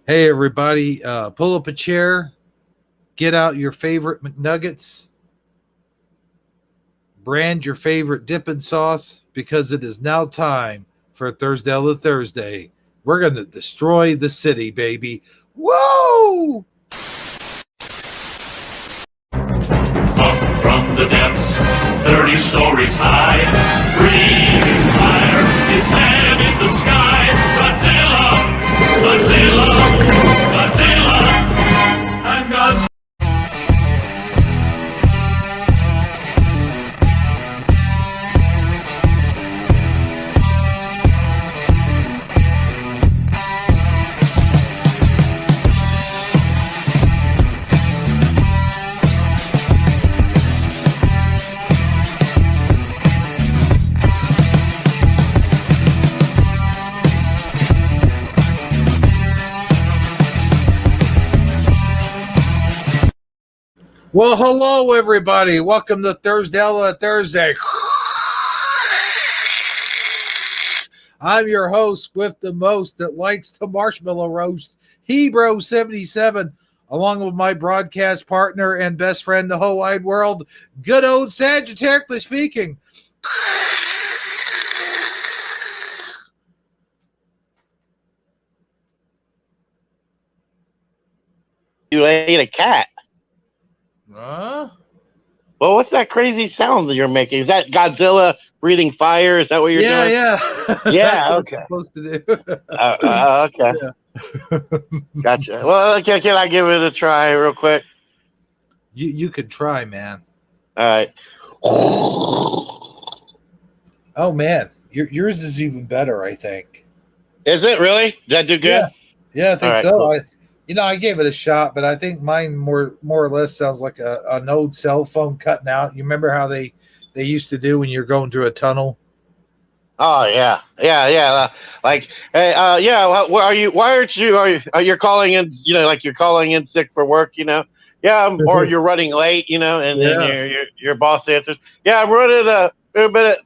Hey, everybody, pull up a chair, get out your favorite McNuggets, brand your favorite dipping sauce, because it is now time for Thursdela Thursday. We're going to destroy the city, baby. Whoa! Up from the depths, 30 stories high, breathing fire, his head in the sky. Godzilla, Godzilla, Godzilla, and Godzilla. Well, hello, everybody. Welcome to Thursdela Thursday. I'm your host with the most that likes to marshmallow roast, Hebrew77, along with my broadcast partner and best friend in the whole wide world, good old Sagittariusly speaking. You ate a cat. Huh? Well, what's that crazy sound that you're making? Is that Godzilla breathing fire? Is that what you're doing? Yeah. Yeah, That's okay. what it's supposed to do. Okay. Yeah. Gotcha. Well, okay, can I give it a try real quick? You could try, man. All right. Oh, man. Yours is even better, I think. Is it really? Did that do good? Yeah, I think All right, so. cool. I gave it a shot, but I think mine more or less sounds like an old cell phone cutting out. You remember how they used to do when you're going through a tunnel? Oh yeah. Like, hey, yeah. Where are you? Why aren't you? You're calling in? Like you're calling in sick for work. Yeah. Or you're running late. And Yeah. then your boss answers. Yeah, I'm running a bit.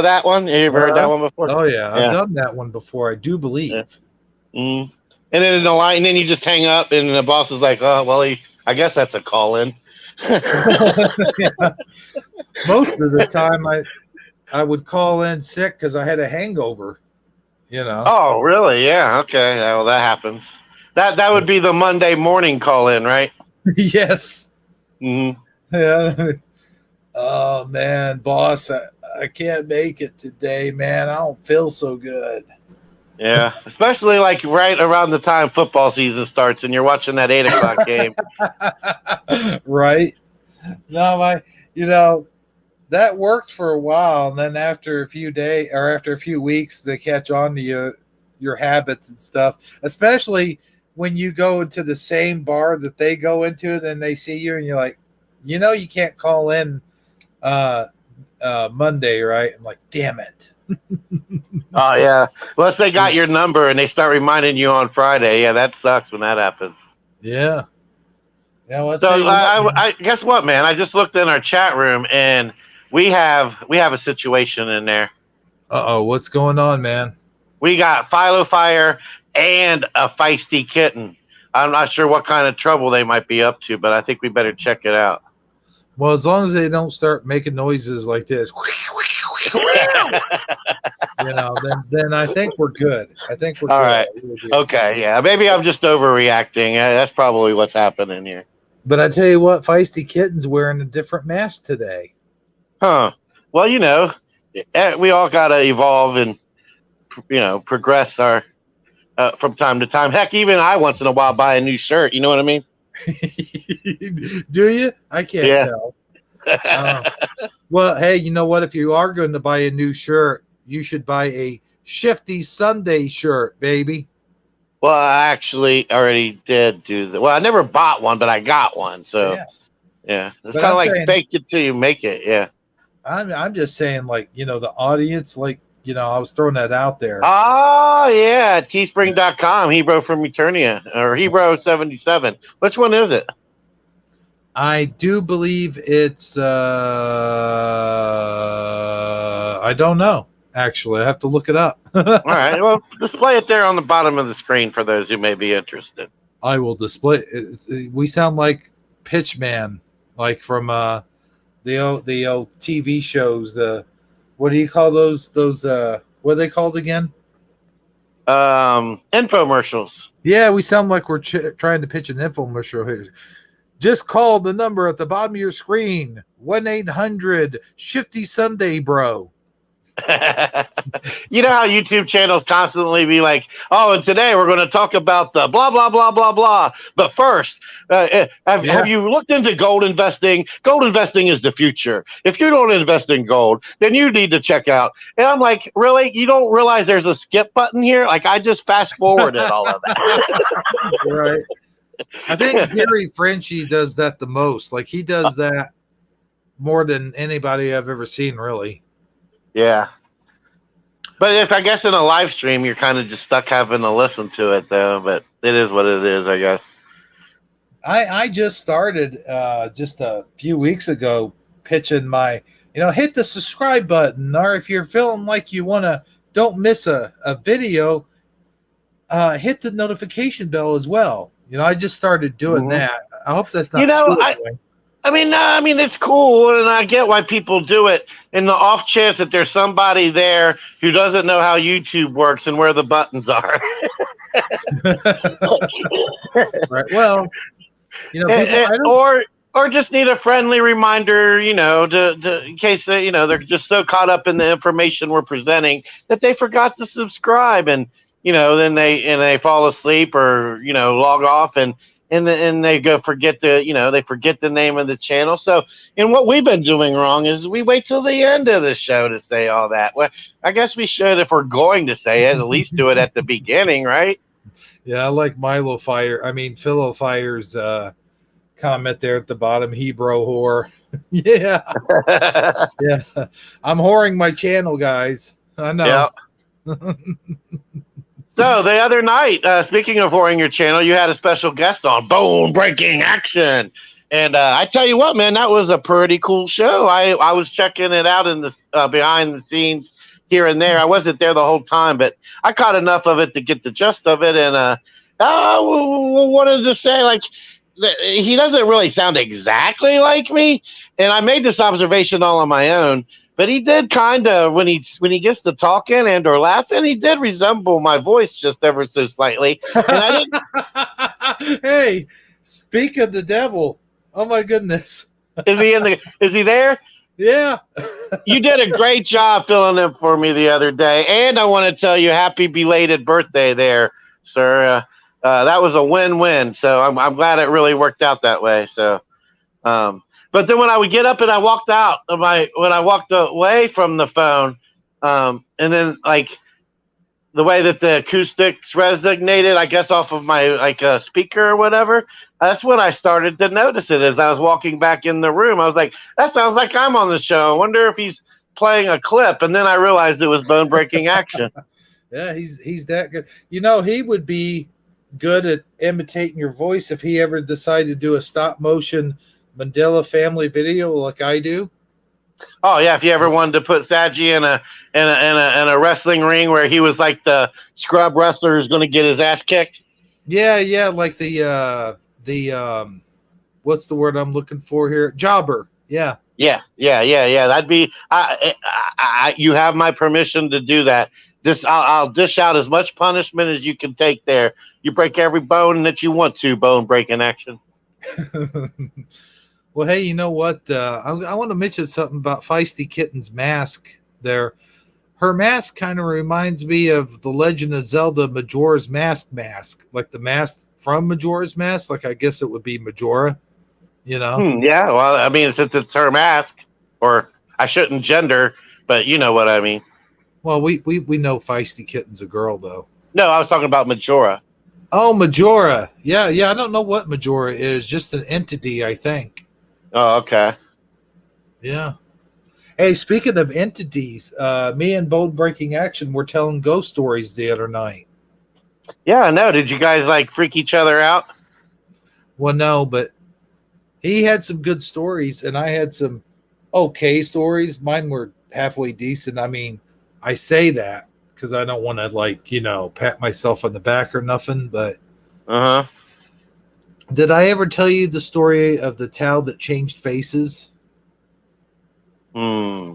That one. Have you ever heard that one before? Oh yeah, I've done that one before. I do believe. Yeah. And then in the line, and then you just hang up, and the boss is like, "Oh, well, I guess that's a call in." Yeah. Most of the time, I would call in sick because I had a hangover. Oh, really? Yeah. Okay. Well, that happens. That would be the Monday morning call in, right? Yes. Mm-hmm. Yeah. Oh man, boss, I can't make it today, man. I don't feel so good. Yeah, especially like right around the time football season starts and you're watching that 8:00 game. Right? No, that worked for a while, and then after a few days or after a few weeks, they catch on to your habits and stuff. Especially when you go into the same bar that they go into, then they see you and you're like, you can't call in Monday, right? I'm like, damn it. Oh yeah, unless they got your number and they start reminding you on Friday. Yeah, that sucks when that happens. Yeah. Well, so I guess what, man? I just looked in our chat room and we have a situation in there. Uh-oh, what's going on, man? We got Philo Fire and a feisty kitten. I'm not sure what kind of trouble they might be up to, but I think we better check it out. Well, as long as they don't start making noises like this, then I think we're good. I think we're all good. right. Okay, yeah. Maybe I'm just overreacting. That's probably what's happening here. But I tell you what, Feisty Kitten's wearing a different mask today. Huh. Well, we all got to evolve and, progress our from time to time. Heck, even I once in a while buy a new shirt. You know what I mean? Do you? I can't tell. Well, hey, you know what? If you are going to buy a new shirt, you should buy a Shifty Sunday shirt, baby. Well, I actually already did do that. Well, I never bought one, but I got one. So, yeah. It's kind of like fake it till you make it. Yeah. I'm just saying, like, the audience, like, I was throwing that out there. Oh, yeah. Teespring.com, Hebrew from Eternia, or Hebrew77. Which one is it? I do believe it's I don't know. Actually, I have to look it up. All right. Well, display it there on the bottom of the screen for those who may be interested. I will display. We sound like Pitchman, like from the old TV shows. The what do you call those? What are they called again? Infomercials. Yeah, we sound like we're trying to pitch an infomercial here. Just call the number at the bottom of your screen, 1-800-Shifty Sunday, bro. You know how YouTube channels constantly be like, oh, and today we're going to talk about the blah, blah, blah, blah, blah. But first, have you looked into gold investing? Gold investing is the future. If you don't invest in gold, then you need to check out. And I'm like, really? You don't realize there's a skip button here? Like, I just fast forwarded all of that. Right. I think Gary Frenchie does that the most. Like, he does that more than anybody I've ever seen, really. Yeah. But if I guess in a live stream, you're kind of just stuck having to listen to it, though. But it is what it is, I guess. I just started just a few weeks ago pitching my, hit the subscribe button. Or if you're feeling like you want to, don't miss a video, hit the notification bell as well. I just started doing that. I hope that's not I mean, it's cool, and I get why people do it. In the off chance that there's somebody there who doesn't know how YouTube works and where the buttons are. Right. Well, or just need a friendly reminder, to in case they're just so caught up in the information we're presenting that they forgot to subscribe, and then they fall asleep or log off and they go forget they forget the name of the channel. So, and what we've been doing wrong is we wait till the end of the show to say all that. Well, I guess we should, if we're going to say it, at least do it at the beginning, right? Yeah, I like Philo Fire's comment there at the bottom. Hebrew whore. Yeah. Yeah. I'm whoring my channel, guys. I know. Yeah. So the other night, speaking of whoring your channel, you had a special guest on, Bone Breaking Action. And I tell you what, man, that was a pretty cool show. I was checking it out in the behind the scenes here and there. I wasn't there the whole time, but I caught enough of it to get the gist of it. And I wanted to say, like, he doesn't really sound exactly like me. And I made this observation all on my own. But he did kind of, when he gets to talking and or laughing, he did resemble my voice just ever so slightly. And I didn't. Hey, speak of the devil. Oh my goodness. Is he there? Yeah. You did a great job filling in for me the other day. And I want to tell you happy belated birthday there, sir. That was a win-win. So I'm glad it really worked out that way. So, but then when I would get up and I walked out of when I walked away from the phone, and then like the way that the acoustics resonated, I guess off of my speaker or whatever, that's when I started to notice it as I was walking back in the room. I was like, that sounds like I'm on the show. I wonder if he's playing a clip. And then I realized it was Bone Breaking Action. Yeah, he's that good. He would be good at imitating your voice if he ever decided to do a stop motion Mandela family video like I do. Oh yeah, if you ever wanted to put Saji in a wrestling ring where he was like the scrub wrestler who's going to get his ass kicked. Yeah, like the what's the word I'm looking for here? Jobber. Yeah. That'd be. You have my permission to do that. I'll dish out as much punishment as you can take there. You break every bone that you want to. Bone Breaking Action. Well, hey, you know what? I want to mention something about Feisty Kitten's mask there. Her mask kind of reminds me of the Legend of Zelda Majora's Mask, like the mask from Majora's Mask. Like, I guess it would be Majora, Yeah, well, I mean, since it's her mask, or I shouldn't gender, but you know what I mean. Well, we know Feisty Kitten's a girl, though. No, I was talking about Majora. Oh, Majora. Yeah. I don't know what Majora is. Just an entity, I think. Oh, okay. Yeah. Hey, speaking of entities, me and Bone Breaking Action were telling ghost stories the other night. Yeah, I know. Did you guys freak each other out? Well, no, but he had some good stories and I had some okay stories. Mine were halfway decent. I mean, I say that because I don't want to, like, pat myself on the back or nothing. But Uh huh. did I ever tell you the story of the towel that changed faces? Hmm.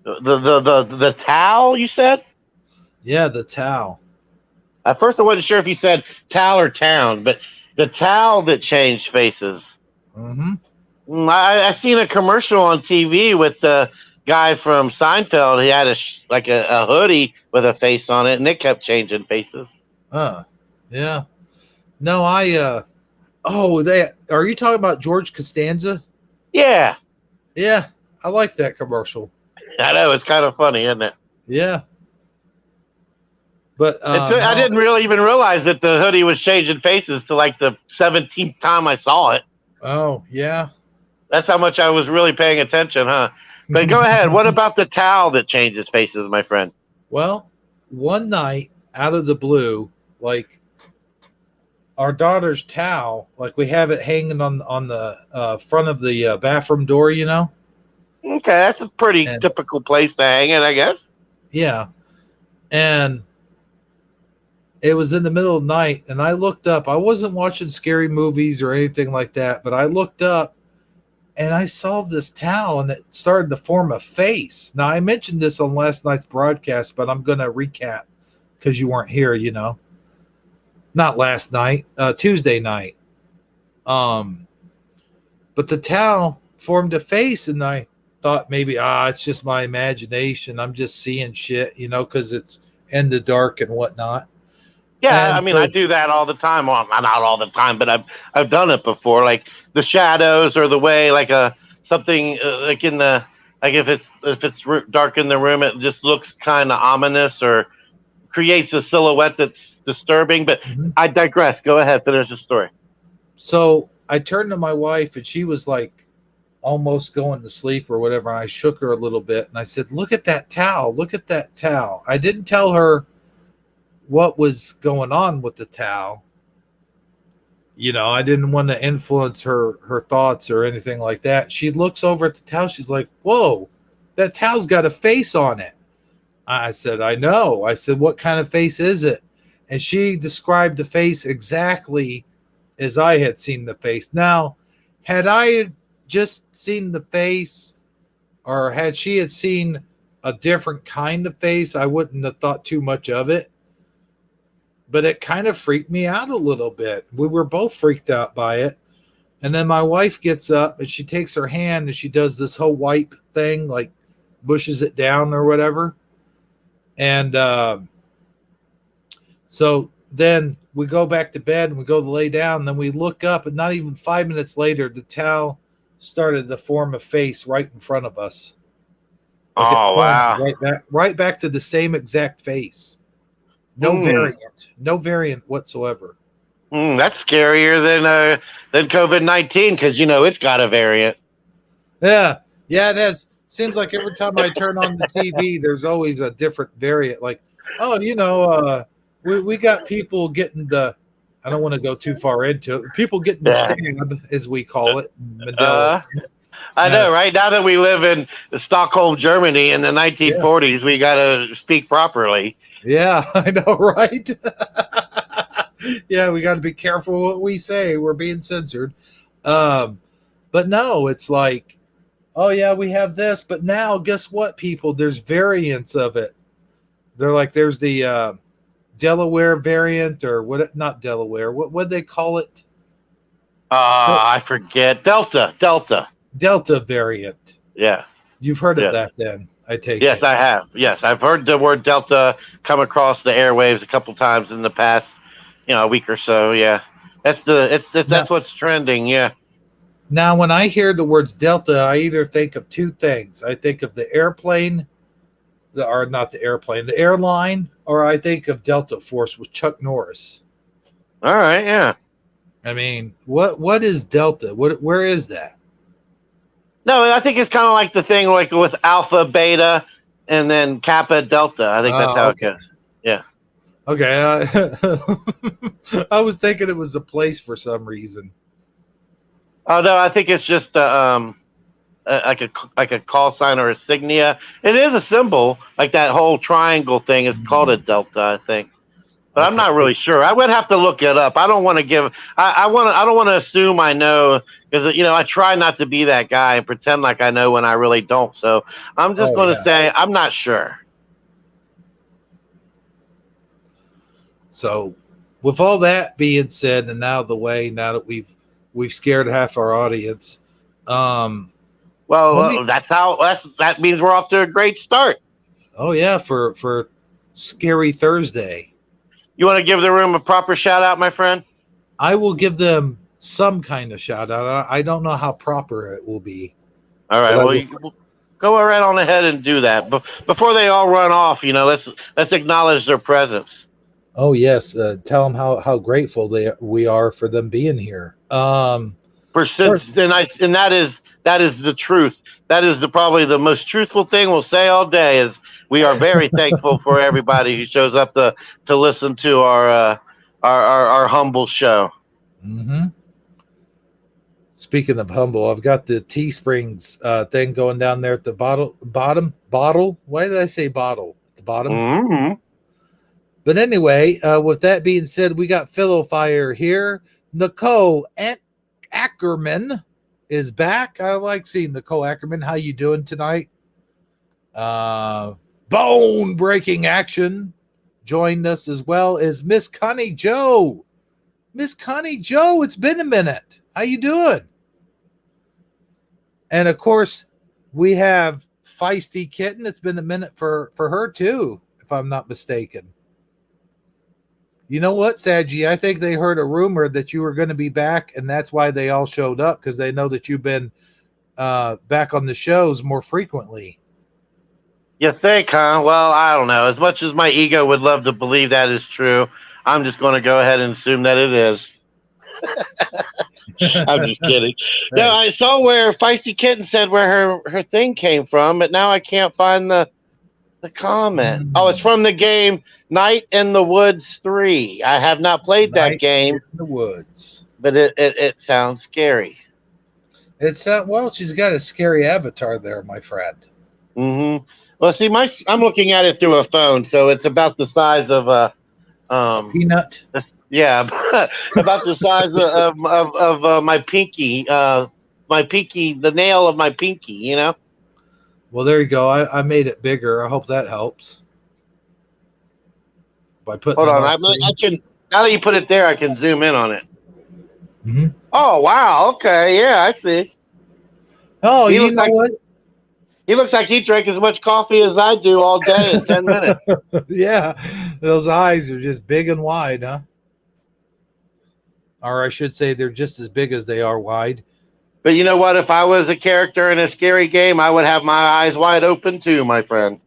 The towel you said? Yeah, the towel. At first, I wasn't sure if you said towel or town, but the towel that changed faces. Mm-hmm. I seen a commercial on TV with the guy from Seinfeld. He had a hoodie with a face on it, and it kept changing faces. Yeah. No, they are you talking about George Costanza? Yeah, Yeah, I like that commercial. I know it's kind of funny, isn't it? Yeah. But I no. didn't really even realize that the hoodie was changing faces to like the 17th time I saw it. Oh, yeah. That's how much I was really paying attention, huh? But go ahead. What about the towel that changes faces, my friend? Well, one night out of the blue, like our daughter's towel, like we have it hanging on the front of the bathroom door, Okay, that's a pretty and typical place to hang it, I guess. yeah, and it was in the middle of the night, and I looked up. I wasn't watching scary movies or anything like that, but I looked up and I saw this towel, and it started to form a face. Now, I mentioned this on last night's broadcast, but I'm going to recap because you weren't here, not last night, Tuesday night. But the towel formed a face, and I thought maybe, it's just my imagination. I'm just seeing shit, because it's in the dark and whatnot. Yeah, I And mean, I so, do that all the time. Well, not all the time, but I've done it before. Like the shadows or the way, like something like if it's dark in the room, it just looks kind of ominous or creates a silhouette that's disturbing. But Mhm. I digress. Go ahead, finish the story. So I turned to my wife, and she was like almost going to sleep or whatever. And I shook her a little bit, and I said, "Look at that towel. Look at that towel." I didn't tell her what was going on with the towel. I didn't want to influence her thoughts or anything like that. She looks over at the towel. She's like, "Whoa, that towel's got a face on it." I said, "I know." I said, "What kind of face is it?" And she described the face exactly as I had seen the face. Now, had I just seen the face, or had she had seen a different kind of face, I wouldn't have thought too much of it. But it kind of freaked me out a little bit. We were both freaked out by it. And then my wife gets up and she takes her hand and she does this whole wipe thing, like bushes it down or whatever. And so then we go back to bed and we go to lay down. And then we look up, and not even 5 minutes later, the towel started to form a face right in front of us. Like it Oh formed wow! right back to the same exact face. No variant whatsoever. That's scarier than COVID-19 because it's got a variant. Yeah, it has. Seems like every time I turn on the TV, there's always a different variant. Like, we got people getting the. I don't want to go too far into it. People getting the Yeah. stab, as we call it, Mandela. I know, right? Now that we live in Stockholm, Germany in the 1940s, we got to speak properly. Yeah, I know, right? Yeah, we got to be careful what we say. We're being censored. But no, it's like, oh yeah, we have this, but now guess what, people? There's variants of it. They're like, there's the Delaware variant, or what? Not Delaware. What they call it? I forget. Delta. Delta variant. Yeah. You've heard of Yes. that, then? I take Yes, it. I have. Yes, I've heard the word Delta come across the airwaves a couple times in the past, a week or so. Yeah, that's what's trending. Yeah. Now, when I hear the words Delta, I either think of two things. I think of the airplane, or not the airplane, the airline, or I think of Delta Force with Chuck Norris. All right. Yeah. I mean, what is Delta? Where is that? No, I think it's kind of like the thing like with Alpha, Beta, and then Kappa, Delta. I think that's how it goes. Yeah. Okay. I was thinking it was a place for some reason. Oh no, I think it's just like a call sign or insignia. It is a symbol, like that whole triangle thing is called a delta, I think. But I'm Okay. not really sure. I would have to look it up. I don't want to give. I don't want to assume I know, because I try not to be that guy and pretend like I know when I really don't. So I'm just Oh, going to yeah. say I'm not sure. So, with all that being said, and out of the way, now that we've scared half our audience, let me- That means we're off to a great start. oh yeah, for Scary Thursday, You want to give the room a proper shout out, my friend? I will give them some kind of shout out. I don't know how proper it will be. All right. But Well, go right on ahead and do that. But before they all run off, let's acknowledge their presence. Oh yes, tell them how grateful we are for them being here. And that is the truth. That is probably the most truthful thing we'll say all day. Is we are very thankful for everybody who shows up to listen to our humble show. Mm-hmm. Speaking of humble, I've got the Teesprings thing going down there at the bottom. Why did I say bottle? At the bottom. Mm-hmm. But anyway, with that being said, we got Philo Fire here. Nicole Ackerman is back. I like seeing Nicole Ackerman. How you doing tonight? Bone Breaking Action joined us, as well as Miss Connie Joe. Miss Connie Joe, it's been a minute. How you doing? And of course, we have Feisty Kitten. It's been a minute for her too, if I'm not mistaken. You know what, Saji? I think they heard a rumor that you were going to be back, and that's why they all showed up, because they know that you've been back on the shows more frequently. You think, huh? Well, I don't know. As much as my ego would love to believe that is true, I'm just going to go ahead and assume that it is. I'm just kidding. Right. No, I saw where Feisty Kitten said where her thing came from, but now I can't find the comment. Oh, it's from the game Night in the Woods 3. I have not played that game. In the Woods. But it sounds scary. Well, she's got a scary avatar there, my friend. Mm-hmm. Well, see, I'm looking at it through a phone, so it's about the size of a peanut. Yeah, about the size of my pinky, the nail of my pinky. Well, there you go. I made it bigger. I hope that helps. By putting. Hold on, I can. Now that you put it there, I can zoom in on it. Mm-hmm. Oh wow! Okay, yeah, I see. Oh, you know what? He looks like he drank as much coffee as I do all day in 10 minutes. Yeah, those eyes are just big and wide, huh? Or I should say, they're just as big as they are wide. But you know what? If I was a character in a scary game, I would have my eyes wide open too, my friend.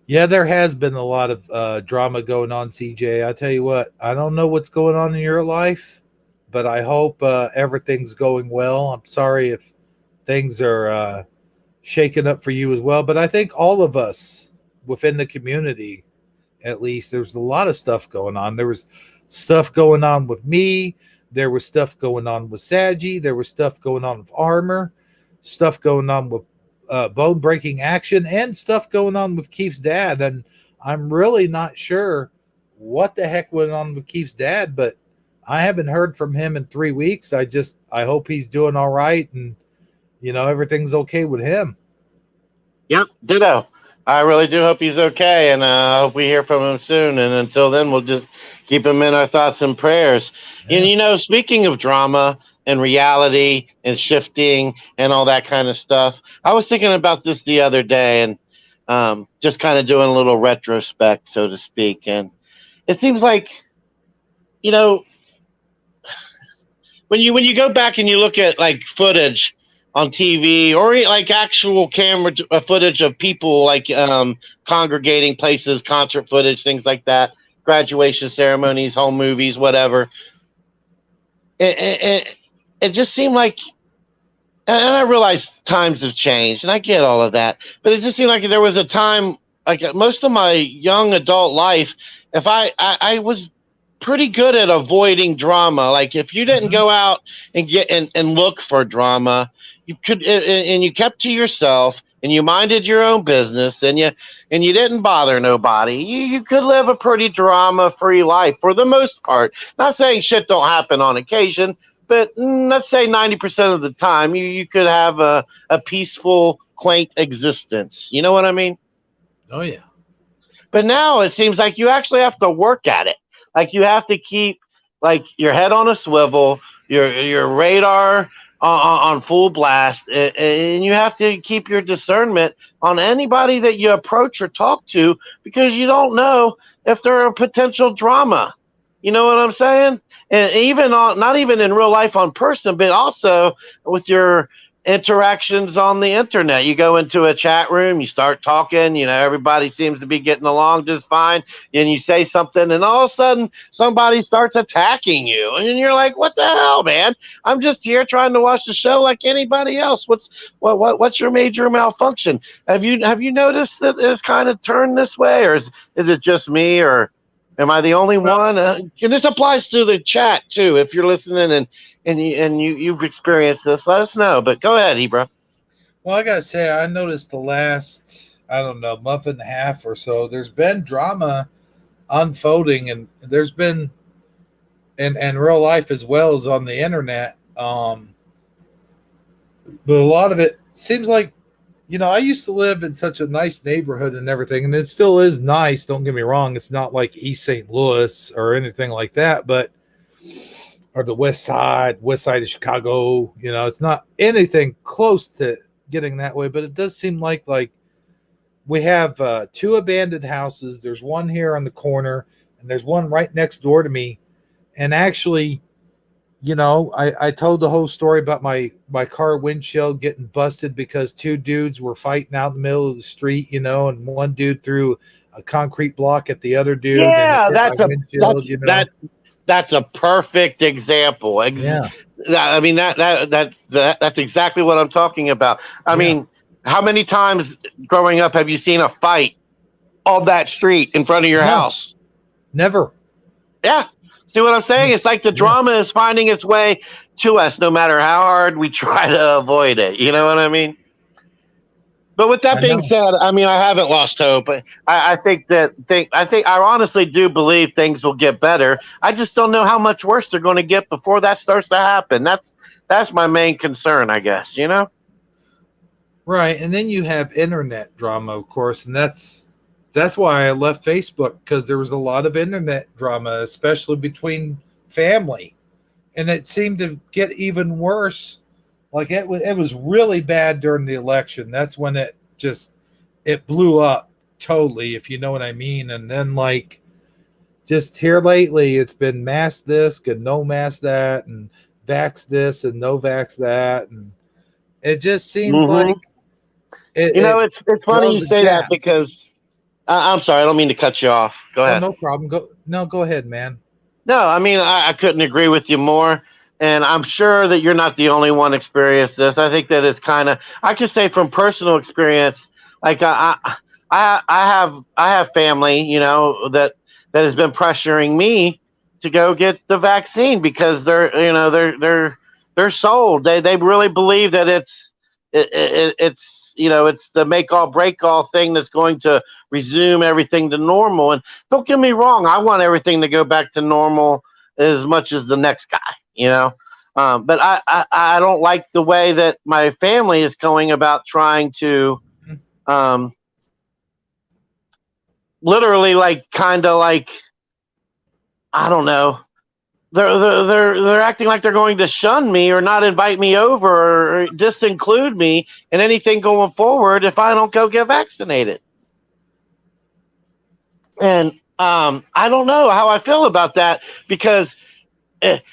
Yeah, there has been a lot of drama going on, CJ. I tell you what, I don't know what's going on in your life, but I hope everything's going well. I'm sorry if things are shaken up for you as well, but I think all of us within the community, at least, there's a lot of stuff going on. There was stuff going on with me. There was stuff going on with Saji. There was stuff going on with Armor, stuff going on with Bone Breaking Action, and stuff going on with Keith's dad. And I'm really not sure what the heck went on with Keith's dad, but I haven't heard from him in 3 weeks. I hope he's doing all right, and everything's okay with him. Yep, ditto. I really do hope he's okay, and I hope we hear from him soon. And until then, we'll just keep him in our thoughts and prayers. Yeah. And, speaking of drama and reality and shifting and all that kind of stuff, I was thinking about this the other day, and just kind of doing a little retrospect, so to speak. And it seems like, when you go back and you look at like footage on TV or like actual camera footage of people like congregating places, concert footage, things like that, graduation ceremonies, home movies, whatever. It just seemed like, and I realize times have changed, and I get all of that, but it just seemed like there was a time, like most of my young adult life, if I was pretty good at avoiding drama. Like if you didn't go out and get and look for drama, you could and you kept to yourself and you minded your own business and you didn't bother nobody. You could live a pretty drama free life for the most part. Not saying shit don't happen on occasion, but let's say 90% of the time you could have a peaceful, quaint existence. You know what I mean? Oh yeah. But now it seems like you actually have to work at it. Like you have to keep like your head on a swivel, your radar on full blast, and you have to keep your discernment on anybody that you approach or talk to because you don't know if they're a potential drama. You know what I'm saying? And even on not even in real life on person, but also with your interactions on the internet. You go into a chat room, you start talking, everybody seems to be getting along just fine, and you say something and all of a sudden somebody starts attacking you and you're like, what the hell, man? I'm just here trying to watch the show like anybody else. What's your major malfunction? Have you noticed that it's kind of turned this way, or is it just me, or am I the only one? And this applies to the chat too. If you're listening and you've experienced this, let us know. But go ahead, Ibra. Well, I gotta say, I noticed the last, I don't know, month and a half or so, there's been drama unfolding, and there's been in real life as well as on the internet. But a lot of it seems like, I used to live in such a nice neighborhood and everything, and it still is nice. Don't get me wrong. It's not like East St. Louis or anything like that, or the west side of Chicago. It's not anything close to getting that way, but it does seem like we have 2 abandoned houses. There's one here on the corner, and there's one right next door to me. And actually, I told the whole story about my car windshield getting busted because 2 dudes were fighting out in the middle of the street, and one dude threw a concrete block at the other dude. Yeah, and that's a perfect example. Yeah. I mean that's exactly what I'm talking about. I mean, how many times growing up have you seen a fight on that street in front of your house? Never. Yeah. See what I'm saying? It's like the drama is finding its way to us no matter how hard we try to avoid it. You know what I mean? But with that being said, I mean, I haven't lost hope. I honestly do believe things will get better. I just don't know how much worse they're going to get before that starts to happen. That's my main concern, I guess, Right. And then you have internet drama, of course. And that's why I left Facebook, because there was a lot of internet drama, especially between family. And it seemed to get even worse. Like it was really bad during the election. That's when it blew up totally, if you know what I mean. And then just here lately, it's been mask this and no mask that, and vax this and no vax that. And it just seems like it's funny you say that because I'm sorry, I don't mean to cut you off. Go ahead. No problem. Go ahead, man. No, I mean, I couldn't agree with you more. And I'm sure that you're not the only one experienced this. I think that it's I can say from personal experience, like I have family, that has been pressuring me to go get the vaccine because they're sold. They really believe that it's the make all break all thing that's going to resume everything to normal. And don't get me wrong, I want everything to go back to normal as much as the next guy. But I don't like the way that my family is going about trying to literally I don't know, they're acting like they're going to shun me or not invite me over or disinclude me in anything going forward if I don't go get vaccinated. And I don't know how I feel about that, because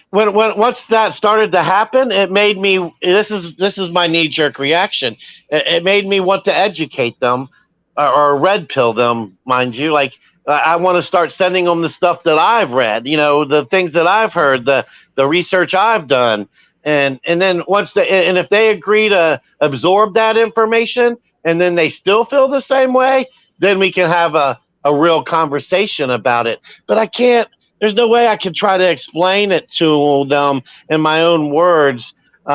when once that started to happen, it made me. This is my knee-jerk reaction. It made me want to educate them, or red pill them, mind you. Like I want to start sending them the stuff that I've read, the things that I've heard, the research I've done, and then and if they agree to absorb that information, and then they still feel the same way, then we can have a real conversation about it. But I can't there's no way I can try to explain it to them in my own words.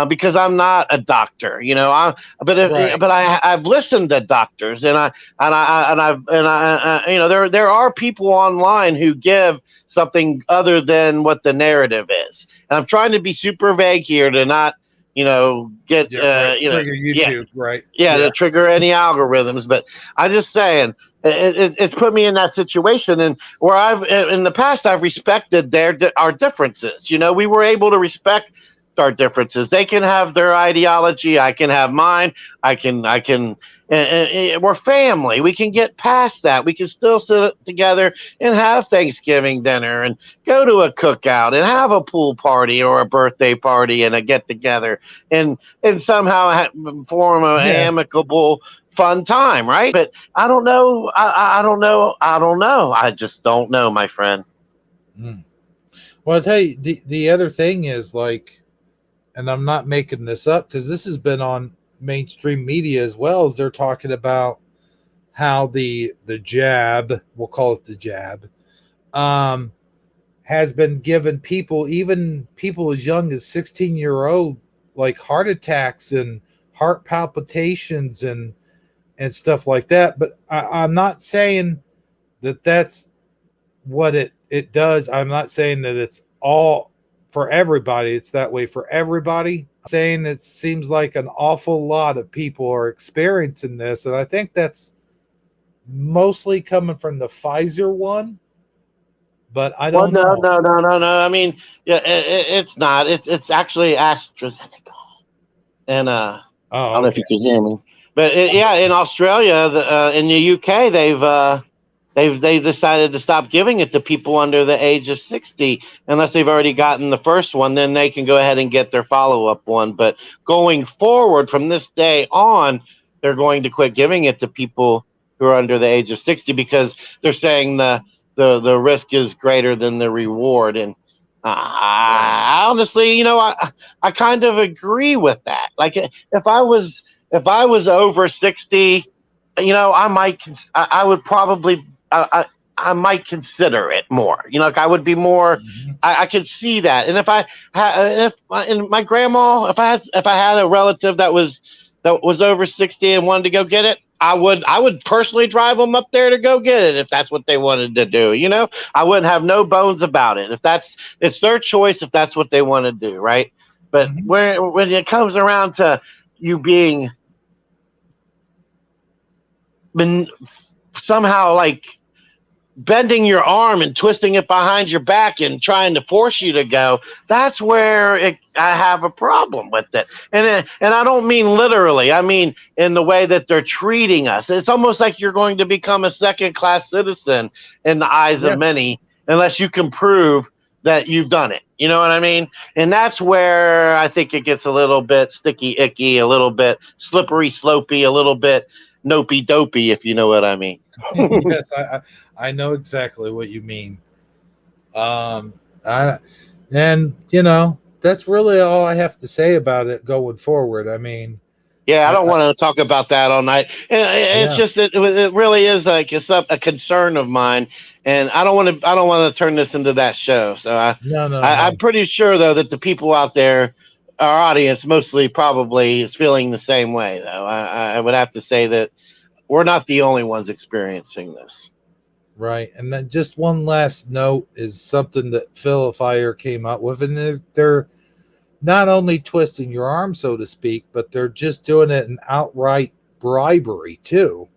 Because I'm not a doctor, you know. Right. But I've listened to doctors, and you know, there are people online who give something other than what the narrative is. And I'm trying to be super vague here to not, you know, get Yeah. Right. you know, Trigger yeah, YouTube. Right. yeah, Yeah. to trigger any algorithms. But I'm just saying, it's put me in that situation, and where I've in the past I've respected our differences. You know, we were able to respect our differences. They can have their ideology. I can have mine. I can. We're family. We can get past that. We can still sit together and have Thanksgiving dinner and go to a cookout and have a pool party or a birthday party and a get together and somehow form an Yeah. amicable, fun time, right? But I don't know. I don't know. I don't know. I just don't know, my friend. Mm. Well, I'll tell you, the other thing is like, and I'm not making this up because this has been on mainstream media as well, as they're talking about how the jab, we'll call it the jab, um, has been given people, even people as young as 16-year-old, like heart attacks and heart palpitations and stuff like that. But I'm not saying that that's what it does. I'm not saying that it's all for everybody. It's that way for everybody. I'm saying it seems like an awful lot of people are experiencing this, and I think that's mostly coming from the Pfizer one, but I Well, don't no, know. no, no, no, no. I mean, yeah, it's not. It's actually AstraZeneca, and I Oh, don't know if okay. you can hear me, but yeah, in Australia, in the UK, they've decided to stop giving it to people under the age of 60 unless they've already gotten the first one. Then they can go ahead and get their follow-up one. But going forward from this day on, they're going to quit giving it to people who are under the age of 60 because they're saying the risk is greater than the reward. And Right. I honestly, you know, I kind of agree with that. Like if I was over 60, you know, I would probably I might consider it more. You know, like I would be more. Mhm. I could see that, and if my grandma, if I had a relative that was over 60 and wanted to go get it, I would personally drive them up there to go get it if that's what they wanted to do. You know, I wouldn't have no bones about it. If that's it's their choice, if that's what they want to do, right? But Mhm. when it comes around to you being been somehow like bending your arm and twisting it behind your back and trying to force you to go, that's where I have a problem with it. And I don't mean literally. I mean in the way that they're treating us. It's almost like you're going to become a second-class citizen in the eyes Yeah. of many unless you can prove that you've done it. You know what I mean? And that's where I think it gets a little bit sticky icky, a little bit slippery slopey, a little bit nopey dopey, if you know what I mean. Yes, I know exactly what you mean. Um, I and you know that's really all I have to say about it going forward. I mean, Yeah, I don't I want to talk about that all night. And it's yeah, just it really is like a concern of mine, and I don't want to turn this into that show. So no, no, no, I'm pretty sure though that the people out there, our audience mostly probably is feeling the same way. Though I would have to say that we're not the only ones experiencing this. right. And then just one last note is something that Phil Fire came up with, and they're not only twisting your arm, so to speak, but they're just doing it in outright bribery too,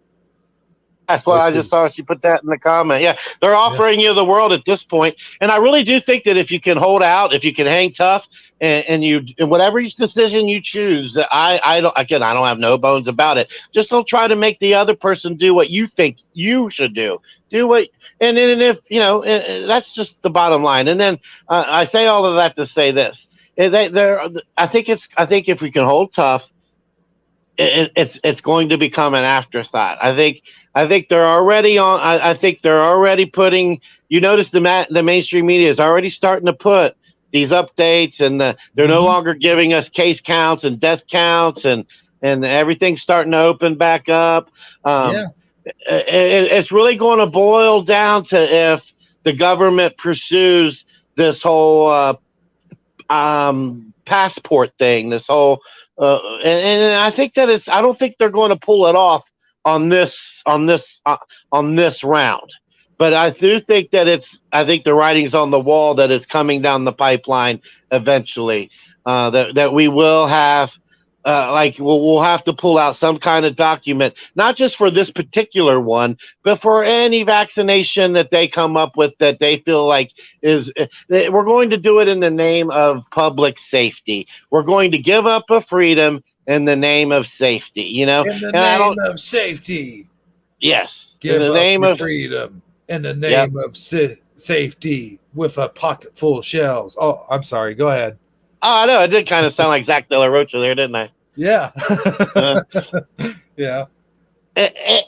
That's what which I just is saw. She put that in the comment. Yeah, they're yeah, offering you the world at this point, and I really do think that if you can hold out, if you can hang tough, and whatever decision you choose, I don't again I don't have no bones about it. Just don't try to make the other person do what you think you should do. Do what, and then if you know, that's just the bottom line. And then I say all of that to say this: I think if we can hold tough, it's going to become an afterthought. I think they're already on. I think they're already putting. You notice the mainstream media is already starting to put these updates, and they're no mhm, longer giving us case counts and death counts, and everything's starting to open back up. yeah, It's really going to boil down to if the government pursues this whole passport thing, this whole, and I think that I don't think they're going to pull it off on this round. But I do think that I think the writing's on the wall that it's coming down the pipeline eventually. That we will have, we'll have to pull out some kind of document, not just for this particular one, but for any vaccination that they come up with that they feel like we're going to do it in the name of public safety. We're going to give up a freedom in the name of safety, In the name of safety. Yes. Give in the up name your of freedom. In the name of safety with a pocket full of shells. Oh, I'm sorry. Go ahead. Oh, I know. It did kind of sound like Zach De La Rocha there, didn't I? Yeah. Yeah. I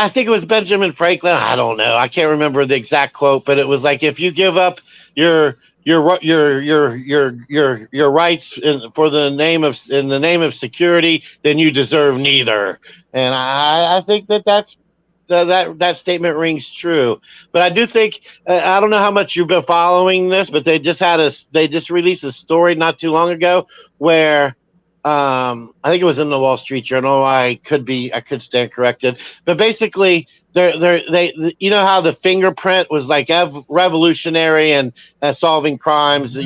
think it was Benjamin Franklin. I don't know. I can't remember the exact quote, but it was like, if you give up your rights in the name of security, then you deserve neither. And I think that statement rings true. But I do think, I don't know how much you've been following this, but they just released a story not too long ago where I think it was in the Wall Street Journal. I could stand corrected, but basically they you know how the fingerprint was like revolutionary and solving crimes,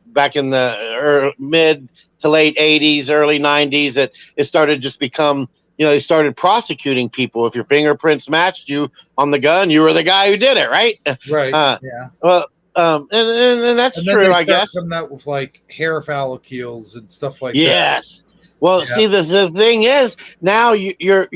back in the mid to late 80s, early 90s. It started just become, they started prosecuting people. If your fingerprints matched you on the gun, you were the guy who did it, right? Right. Yeah. Well, and that's true, I guess. Coming out with like hair follicles and stuff like yes. that. Well, see, the thing is, now your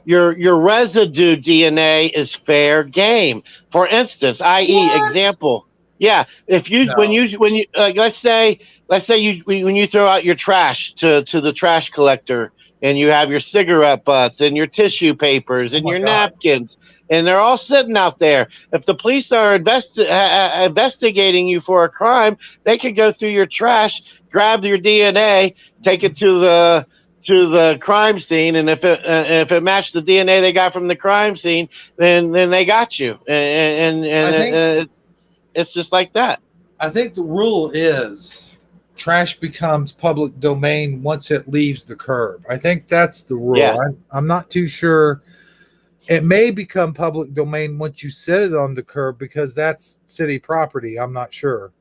residue DNA is fair game. For instance, i.e., example. Yeah, if you when you let's say when you throw out your trash to the trash collector, and you have your cigarette butts and your tissue papers and your napkins, and they're all sitting out there. If the police are investigating you for a crime, they could go through your trash, grab your DNA, take it to the crime scene, and if it matched the DNA they got from the crime scene, then they got you, and it's just like that. I think the rule is trash becomes public domain once it leaves the curb. I think that's the rule. Yeah. I'm not too sure. It may become public domain once you set it on the curb because that's city property. I'm not sure.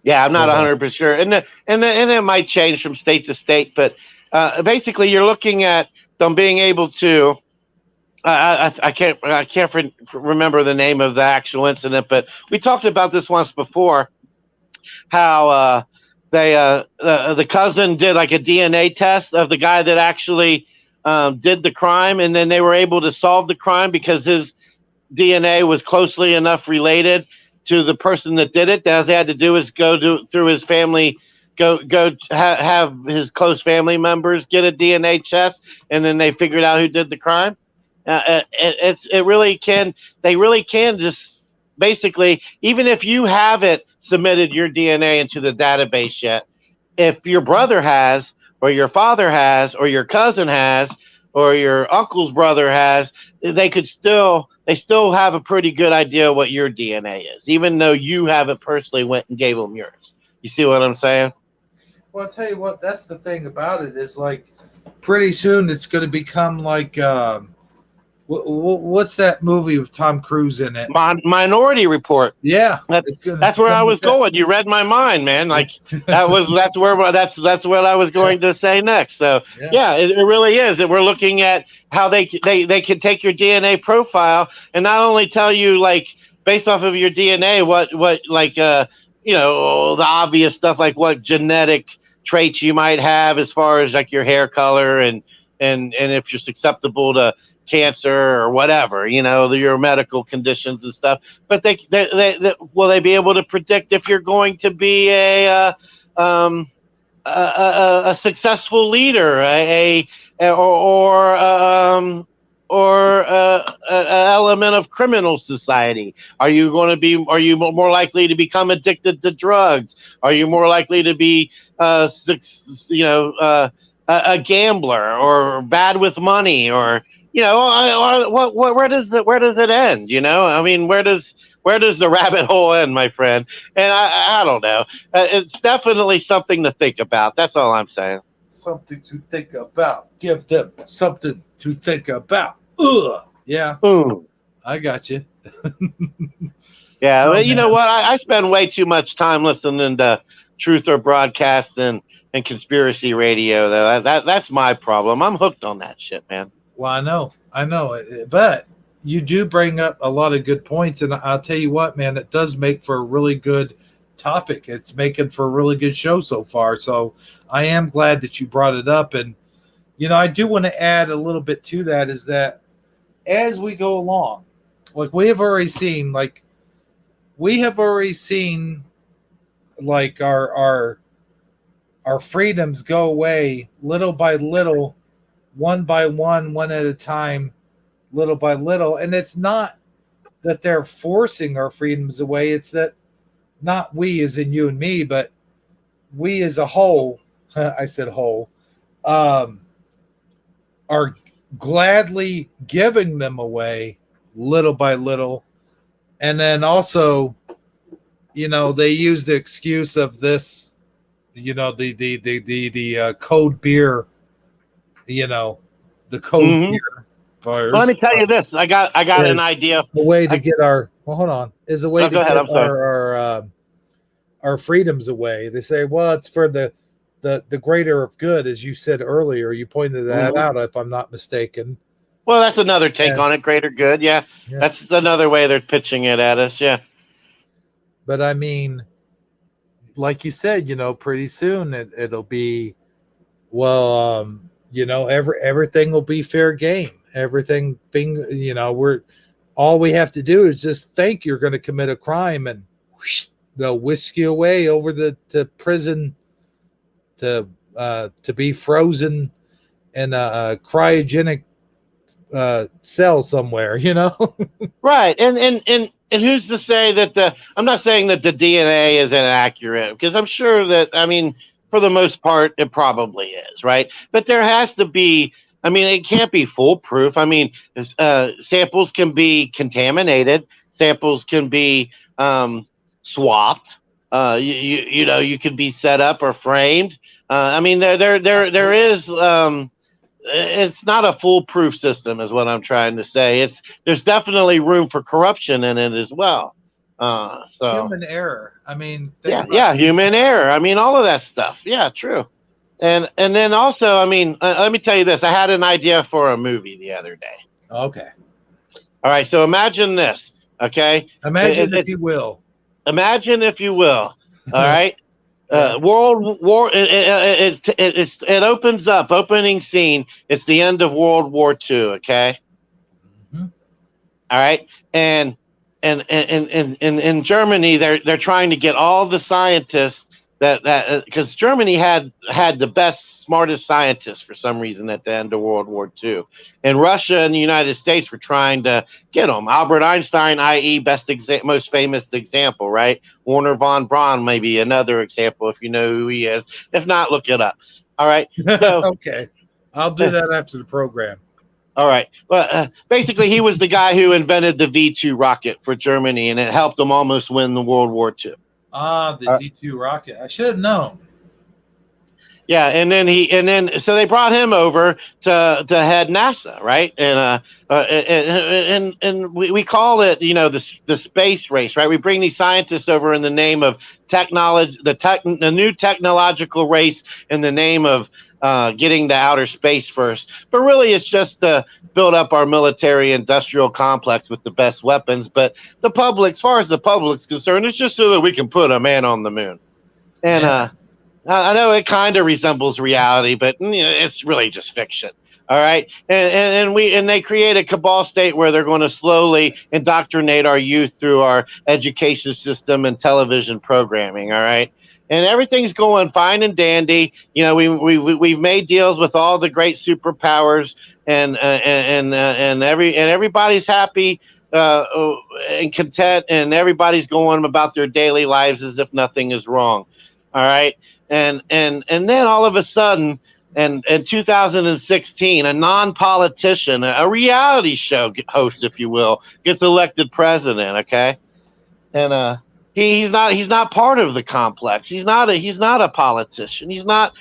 Yeah, I'm not 100% sure, and it might change from state to state, but basically you're looking at them being able to. I can't remember the name of the actual incident, but we talked about this once before. How the cousin did like a DNA test of the guy that actually did the crime, and then they were able to solve the crime because his DNA was closely enough related to the person that did it. All they had to do is go through his family, have his close family members get a DNA test, and then they figured out who did the crime. They really can just basically, even if you haven't submitted your DNA into the database yet, if your brother has, or your father has, or your cousin has, or your uncle's brother has, they still have a pretty good idea what your DNA is, even though you haven't personally went and gave them yours. You see what I'm saying? Well, I'll tell you what, that's the thing about it is like pretty soon it's going to become like what's that movie with Tom Cruise in it? Minority Report. Yeah, that's where I was going. You read my mind, man. Like that's what I was going to say next. So yeah, it really is. That we're looking at how they can take your DNA profile and not only tell you like based off of your DNA what like the obvious stuff like what genetic traits you might have as far as like your hair color and if you're susceptible to cancer or whatever, your medical conditions and stuff. But will they be able to predict if you're going to be a successful leader, or an element of criminal society? Are you more likely to become addicted to drugs? Are you more likely to be a gambler or bad with money or you know, where does it end? You know, I mean, where does the rabbit hole end, my friend? And I don't know. It's definitely something to think about. That's all I'm saying. Something to think about. Give them something to think about. Ugh. Yeah, Hmm. I got you. Yeah, Oh but you know man. what? I spend way too much time listening to truth or broadcast and conspiracy radio. Though that's my problem. I'm hooked on that shit, man. Well, I know, but you do bring up a lot of good points, and I'll tell you what, man, it does make for a really good topic. It's making for a really good show so far. So I am glad that you brought it up, and I do want to add a little bit to that. Is that as we go along, like we have already seen, like our freedoms go away little by little, one by one at a time, little by little. And it's not that they're forcing our freedoms away. It's that not we as in you and me, but we as a whole, I said whole, um, are gladly giving them away little by little. And then also, they use the excuse of this, the code beer, you know, the code Hmm. beer Well, let fires me tell you this. I got an is idea. a way to I, get our well, hold on, is a way oh, to go ahead. get I'm sorry. our freedoms away. They say, well, it's for the greater of good, as you said earlier. You pointed that Hmm. out, if I'm not mistaken. Well, that's another take And on it. Greater good. Yeah, yeah, that's another way they're pitching it at us. Yeah. but I mean, like you said, pretty soon it'll be well, everything will be fair game. Everything being, we're all we have to do is just think you're going to commit a crime, and whoosh, they'll whisk you away over to prison to be frozen in a cryogenic cell somewhere. Right. And who's to say that I'm not saying that the DNA is inaccurate, because I'm sure that, I mean, for the most part it probably is, right? But there has to be, I mean, it can't be foolproof. I mean, samples can be contaminated, samples can be swapped. You could be set up or framed. I mean, there is it's not a foolproof system, is what I'm trying to say. There's definitely room for corruption in it as well. So Human error. I mean, think yeah, about yeah, human error. I mean, all of that stuff. Yeah, true. And then also, I mean, let me tell you this. I had an idea for a movie the other day. okay. All right, so imagine this. Okay, Imagine if it's you will. imagine if you will. All right. Yeah. World War. It opens up. Opening scene. It's the end of World War II. Okay. Mm-hmm. All right. And in Germany, they're trying to get all the scientists that because Germany had the best, smartest scientists for some reason at the end of World War II, and Russia and the United States were trying to get them. Albert Einstein, i.e., most famous example, right? Werner von Braun, maybe another example if you know who he is. If not, look it up. All right. So Okay. I'll do that after the program. all right. Well, basically, he was the guy who invented the V2 rocket for Germany, and it helped them almost win the World War II. The D2 rocket. I should have known. Yeah, so they brought him over to head NASA, right? And we call it, the space race, right? We bring these scientists over in the name of technology, the new technological race, in the name of getting to outer space first. But really, it's just to build up our military industrial complex with the best weapons. But the public, as far as the public's concerned, it's just so that we can put a man on the moon. And Yeah. I know it kind of resembles reality, but it's really just fiction. All right, and they create a cabal state where they're going to slowly indoctrinate our youth through our education system and television programming. All right, and everything's going fine and dandy. We've made deals with all the great superpowers, and everybody's happy and content, and everybody's going about their daily lives as if nothing is wrong. All right. And then all of a sudden, And in 2016, a non-politician, a reality show host, if you will, gets elected president. Okay, and he's not part of the complex. He's not a politician. He's not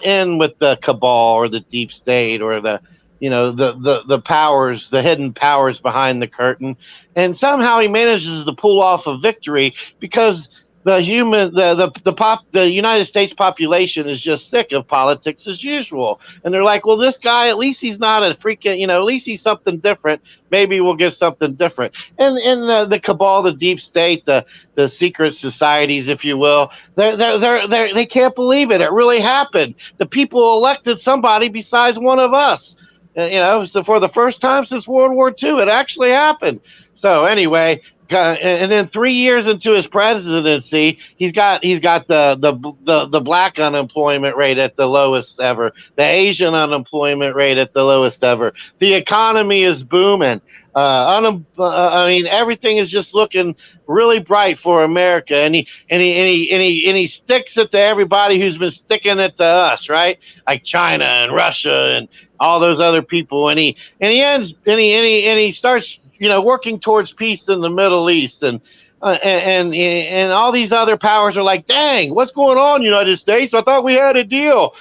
in with the cabal or the deep state or the the powers, the hidden powers behind the curtain. And somehow he manages to pull off a victory because the United States population is just sick of politics as usual, and they're like, well, this guy, at least he's not a freaking, at least he's something different. Maybe we'll get something different. And the cabal, the deep state, the secret societies, if you will, they can't believe it. It really happened. The people elected somebody besides one of us. So for the first time since World War II, it actually happened. So anyway, and then 3 years into his presidency, he's got the black unemployment rate at the lowest ever, the Asian unemployment rate at the lowest ever. The economy is booming. I mean, everything is just looking really bright for America, and he sticks it to everybody who's been sticking it to us, right? Like China and Russia and all those other people, and he starts working towards peace in the Middle East, and all these other powers are like, dang, what's going on, United States? I thought we had a deal.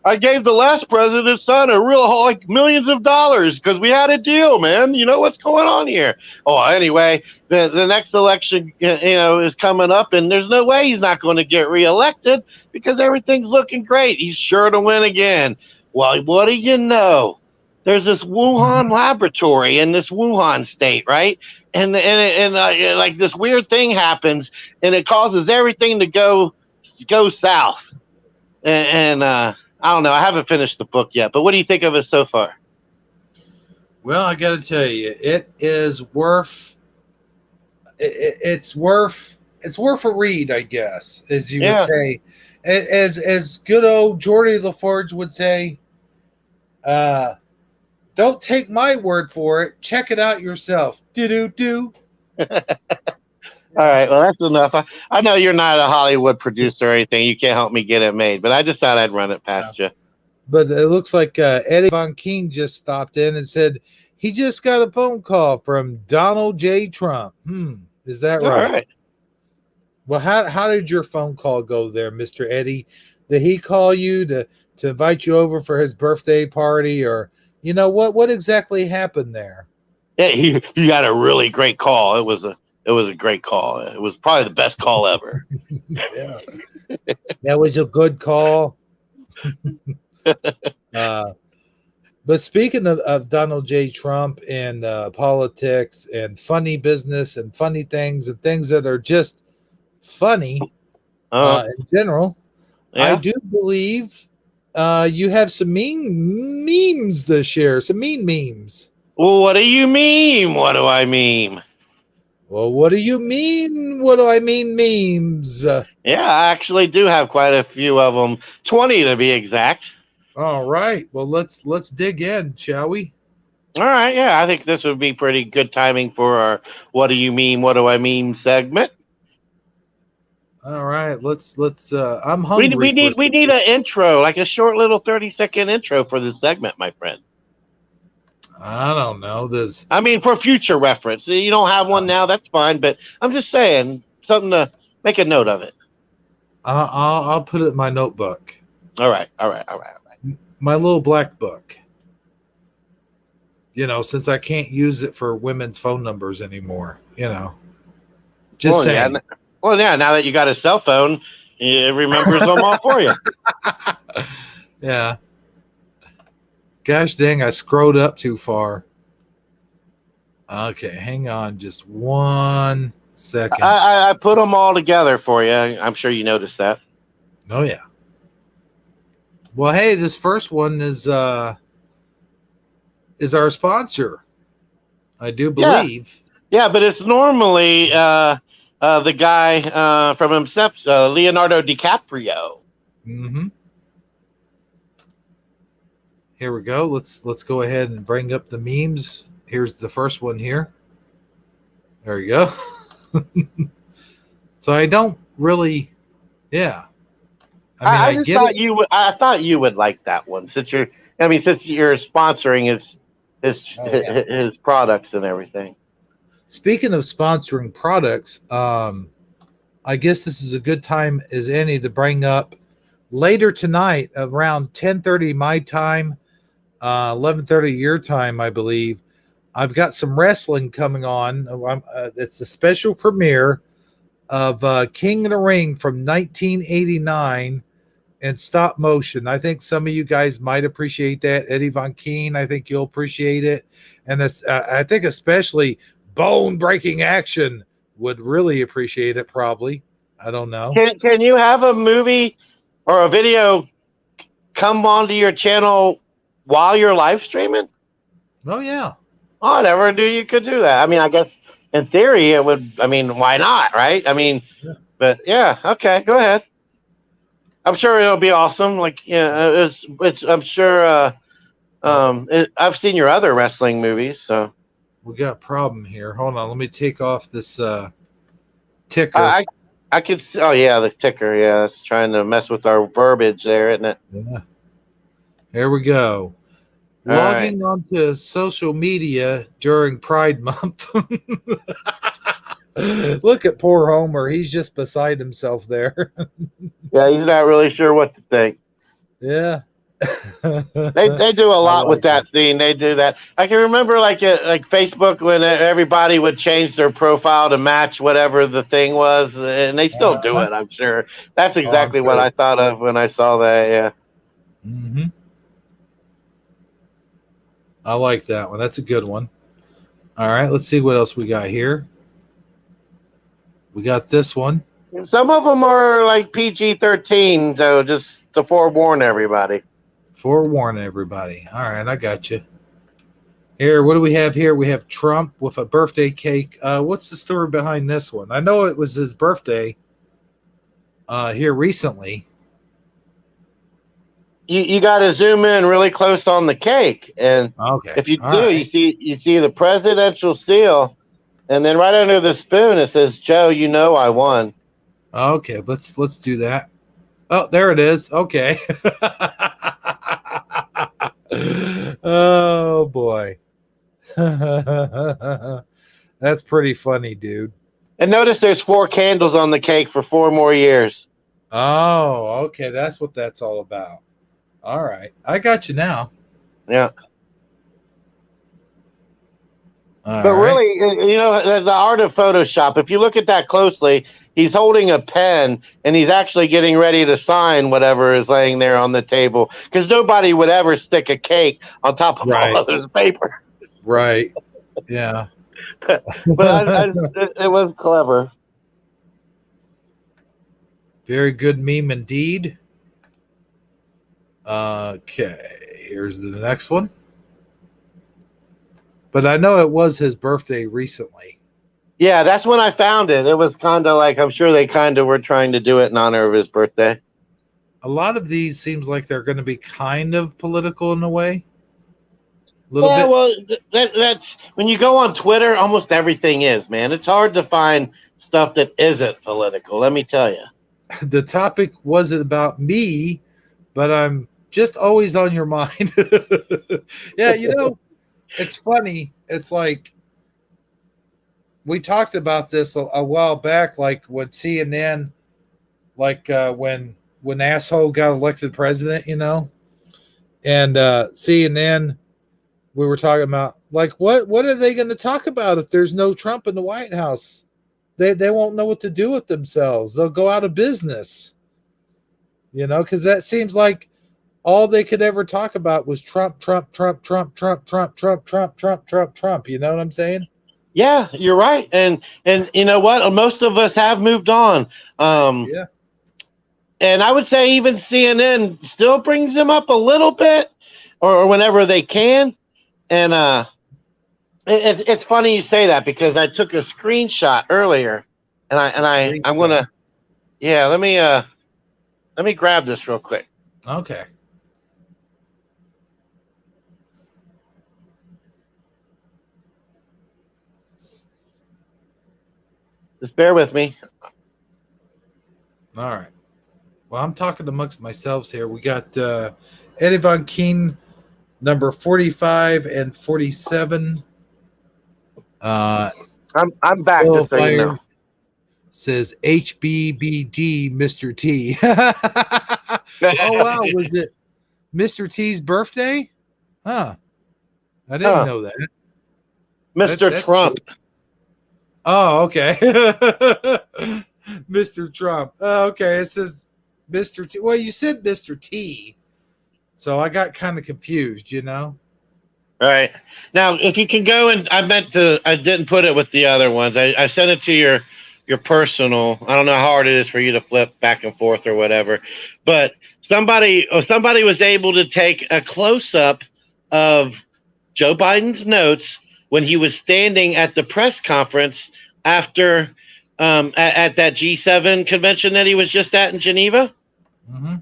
I gave the last president's son a real millions of dollars because we had a deal, man. What's going on here? Oh, anyway, the next election, is coming up, and there's no way he's not going to get reelected because everything's looking great. He's sure to win again. Well, what do you know? There's this Wuhan laboratory in this Wuhan state, right? And like this weird thing happens, and it causes everything to go south. And I don't know. I haven't finished the book yet, but what do you think of it so far? Well, I got to tell you, it is worth. It's worth a read, I guess, as you would say. As good old Geordie LaForge would say. Don't take my word for it. Check it out yourself. Do. All right. Well, that's enough. I know you're not a Hollywood producer or anything. You can't help me get it made, but I just thought I'd run it past you. But it looks like Eddie Von King just stopped in and said he just got a phone call from Donald J. Trump. Is that right? All right. Well, how did your phone call go there, Mr. Eddie? Did he call you to invite you over for his birthday party, or what exactly happened there? Yeah, you got a really great call. It was a great call. It was probably the best call ever. Yeah, that was a good call. But speaking of Donald J. Trump and politics and funny business and funny things and things that are just funny in general, I do believe you have some memes to share, some mean memes. Well, what do you mean? What do I mean? Well, what do you mean? What do I mean memes? Yeah, I actually do have quite a few of them, 20 to be exact. All right. Well, let's dig in, shall we? All right. Yeah, I think this would be pretty good timing for our "What do you mean? What do I mean?" segment. All right. Let's. I'm hungry. We need an intro, like a short little 30-second intro for this segment, my friend. I don't know. I mean, for future reference. You don't have one now, that's fine. But I'm just saying something to make a note of it. I'll put it in my notebook. All right. My little black book. Since I can't use it for women's phone numbers anymore. Just saying. Yeah. Well, yeah. Now that you got a cell phone, it remembers them all for you. Yeah. Gosh dang, I scrolled up too far. Okay, hang on just 1 second. I put them all together for you. I'm sure you noticed that. Oh, yeah. Well, hey, this first one is our sponsor, I do believe. Yeah, but it's normally the guy from himself, Leonardo DiCaprio. Mm-hmm. Here we go. Let's go ahead and bring up the memes. Here's the first one here. There we go. So I don't really, yeah. I mean, I I just get thought it. you would. I thought you would like that one since you're. I mean, since you're sponsoring Oh yeah. his products and everything. Speaking of sponsoring products, I guess this is a good time as any to bring up later tonight around 10:30 my time, 11:30 your time, I believe. I've got some wrestling coming on. It's a special premiere of King of the Ring from 1989 in stop motion. I think some of you guys might appreciate that. Eddie Von Keen, I think you'll appreciate it. And this, I think especially bone breaking action would really appreciate it, probably. I don't know. Can you have a movie or a video come onto your channel while you're live streaming? Oh, yeah. Oh, I never knew you could do that. I mean, I guess in theory it would. I mean, why not, right? I mean, Yeah. but yeah, okay, go ahead. I'm sure it'll be awesome. Like, yeah, it's. I'm sure. I've seen your other wrestling movies, so We got a problem here. Hold on. Let me take off this ticker. I I could. Oh yeah, the ticker. Yeah, it's trying to mess with our verbiage there, isn't it? Yeah. Here we go. All right. Logging onto social media during Pride Month. Look at poor Homer. He's just beside himself there. Yeah, he's not really sure what to think. Yeah. They do a I lot with like that it. scene. They do that. I can remember like Facebook when everybody would change their profile to match whatever the thing was, and they still do Uh-huh. it. I'm sure. That's Oh, I'm exactly what sure. I thought of when I saw that. Yeah. Mm-hmm. I like that one. That's a good one. All right. Let's see what else we got here. We got this one. Some of them are like PG-13, so just to forewarn everybody. Forewarn everybody. All right. I got you. Here, what do we have here? We have Trump with a birthday cake. What's the story behind this one? I know it was his birthday here recently. You got to zoom in really close on the cake, and Okay. if you All do, right. you see the presidential seal, and then right under the spoon it says, "Joe, you know I won." Okay. Let's do that. Oh, there it is. Okay. Oh boy. That's pretty funny, dude. And notice there's 4 candles on the cake for 4 more years. Oh, okay. That's what that's all about. All right. I got you now. Yeah. All But right. really, the art of Photoshop, if you look at that closely, he's holding a pen and he's actually getting ready to sign whatever is laying there on the table because nobody would ever stick a cake on top of all Right. of his paper. Right. Yeah. But it was clever. Very good meme indeed. Okay. Here's the next one. But I know it was his birthday recently. Yeah, that's when I found it. It was kind of like, I'm sure they kind of were trying to do it in honor of his birthday. A lot of these seems like they're going to be kind of political in a way. A little Yeah, bit. well, that's when you go on Twitter, almost everything is, man. It's hard to find stuff that isn't political, let me tell you. The topic wasn't about me, but I'm just always on your mind. Yeah, it's funny. It's like we talked about this a while back, like when CNN, like when asshole got elected president, and CNN, we were talking about like what are they going to talk about if there's no Trump in the White House? They won't know what to do with themselves. They'll go out of business, because that seems like all they could ever talk about was Trump, Trump, Trump, Trump, Trump, Trump, Trump, Trump, Trump, Trump, Trump. You know what I'm saying? Yeah, you're right. And you know what? Most of us have moved on. Yeah. And I would say even CNN still brings them up a little bit or whenever they can. And it's funny you say that because I took a screenshot earlier and I'm Screenshot. gonna let me grab this real quick. Okay. Just bear with me. All right. Well, I'm talking amongst myself here. We got Eddie Von Keen, number 45 and 47. I'm back, Bill just so you know. Fire says HBBD Mr. T. Oh, wow. Was it Mr. T's birthday? Huh. I didn't Huh. know that. Mr. That's Trump. cool. Oh, okay. Mr. Trump. Oh, okay. It says Mr. T. Well, you said Mr. T. So I got kind of confused, you know? All right. Now, if you can go and I didn't put it with the other ones. I sent it to your personal. I don't know how hard it is for you to flip back and forth or whatever. But somebody was able to take a close up of Joe Biden's notes when he was standing at the press conference after at that G7 convention that he was just at in Geneva. Mm-hmm.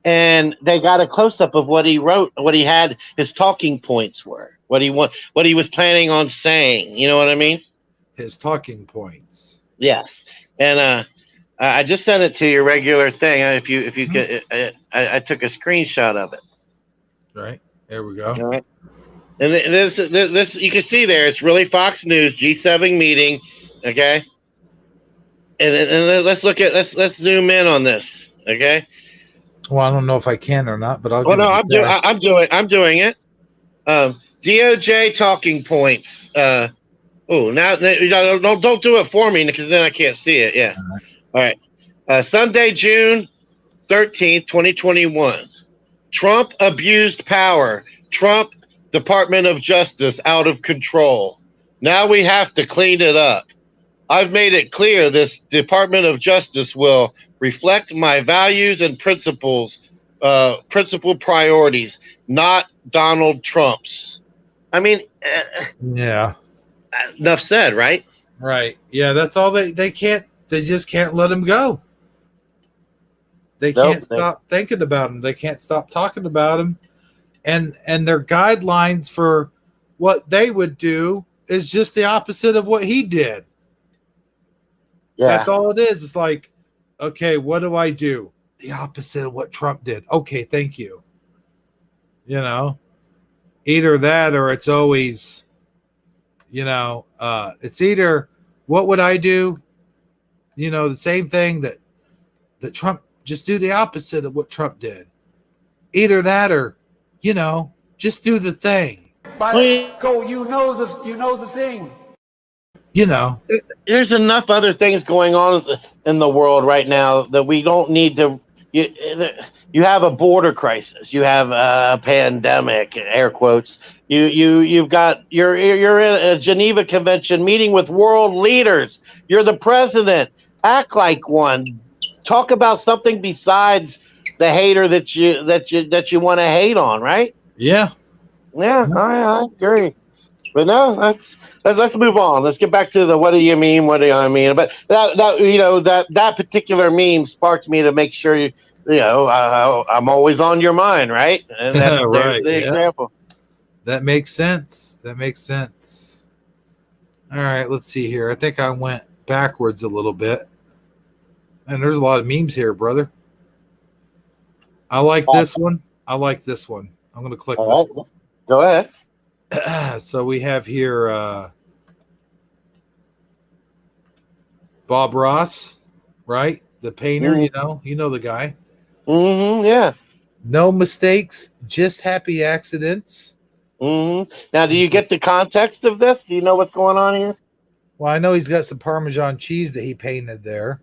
And they got a close up of what he wrote, what he had, his talking points were, what he was planning on saying. You know what I mean? His talking points. Yes. And I just sent it to your regular thing. If you could, I took a screenshot of it. Right. There we go. All right. And this you can see there. It's really Fox News G7 meeting. Okay. And let's zoom in on this. Okay. Well, I don't know if I can or not, but I'll. Well, no, I'm doing it. DOJ talking points. Now don't do it for me because then I can't see it. Yeah. All right. Sunday, June 13th, 2021. Trump abused power. Trump Department of Justice out of control. Now we have to clean it up. I've made it clear this Department of Justice will reflect my values and principle priorities, not Donald Trump's. I mean, Yeah. enough said, right? Right. Yeah. That's all they can't. They just can't let him go. They Nope. can't stop thinking about him. They can't stop talking about him. And their guidelines for what they would do is just the opposite of what he did. Yeah. That's all it is. It's like, okay, what do I do? The opposite of what Trump did. Okay, thank you. You know, either that or it's always, it's either what would I do? You know, the same thing that Trump, just do the opposite of what Trump did. Either that or, just do the thing. You know the thing. There's enough other things going on in the world right now that we don't need to. You have a border crisis. You have a pandemic, air quotes. You're in a Geneva Convention meeting with world leaders. You're the president. Act like one. Talk about something besides the hater that you want to hate on, right? Yeah. Yeah, I agree. But no, let's move on. Let's get back to the what do you mean? What do I mean? But that particular meme sparked me to make sure I'm always on your mind, right? And that's Right, the example. That makes sense. All right, let's see here. I think I went backwards a little bit. And there's a lot of memes here, brother. I like this one. I'm going to click this one. Go ahead. So we have here Bob Ross, right? The painter, you know the guy. Mm-hmm, yeah. No mistakes, just happy accidents. Mm-hmm. Now, do you get the context of this? Do you know what's going on here? Well, I know he's got some Parmesan cheese that he painted there.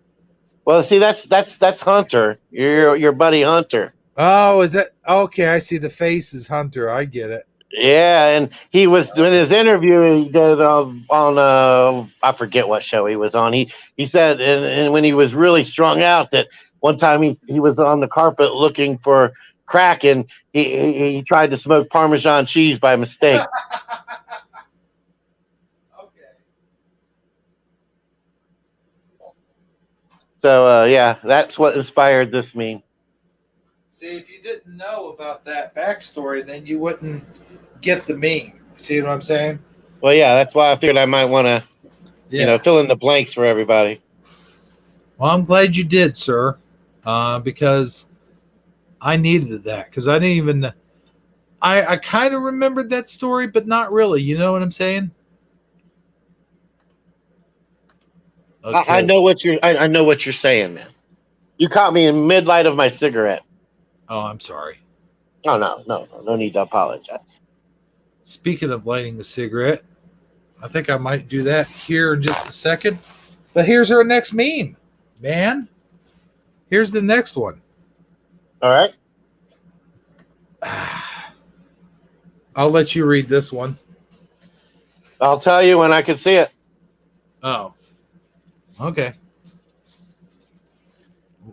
Well, see, that's Hunter. Your buddy Hunter. Oh, is that okay? I see the face is Hunter. I get it. Yeah, and he was doing his interview he did on I forget what show he was on. He said, and when he was really strung out, that one time he was on the carpet looking for crack, and he tried to smoke Parmesan cheese by mistake. So yeah, that's what inspired this meme. See, if you didn't know about that backstory, then you wouldn't get the meme. See what I'm saying? Well, yeah, that's why I figured I might want to, fill in the blanks for everybody. Well, I'm glad you did, sir. because I needed that, because I didn't even. I kind of remembered that story, but not really. You know what I'm saying? I know what I know what you're saying, man. You caught me in midlight of my cigarette. Oh, I'm sorry. Oh no need to apologize. Speaking of lighting a cigarette, I think I might do that here in just a second. But here's our next meme, man. Here's the next one. All right. I'll let you read this one. I'll tell you when I can see it. Oh, okay.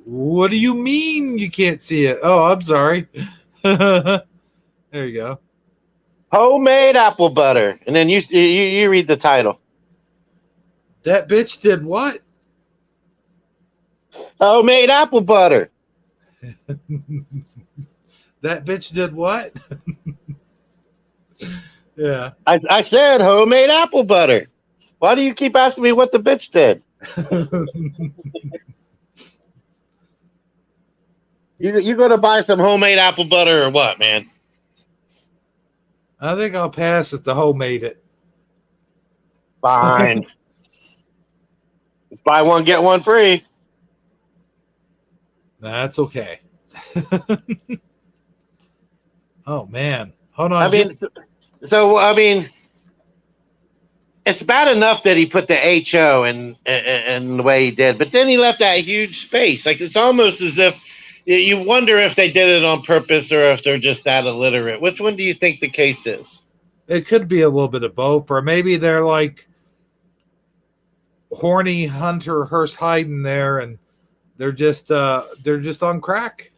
What do you mean you can't see it? Oh, I'm sorry. There you go. Homemade apple butter, and then you read the title. That bitch did what? Homemade apple butter. That bitch did what? Yeah. I said homemade apple butter. Why do you keep asking me what the bitch did? You going to buy some homemade apple butter or what, man? I think I'll pass it. The homemade it. Fine. Buy one, get one free. That's okay. Oh, man. Hold on. I mean, it's bad enough that he put the HO in the way he did, but then he left that huge space. Like, it's almost as if you wonder if they did it on purpose or if they're just that illiterate. Which one do you think the case is? It could be a little bit of both, or maybe they're like horny Hunter Hearst Hayden there, and they're just on crack.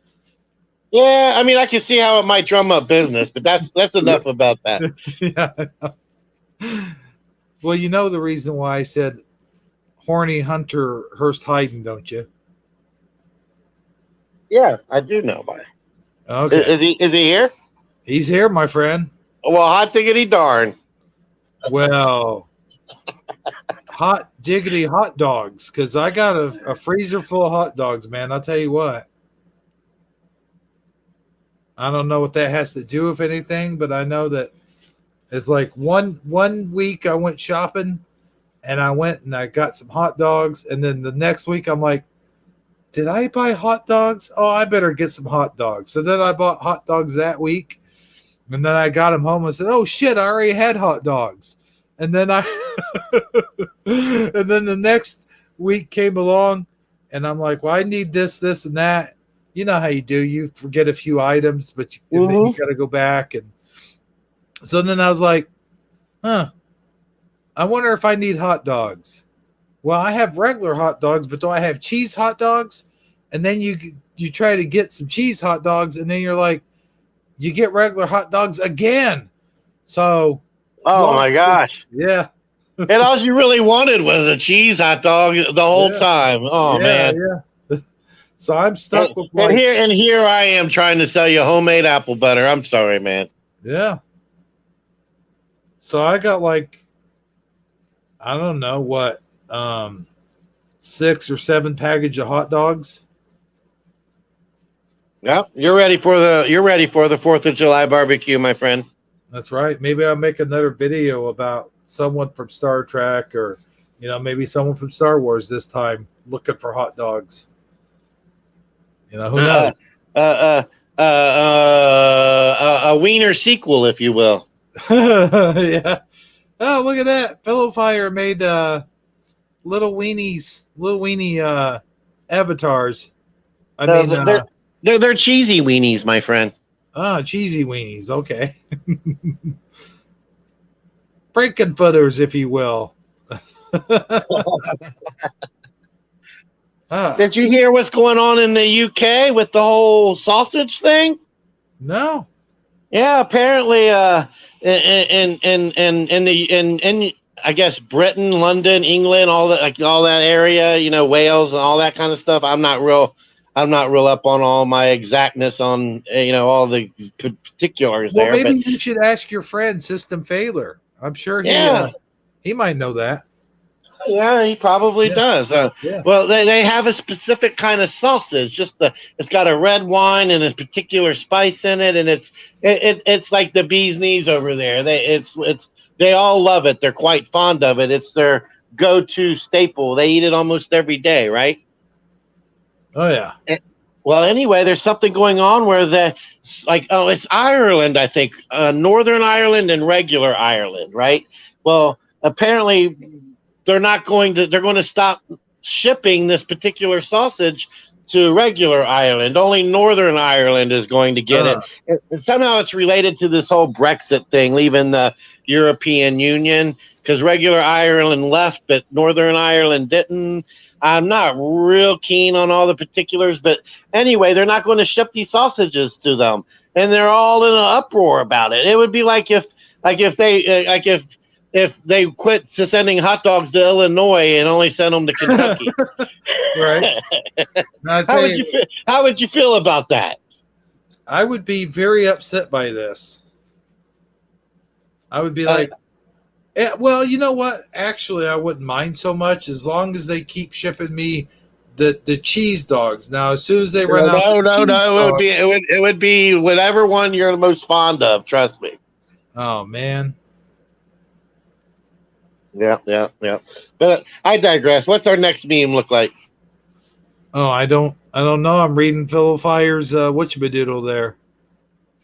Yeah, I mean, I can see how it might drum up business, but that's enough about that. Yeah. Well, you know the reason why I said horny Hunter Hearst Hayden, don't you? Yeah, I do know about it. Okay. Is he here? He's here, my friend. Well, hot diggity darn. Well, hot diggity hot dogs, because I got a freezer full of hot dogs, man. I'll tell you what. I don't know what that has to do with anything, but I know that it's like one week I went shopping and I got some hot dogs, and then the next week I'm like, did I buy hot dogs? Oh, I better get some hot dogs. So then I bought hot dogs that week, and then I got them home and said, oh shit, I already had hot dogs. And then and then the next week came along and I'm like, well, I need this, and that. You know how you do. You forget a few items, but then you got to go back. And so then I was like, I wonder if I need hot dogs. Well, I have regular hot dogs, but do I have cheese hot dogs? And then you try to get some cheese hot dogs, and then you're like, you get regular hot dogs again. So, oh my gosh, yeah. And all you really wanted was a cheese hot dog the whole time. Oh man, yeah. So I'm stuck with and here I am trying to sell you homemade apple butter. I'm sorry, man. Yeah. So I got like, I don't know what, 6 or 7 package of hot dogs. Yeah, you're ready for the 4th of July barbecue, my friend. That's right. Maybe I'll make another video about someone from Star Trek, or maybe someone from Star Wars this time looking for hot dogs. Who knows? A wiener sequel, if you will. Yeah. Oh, look at that! Pillow Fire made little weenie avatars. They're cheesy weenies, my friend. Oh, cheesy weenies. Okay. Frankenfooters, if you will. Did you hear what's going on in the UK with the whole sausage thing? No. Yeah, apparently, in I guess Britain, London, England, all that area, Wales and all that kind of stuff. I'm not real up on all my exactness on all the particulars there. Well, maybe you should ask your friend System Failure. I'm sure he might know that. Yeah, he probably Yeah. does. Yeah. Well, they have a specific kind of sausage. It's got a red wine and a particular spice in it, and it's like the bee's knees over there. They all love it. They're quite fond of it. It's their go-to staple. They eat it almost every day, right? Oh yeah. Well, anyway, there's something going on where it's Ireland, I think, Northern Ireland and regular Ireland, right? Well, apparently they're going to stop shipping this particular sausage to regular Ireland. Only Northern Ireland is going to get it. And somehow it's related to this whole Brexit thing, leaving the European Union, because regular Ireland left, but Northern Ireland didn't. I'm not real keen on all the particulars, but anyway, they're not going to ship these sausages to them, and they're all in an uproar about it. It would be like if they quit sending hot dogs to Illinois and only sent them to Kentucky. Right. How would you feel about that? I would be very upset by this. I would be like, well, you know what? Actually, I wouldn't mind so much as long as they keep shipping me the cheese dogs. Now, as soon as they run out, no, it would be whatever one you're the most fond of. Trust me. Oh man. Yeah. But I digress. What's our next meme look like? Oh, I don't know. I'm reading Phil Fire's whatchabadoodle there.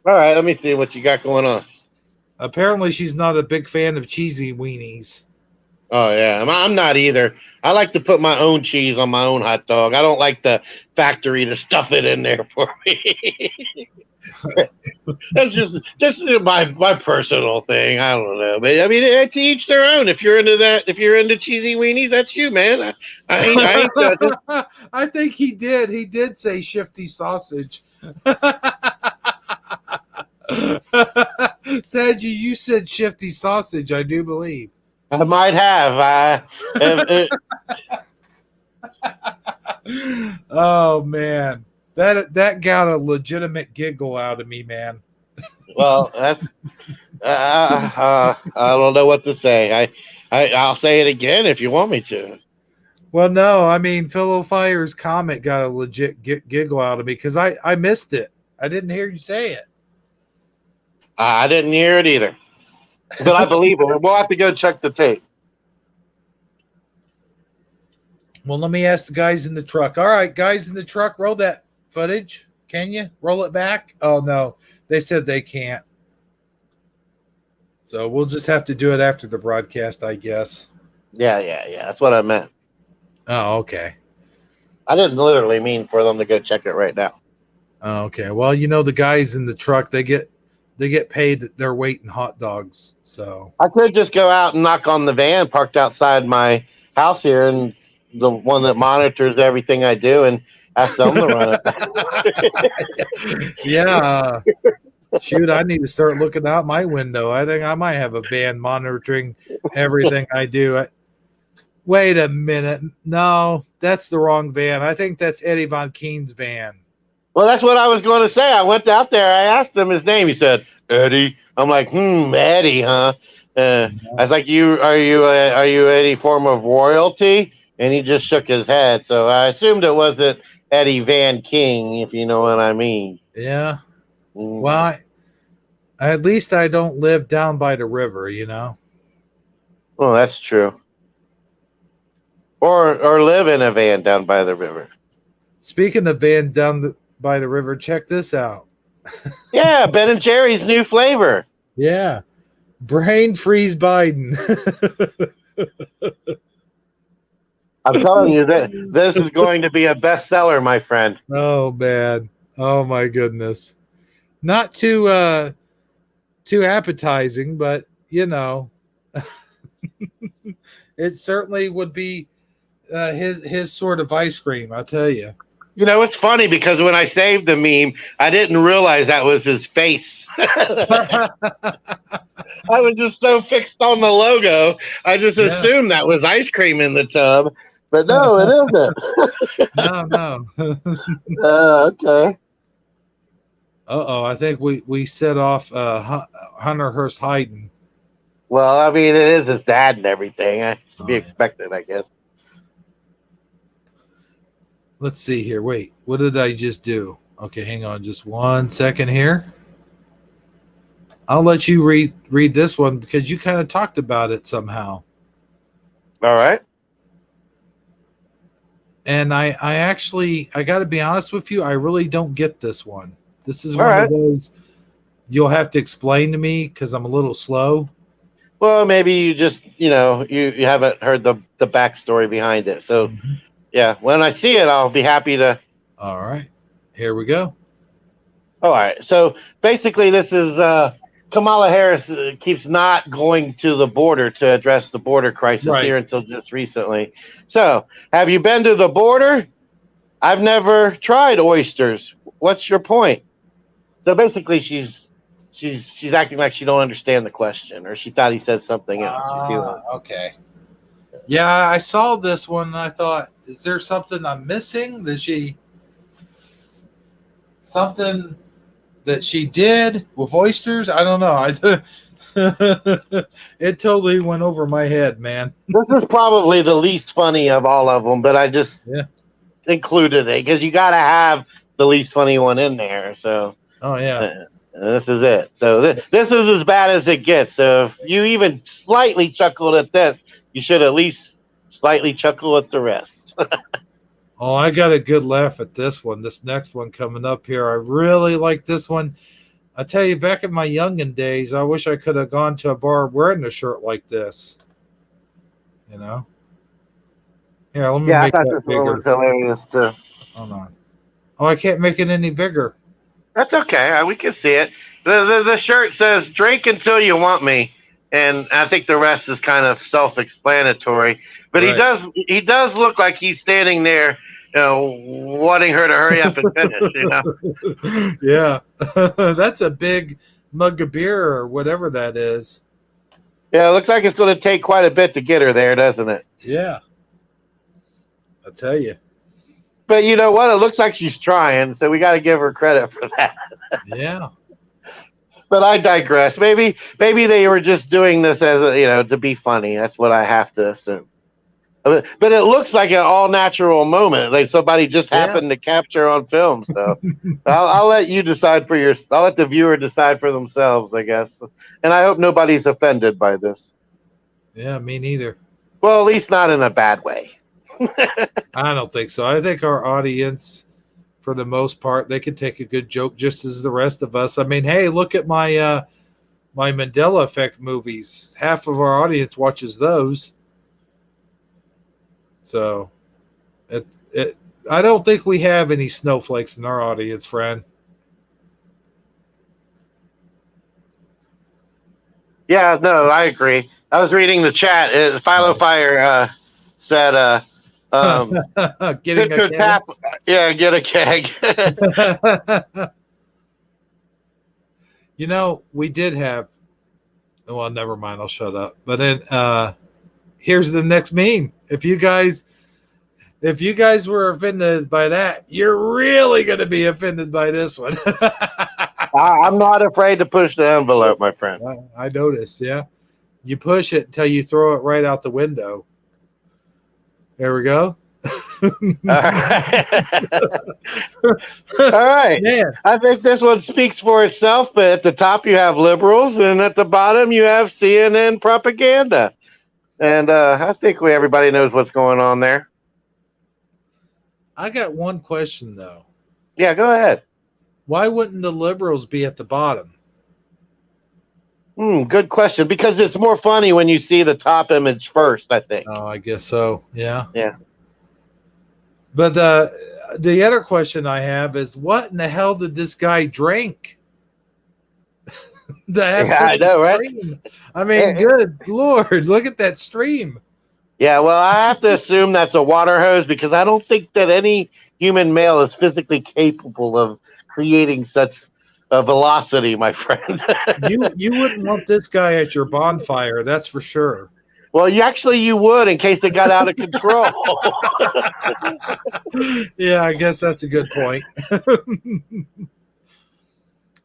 All right, let me see what you got going on. Apparently, she's not a big fan of cheesy weenies. Oh yeah, I'm not either. I like to put my own cheese on my own hot dog. I don't like the factory to stuff it in there for me. That's just my personal thing. I don't know, but I mean, to each their own. If you're into that, if you're into cheesy weenies, that's you, man. I ain't judging. I think he did. He did say shifty sausage. Said you said shifty sausage. I do believe. I might have. Oh man, that got a legitimate giggle out of me, man. Well, that's I don't know what to say. I'll say it again if you want me to. Well, no, I mean Phil Fire's comment got a legit giggle out of me because I missed it. I didn't hear you say it. I didn't hear it either, but I believe it. We'll have to go check the tape. Well, let me ask the guys in the truck. All right, guys in the truck, roll that footage. Can you roll it back? Oh, no. They said they can't. So we'll just have to do it after the broadcast, I guess. Yeah. That's what I meant. Oh, okay. I didn't literally mean for them to go check it right now. Oh, okay. Well, you know, the guys in the truck, they get paid their weight in hot dogs. So I could just go out and knock on the van parked outside my house here, and the one that monitors everything I do, and ask them to run it. Yeah. Shoot, I need to start looking out my window. I think I might have a van monitoring everything I do. Wait a minute. No, that's the wrong van. I think that's Eddie Von Keen's van. Well, that's what I was going to say. I went out there. I asked him his name. He said, Eddie. I'm like, Eddie, huh? I was like, are you any form of royalty? And he just shook his head. So I assumed it wasn't Eddie Van King, if you know what I mean. Yeah. Well, at least I don't live down by the river, you know. Well, that's true. Or live in a van down by the river. Speaking of van down by the river, check this out. Yeah, Ben and Jerry's new flavor. Yeah. Brain freeze Biden. I'm telling you that this is going to be a bestseller, my friend. Oh man. Oh my goodness. Not too appetizing, but you know. It certainly would be his sort of ice cream, I'll tell you. You know, it's funny because when I saved the meme, I didn't realize that was his face. I was just so fixed on the logo. I just assumed that was ice cream in the tub. But no, it isn't. No. Okay. I think we set off Hunter Hearst Hayden. Well, I mean, it is his dad and everything. It's to be Oh, yeah. expected, I guess. Let's see here. Wait, what did I just do? Okay, hang on just 1 second here. I'll let you read this one because you kind of talked about it somehow. All right. And I got to be honest with you, I really don't get this one. This is All one right. of those you'll have to explain to me because I'm a little slow. Well, maybe you just, you haven't heard the backstory behind it. So, yeah, when I see it, I'll be happy to. All right, here we go. All right. So basically, this is Kamala Harris keeps not going to the border to address the border crisis Right. here until just recently. So, have you been to the border? I've never tried oysters. What's your point? So basically, she's acting like she don't understand the question, or she thought he said something else. You see what? Okay. Yeah, I saw this one and I thought, is there something I'm missing? Something that she did with oysters? I don't know. It totally went over my head, man. This is probably the least funny of all of them, but I just included it because you got to have the least funny one in there. So, oh yeah, this is it. So this is as bad as it gets. So if you even slightly chuckled at this, you should at least slightly chuckle at the rest. oh, I got a good laugh at this one. This next one coming up here, I really like this one. I tell you, back in my youngin' days, I wish I could have gone to a bar wearing a shirt like this. You know. Here, let me Yeah, I make thought that this one bigger. was hilarious too. Hold on. Oh, I can't make it any bigger. That's okay. We can see it. The shirt says "Drink until you want me," and I think the rest is kind of self-explanatory. But Right. he does look like he's standing there, wanting her to hurry up and finish. Yeah. That's a big mug of beer or whatever that is. Yeah, it looks like it's going to take quite a bit to get her there, doesn't it? Yeah. I tell you. But you know what? It looks like she's trying, so we got to give her credit for that. Yeah. But I digress. Maybe they were just doing this as to be funny. That's what I have to assume. But it looks like an all natural moment, like somebody just happened to capture on film. So I'll let you decide I'll let the viewer decide for themselves, I guess. And I hope nobody's offended by this. Yeah, me neither. Well, at least not in a bad way. I don't think so. I think our audience, for the most part, they can take a good joke just as the rest of us. I mean, hey, look at my my Mandela Effect movies. Half of our audience watches those. So I don't think we have any snowflakes in our audience, friend. Yeah, no, I agree. I was reading the chat. Philo Fire said Getting a tap. Yeah, get a keg. We did have. Well, never mind. I'll shut up. But then here's the next meme. If you guys were offended by that, you're really going to be offended by this one. I'm not afraid to push the envelope, my friend. I noticed. Yeah, you push it until you throw it right out the window. There we go. All right. Man. I think this one speaks for itself, but at the top you have liberals and at the bottom you have CNN propaganda. And I think everybody knows what's going on there. I got one question, though. Yeah, go ahead. Why wouldn't the liberals be at the bottom? Good question. Because it's more funny when you see the top image first, I think. Oh, I guess so. Yeah. Yeah. But the other question I have is, what in the hell did this guy drink? I know, right? Stream. I mean, good Lord, look at that stream. Yeah, well, I have to assume that's a water hose because I don't think that any human male is physically capable of creating such a velocity, my friend. You wouldn't want this guy at your bonfire, that's for sure. Well, you would in case it got out of control. Yeah, I guess that's a good point.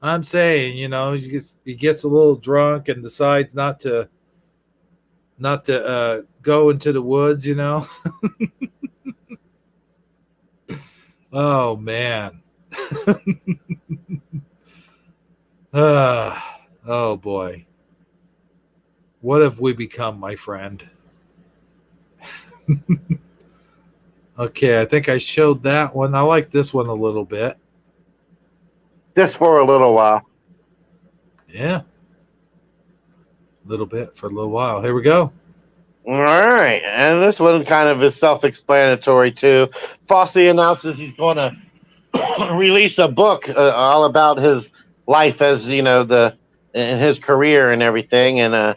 I'm saying, he gets a little drunk and decides not to not to go into the woods, you know. Oh man. Oh boy. What have we become, my friend? Okay, I think I showed that one. I like this one a little bit. Just for a little while. Yeah. A little bit for a little while. Here we go. All right. And this one kind of is self-explanatory, too. Fosse announces he's going to release a book all about his life as, in his career and everything. And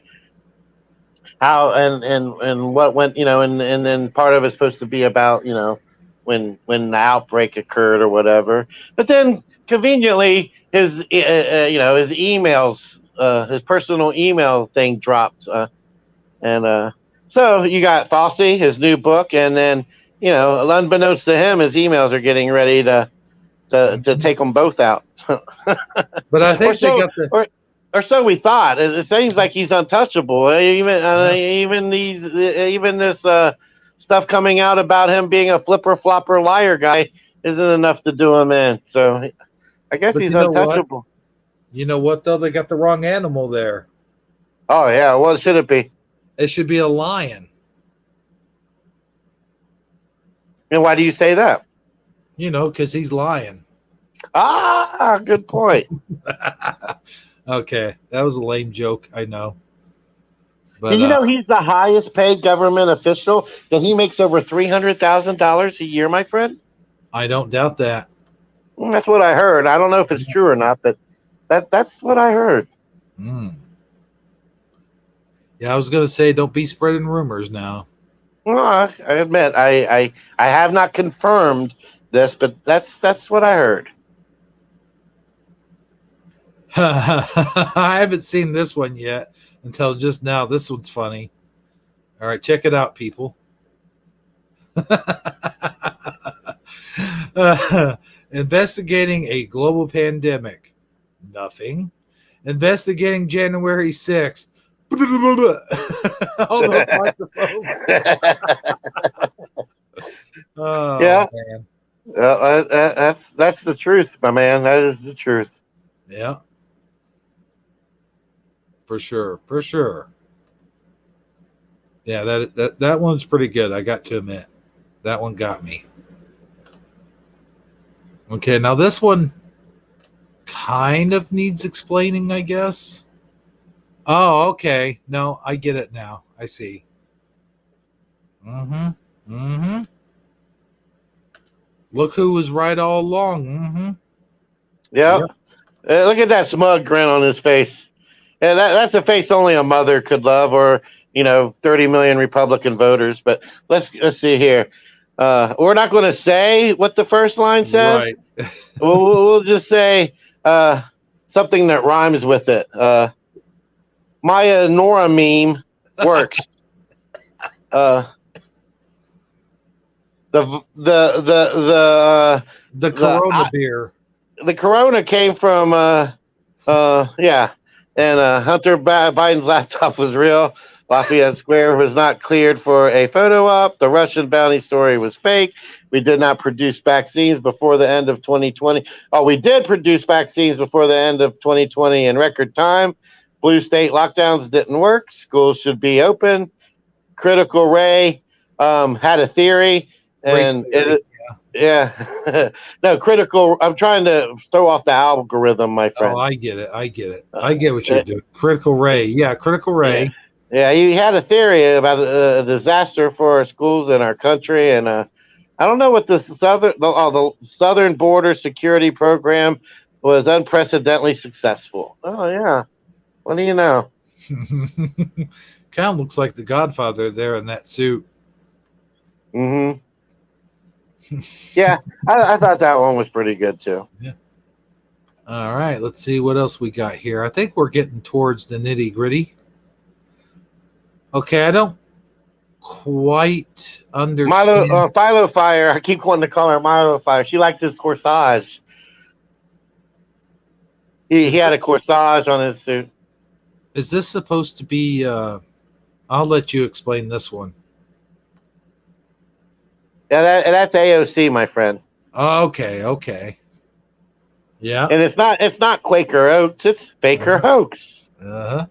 how and what went, and then part of it's supposed to be about, when the outbreak occurred or whatever. But then conveniently his his emails, his personal email thing dropped, and so you got Fosse, his new book, and then unbeknownst to him, his emails are getting ready to take them both out. But I or think they so got the or so we thought. It seems like he's untouchable. Even this stuff coming out about him being a flipper flopper liar guy isn't enough to do him in. So I guess but he's you know what? untouchable. You know what though? They got the wrong animal there. Oh yeah, what should it be? It should be a lion. And why do you say that? You know, because he's lying. Ah, good point. Okay, that was a lame joke. I know. But Did you know he's the highest paid government official? That he makes over $300,000 a year, my friend. I don't doubt that. That's what I heard. I don't know if it's true or not, but that's what I heard. Mm. Yeah, I was gonna say, don't be spreading rumors now. Well, I admit I have not confirmed this, but that's what I heard. I haven't seen this one yet until just now. This one's funny. All right, check it out, people. Investigating a global pandemic. Nothing. Investigating January 6th. All those microphones. Oh, Yeah. man. That's the truth, my man. That is the truth. Yeah. For sure. For sure. Yeah, that one's pretty good. I got to admit. That one got me. Okay, now this one kind of needs explaining, I guess. Oh, okay. No, I get it now. I see. Mm-hmm. Mm-hmm. Look who was right all along. Mm-hmm. Yep. Look at that smug grin on his face. Yeah, that's a face only a mother could love, or 30 million Republican voters. But let's see here. We're not going to say what the first line says. Right. we'll just say something that rhymes with it. Maya Nora meme works. The Corona beer. The Corona came from yeah, and Hunter Biden's laptop was real. Lafayette Square was not cleared for a photo op. The Russian bounty story was fake. We did not produce vaccines before the end of 2020. Oh, we did produce vaccines before the end of 2020 in record time. Blue state lockdowns didn't work. Schools should be open. Critical Ray had a theory, and yeah. No, critical. I'm trying to throw off the algorithm, my friend. Oh, I get it. I get what you're doing. Critical Ray. Yeah, Critical Ray. Yeah, he had a theory about a disaster for our schools and our country, and I don't know what the Southern Border Security Program was unprecedentedly successful. Oh yeah, what do you know? Kind of looks like the Godfather there in that suit. Mm-hmm. Yeah, I thought that one was pretty good too. Yeah. All right, let's see what else we got here. I think we're getting towards the nitty gritty. Okay, I don't quite understand. Philo Fire. I keep wanting to call her Milo Fire. She liked his corsage. He had a corsage on his suit. Is this supposed to be I'll let you explain this one. Yeah, that's AOC, my friend. Okay. Yeah. And it's not Quaker Oats, it's Baker Hoax. Uh-huh.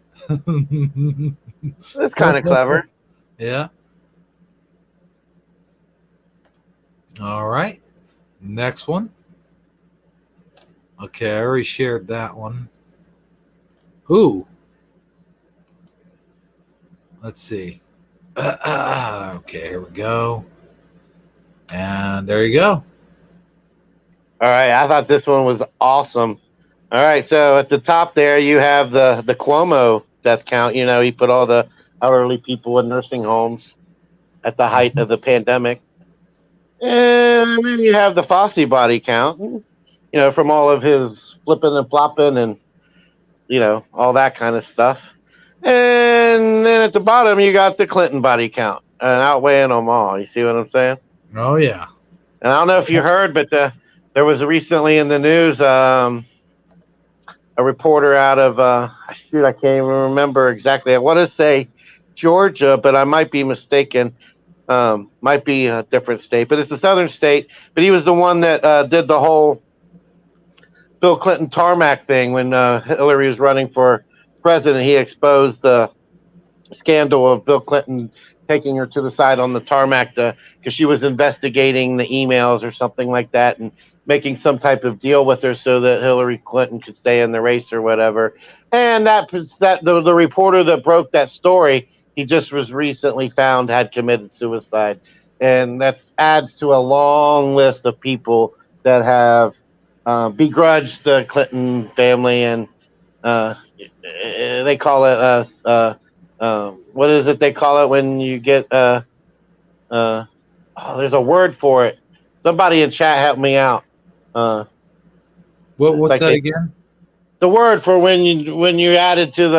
It's kind of clever. Yeah. All right. Next one. Okay, I already shared that one. Ooh. Let's see. Okay, here we go. And there you go. All right, I thought this one was awesome. All right, so at the top there you have the Cuomo death count. You know, he put all the elderly people in nursing homes at the height of the pandemic. And then you have the Fossey body count, you know, from all of his flipping and flopping and, you know, all that kind of stuff. And then at the bottom, you got the Clinton body count and outweighing them all. You see what I'm saying? Oh, yeah. And I don't know if you heard, but there was recently in the news a reporter out of, I can't even remember exactly. I want to say Georgia, but I might be mistaken. Might be a different state, but it's a southern state. But he was the one that did the whole Bill Clinton tarmac thing when Hillary was running for president. He exposed the scandal of Bill Clinton taking her to the side on the tarmac because she was investigating the emails or something like that and making some type of deal with her so that Hillary Clinton could stay in the race or whatever. And the reporter that broke that story, he just was recently found had committed suicide. And that adds to a long list of people that have begrudged the Clinton family, and they call it what is it they call it when you get there's a word for it. Somebody in chat help me out. What's like that again? The word for when you added to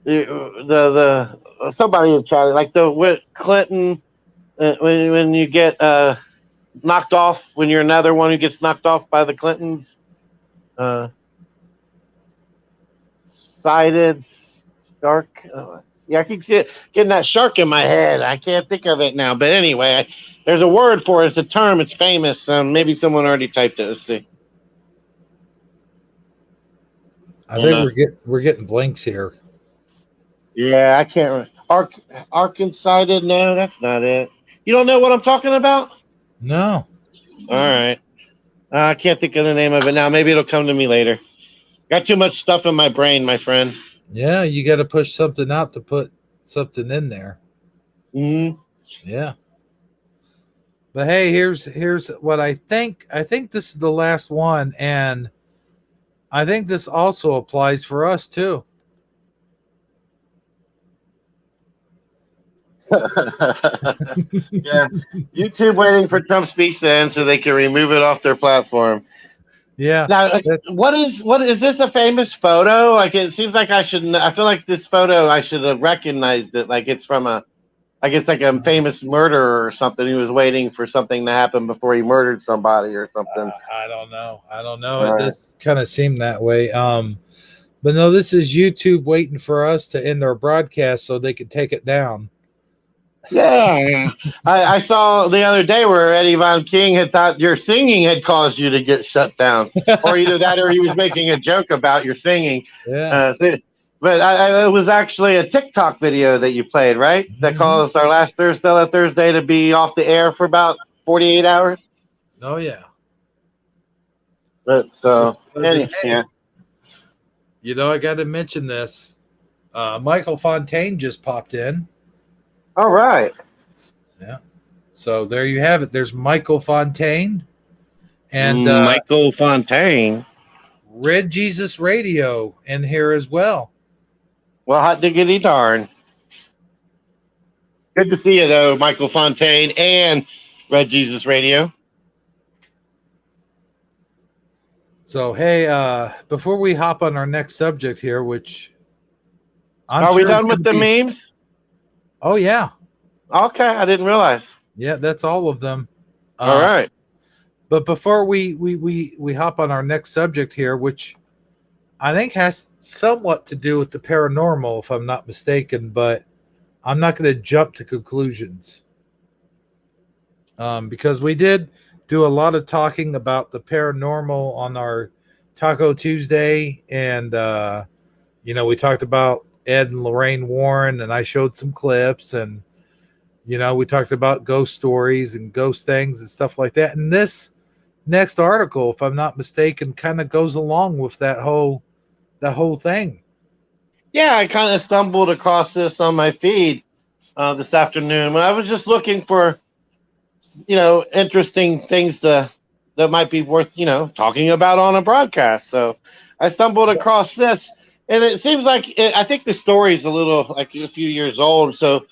the somebody in chat, like the Clinton when you get knocked off, when you're another one who gets knocked off by the Clintons. Sided shark. Yeah, I keep getting that shark in my head. I can't think of it now. But anyway, there's a word for it. It's a term. It's famous. Maybe someone already typed it. Let's see. I think we're getting blanks here. Yeah, I can't. Arkansided? No, that's not it. You don't know what I'm talking about? No. All right. I can't think of the name of it now. Maybe it'll come to me later. Got too much stuff in my brain, my friend. Yeah, you got to push something out to put something in there. Mm-hmm. Yeah. But hey, here's what I think. I think this is the last one, and I think this also applies for us too. Yeah, YouTube waiting for Trump's speech to end so they can remove it off their platform. Yeah. Now, what is this a famous photo? Like, it seems like I feel like this photo I should have recognized it. Like it's like a famous murderer or something. He was waiting for something to happen before he murdered somebody or something. I don't know. It just kind of seemed that way. But no, this is YouTube waiting for us to end our broadcast so they could take it down. Yeah, I saw the other day where Eddie Von King had thought your singing had caused you to get shut down, or either that or he was making a joke about your singing. Yeah. But it was actually a TikTok video that you played, right? That caused our last Thursdela Thursday to be off the air for about 48 hours. Oh yeah. But yeah. You know, I got to mention this. Michael Fontaine just popped in. All right. Yeah. So there you have it. There's Michael Fontaine and Michael Fontaine. Red Jesus Radio in here as well. Well, hot diggity darn. Good to see you, though, Michael Fontaine and Red Jesus Radio. So, hey, before we hop on our next subject here, which Are we done with the memes? Oh, yeah. Okay, I didn't realize. Yeah, that's all of them. All right. But before we hop on our next subject here, which I think has somewhat to do with the paranormal, if I'm not mistaken, but I'm not going to jump to conclusions because we did do a lot of talking about the paranormal on our Taco Tuesday, and we talked about Ed and Lorraine Warren, and I showed some clips, and we talked about ghost stories and ghost things and stuff like that. And this next article, if I'm not mistaken, kind of goes along with that whole thing. Yeah, I kind of stumbled across this on my feed this afternoon when I was just looking for, interesting things that might be worth, talking about on a broadcast. So I stumbled across this, and it seems like I think the story is a little like a few years old. So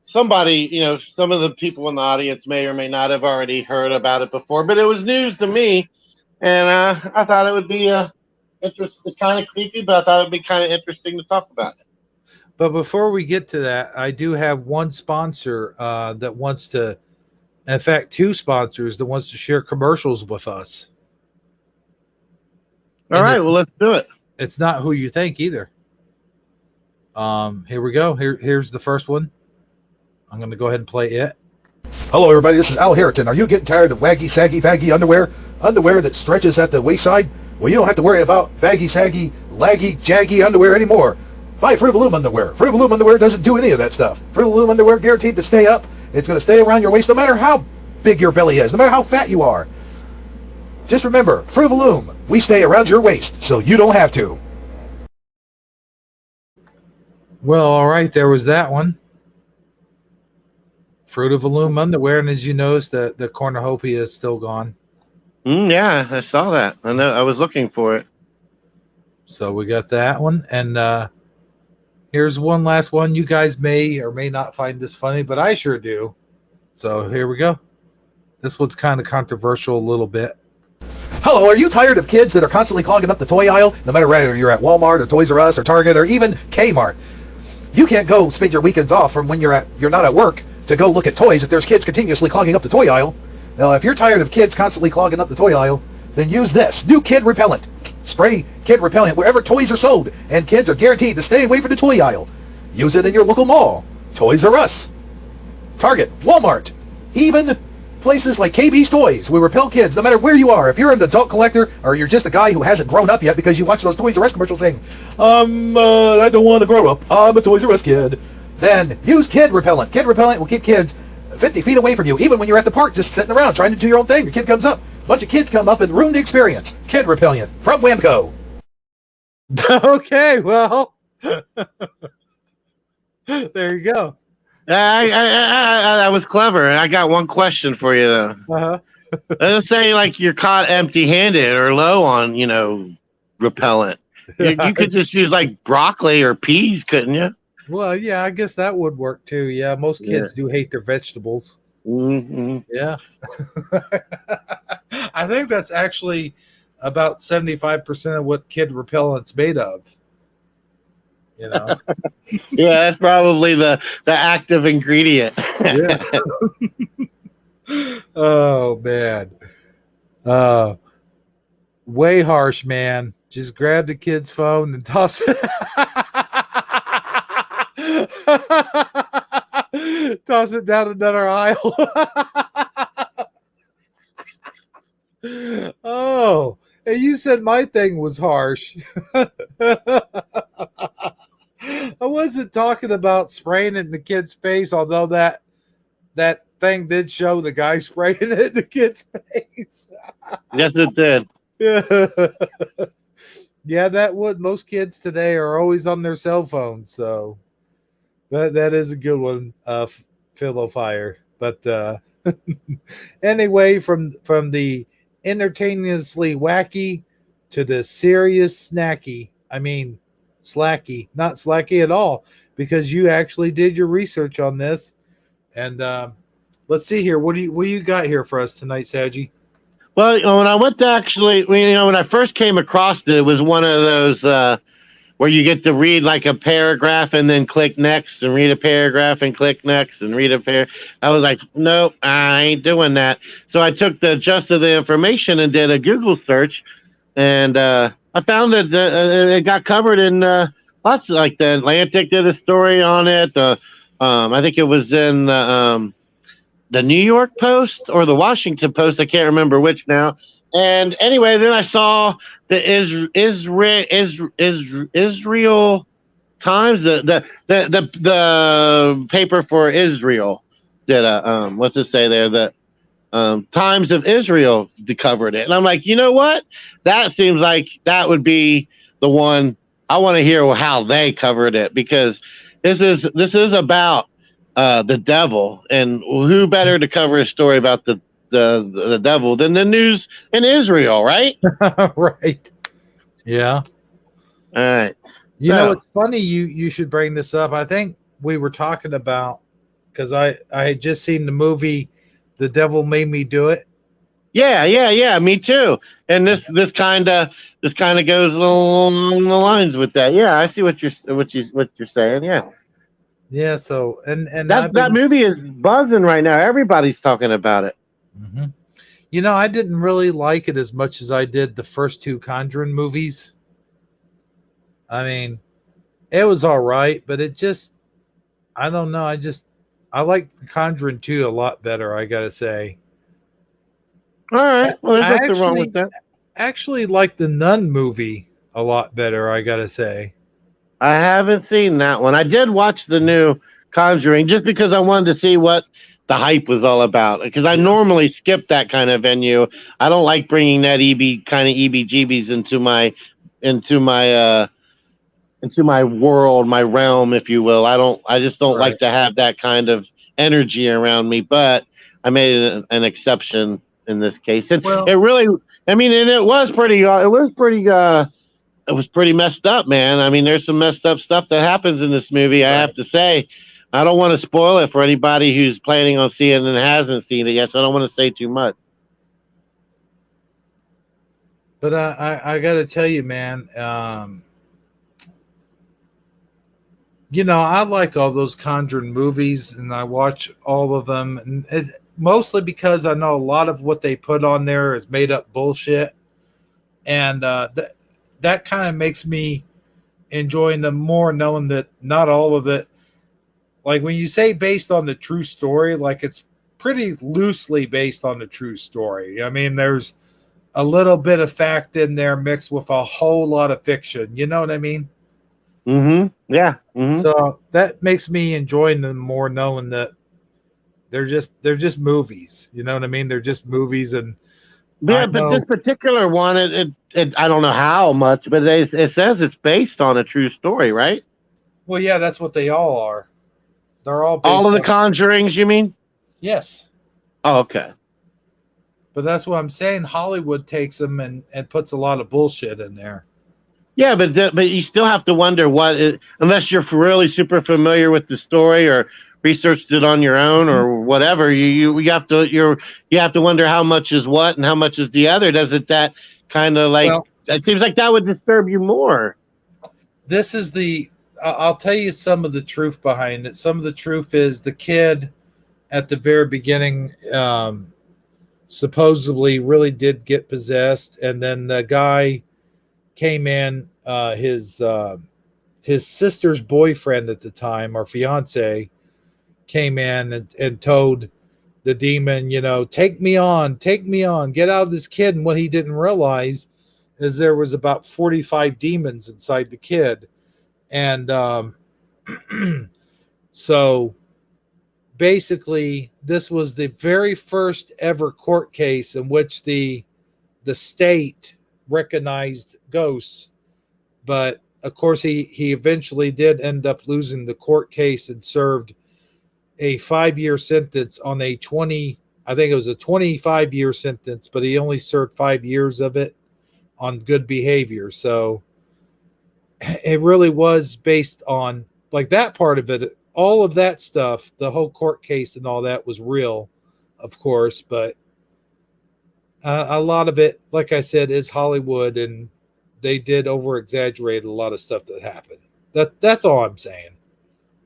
somebody, some of the people in the audience may or may not have already heard about it before, but it was news to me, and I thought it would be interesting. It's kind of creepy, but I thought it'd be kind of interesting to talk about it. But before we get to that, I do have one sponsor that wants to, in fact, two sponsors that wants to share commercials with us. All right, well, let's do it. It's not who you think either. Here we go. Here's the first one. I'm going to go ahead and play it. Hello, everybody. This is Al Harrington. Are you getting tired of waggy, saggy, baggy underwear? Underwear that stretches at the waistline? Well, you don't have to worry about baggy, saggy, laggy, jaggy underwear anymore. Buy Fruit of the Loom underwear. Fruit of the Loom underwear doesn't do any of that stuff. Fruit of the Loom underwear guaranteed to stay up. It's going to stay around your waist no matter how big your belly is, no matter how fat you are. Just remember, Fruit of the Loom, we stay around your waist, so you don't have to. Well, all right, there was that one. Fruit of the Loom underwear, and as you notice, the cornucopia is still gone. Yeah, I saw that. I know. I was looking for it. So we got that one, and here's one last one. You guys may or may not find this funny, but I sure do. So here we go. This one's kind of controversial a little bit. Hello, are you tired of kids that are constantly clogging up the toy aisle, no matter whether you're at Walmart or Toys R Us or Target or even Kmart? You can't go spend your weekends off from when you're not at work to go look at toys if there's kids continuously clogging up the toy aisle. Now, if you're tired of kids constantly clogging up the toy aisle, then use this new kid repellent. Spray kid repellent wherever toys are sold, and kids are guaranteed to stay away from the toy aisle. Use it in your local mall, Toys R Us, Target, Walmart, even places like KB's Toys. We repel kids no matter where you are. If you're an adult collector or you're just a guy who hasn't grown up yet because you watch those Toys R Us commercials saying, I don't want to grow up, I'm a Toys R Us kid, then use kid repellent. Kid repellent will keep kids 50 feet away from you, even when you're at the park just sitting around trying to do your own thing. Your kid comes up, a bunch of kids come up and ruin the experience. Kid repellent from Whamco. Okay, well, there you go. That was clever. I got one question for you, though. Uh-huh. Let's say, like, you're caught empty-handed or low on, repellent. You could just use, like, broccoli or peas, couldn't you? Well, yeah, I guess that would work too. Yeah, most kids do hate their vegetables. Mm-hmm. Yeah. I think that's actually about 75% of what kid repellent's made of. Yeah, that's probably the active ingredient. Yeah. Oh, man. Way harsh, man. Just grab the kid's phone and toss it. Toss it down another aisle. Oh, and you said my thing was harsh. I wasn't talking about spraying it in the kid's face, although that thing did show the guy spraying it in the kid's face. Yes, it did. Yeah. Yeah, that would. Most kids today are always on their cell phones, so that is a good one, Philo Fire. But anyway, from the entertainingly wacky to the serious snacky. I mean, slacky, not slacky at all, because you actually did your research on this. And let's see here. What do you got here for us tonight, Saji? Well, when I went to when I first came across it, it was one of those where you get to read like a paragraph and then click next and read a paragraph and click next and read a paragraph. I was like, nope, I ain't doing that. So I took the gist of the information and did a Google search, and I found that it got covered in lots. Like the Atlantic did a story on it. The I think it was in the New York Post or the Washington Post. I can't remember which now. And anyway, then I saw the Israel Times, the paper for Israel did a what's it say there? The Times of Israel covered it, and I'm like, you know what? That seems like that would be the one. I want to hear how they covered it, because this is about the devil, and who better to cover a story about the devil than the news in Israel, right? Right. Yeah. All right. You know, it's funny you should bring this up. I think we were talking about, because I had just seen the movie The Devil Made Me Do It. Yeah, me too. And this kind of goes along the lines with that. Yeah, I see what you're saying. Yeah. Yeah, so and that movie is buzzing right now. Everybody's talking about it. Mm-hmm. You know, I didn't really like it as much as I did the first two Conjuring movies. I mean, it was all right, but it just, I don't know. I like the Conjuring 2 a lot better, I gotta say. All right. Well, there's I nothing wrong with that. Actually like the Nun movie a lot better, I gotta say. I haven't seen that one. I did watch the new Conjuring just because I wanted to see what the hype was all about, because I normally skip that kind of venue. I don't like bringing that EBGBs into my world, my realm, if you will. I just don't like to have that kind of energy around me, but I made an exception in this case. And it really, I mean, and it was pretty messed up, man. I mean, there's some messed up stuff that happens in this movie. I have to say, I don't want to spoil it for anybody who's planning on seeing it and hasn't seen it yet, so I don't want to say too much. But I got to tell you, man, you know, I like all those Conjuring movies, and I watch all of them, and it's mostly because I know a lot of what they put on there is made up bullshit, and that kind of makes me enjoying them more, knowing that not all of it. Like when you say based on the true story, like it's pretty loosely based on the true story. I mean, there's a little bit of fact in there mixed with a whole lot of fiction. You know what I mean? Mm-hmm. Yeah. Mm-hmm. So that makes me enjoy them more, knowing that they're just movies. You know what I mean? They're just movies, and yeah. But this particular one, it I don't know how much, but it says it's based on a true story, right? Well, yeah, that's what they all are. They're all based all of the Conjurings, you mean? Yes. Oh, okay. But that's what I'm saying. Hollywood takes them and puts a lot of bullshit in there. Yeah, but you still have to wonder unless you're really super familiar with the story or researched it on your own or whatever. You have to wonder how much is what and how much is the other. Doesn't that kind of it seems like that would disturb you more? This is I'll tell you some of the truth behind it. Some of the truth is the kid at the very beginning supposedly really did get possessed, and then the guy came in, his sister's boyfriend at the time, or fiance, came in and told the demon, you know, take me on, get out of this kid. And what he didn't realize is there was about 45 demons inside the kid. And so basically this was the very first ever court case in which the state recognized ghosts. But of course he eventually did end up losing the court case and served a 5-year sentence on I think it was a 25-year sentence, but he only served 5 years of it on good behavior. So it really was based on like that part of it. All of that stuff, the whole court case and all that was real, of course, but a lot of it, like I said, is Hollywood, and they did over exaggerate a lot of stuff that happened. That's all I'm saying.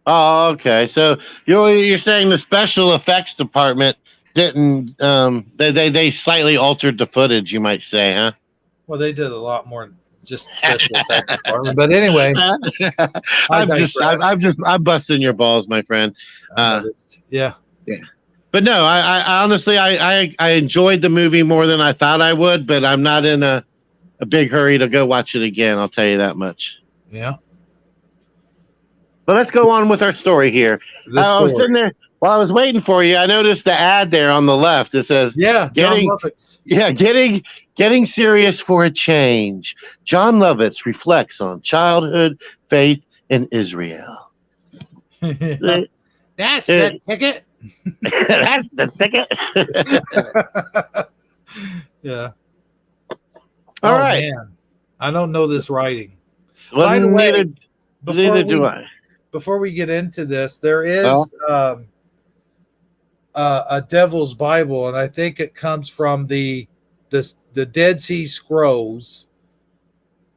Oh, okay. So you're saying the special effects department didn't they slightly altered the footage, you might say, huh? Well, they did a lot more just special effects department. But anyway, I'm busting your balls, my friend. I noticed. Yeah. But no, I honestly, I enjoyed the movie more than I thought I would, but I'm not in a big hurry to go watch it again. I'll tell you that much. Yeah. But let's go on with our story here. I was sitting there while I was waiting for you. I noticed the ad there on the left. It says, John Lovitz. Yeah, getting serious for a change. John Lovitz reflects on childhood, faith, and Israel. That's the ticket. That's the ticket. Yeah. All right. Man. I don't know this writing. Well, By the way, neither do I. Before we get into this, there is a Devil's Bible, and I think it comes from the Dead Sea Scrolls,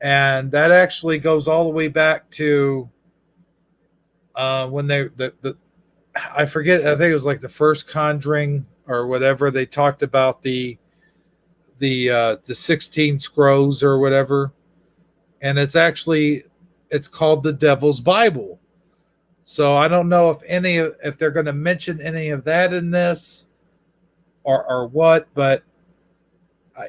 and that actually goes all the way back to when I forget. I think it was like the first Conjuring or whatever. They talked about the 16 scrolls or whatever, and it's called the Devil's Bible. So I don't know if they're going to mention any of that in this or what, but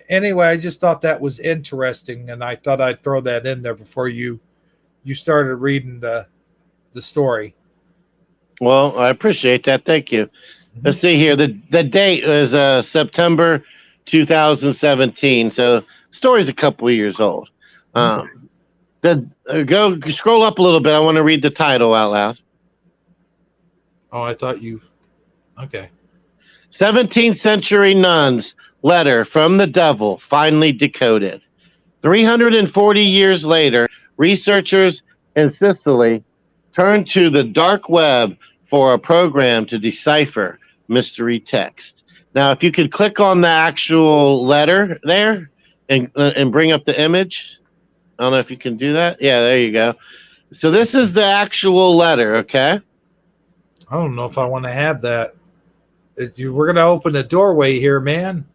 anyway, I just thought that was interesting, and I thought I'd throw that in there before you started reading the story. Well, I appreciate that. Thank you. Let's see here. The date is September 2017. So the story's a couple of years old. Go scroll up a little bit. I want to read the title out loud. Oh, I thought you. Okay. 17th century nuns letter from the devil finally decoded. 340 years later, researchers in Sicily turned to the dark web for a program to decipher mystery text. Now, if you could click on the actual letter there and bring up the image. I don't know if you can do that. Yeah, there you go. So this is the actual letter, okay? I don't know if I want to have that. We're going to open the doorway here, man.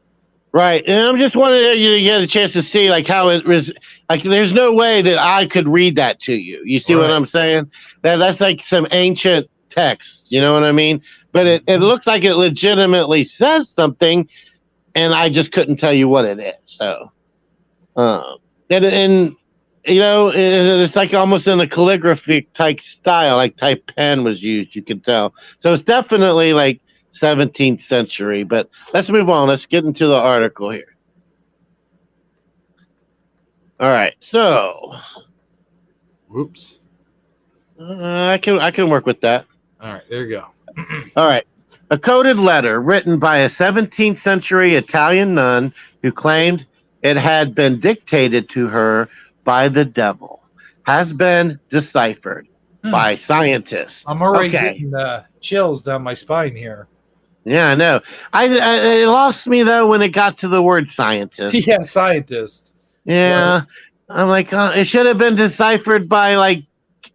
Right. And I'm just wanting you to get a chance to see like how it was. Like, there's no way that I could read that to you. You see what I'm saying? That's like some ancient text. You know what I mean? But it looks like it legitimately says something, and I just couldn't tell you what it is. So, and you know, it's like almost in a calligraphy type style, like type pen was used, you can tell. So it's definitely like 17th century, but let's move on. Let's get into the article here. All right. So, whoops. I can work with that. All right, there you go. All right. A coded letter written by a 17th century Italian nun who claimed it had been dictated to her by the devil has been deciphered by scientists. I'm already getting chills down my spine here. Yeah, I know. It lost me though when it got to the word scientist. Yeah, scientist. Yeah, I'm like, it should have been deciphered by like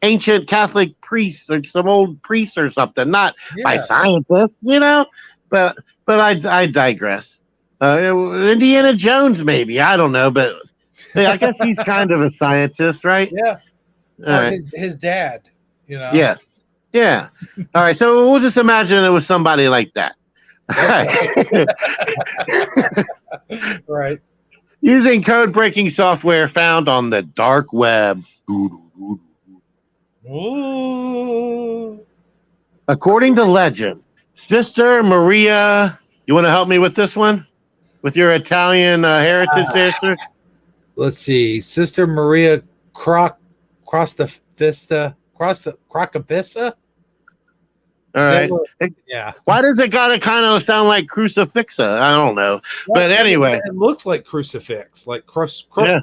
ancient Catholic priests or some old priest or something, not by scientists, you know. But I digress. Indiana Jones, maybe, I don't know, but I guess he's kind of a scientist, right? Yeah. All right. His dad, you know. Yes. Yeah. All right. So we'll just imagine it was somebody like that. Right. Using code-breaking software found on the dark web. Ooh. According to legend, Sister Maria, you want to help me with this one? With your Italian heritage, sister? Let's see. Sister Maria Crocifissa? All right. Yeah. Why does it gotta kind of sound like crucifixa? I don't know. But anyway. It looks like crucifix, like crucifissa.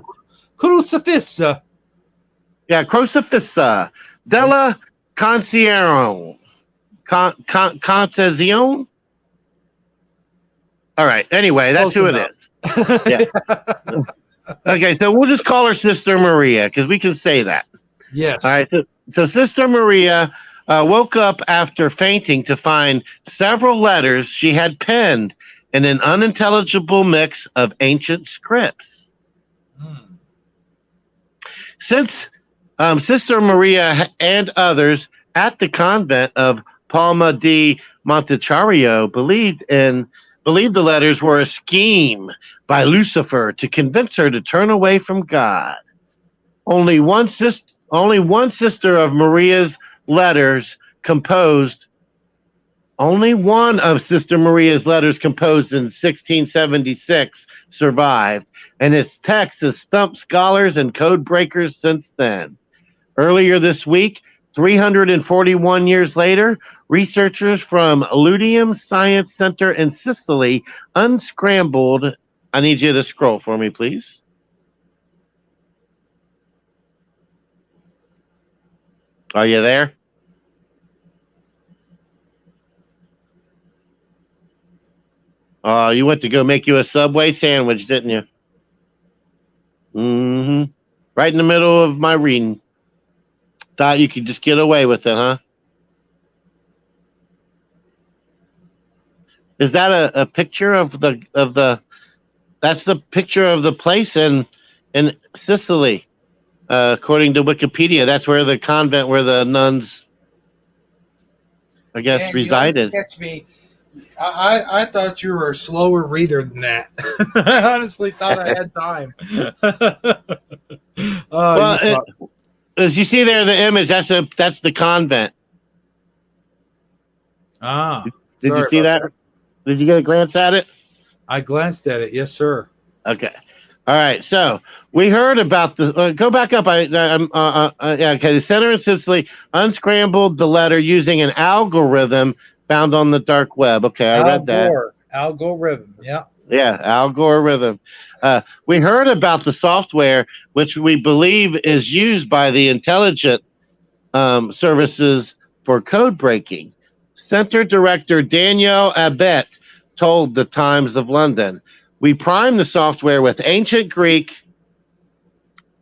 Yeah, crucifissa. Della Concezione. Concezione? All right. Anyway, that's who it is. Yeah. Okay, so we'll just call her Sister Maria because we can say that. Yes. All right. So Sister Maria woke up after fainting to find several letters she had penned in an unintelligible mix of ancient scripts. Since Sister Maria and others at the convent of Palma di Montechario believed the letters were a scheme by Lucifer to convince her to turn away from God. Only one sister of Maria's letters composed. Only one of Sister Maria's letters composed in 1676 survived, and its text has stumped scholars and code breakers since then. Earlier this week, 341 years later, researchers from Ludium Science Center in Sicily unscrambled. I need you to scroll for me, please. Are you there? You went to go make you a Subway sandwich, didn't you? Mm-hmm. Right in the middle of my reading. Thought you could just get away with it, huh? Is that a picture of the? That's the picture of the place in Sicily, according to Wikipedia. That's where the convent, where the nuns, I guess, Man, resided. You catch me. I thought you were a slower reader than that. I honestly thought I had time. Well, as you see there, the image, that's the convent. Did you see that? Did you get a glance at it? I glanced at it. Yes, sir. Okay. All right. So we heard about the. Go back up. Okay. The center in Sicily unscrambled the letter using an algorithm found on the dark web. Okay, I read that. Algorithm. Yeah. Yeah, algorithm. We heard about the software, which we believe is used by the intelligence services for code breaking. Center Director Danielle Abbott told the Times of London, "We primed the software with ancient Greek,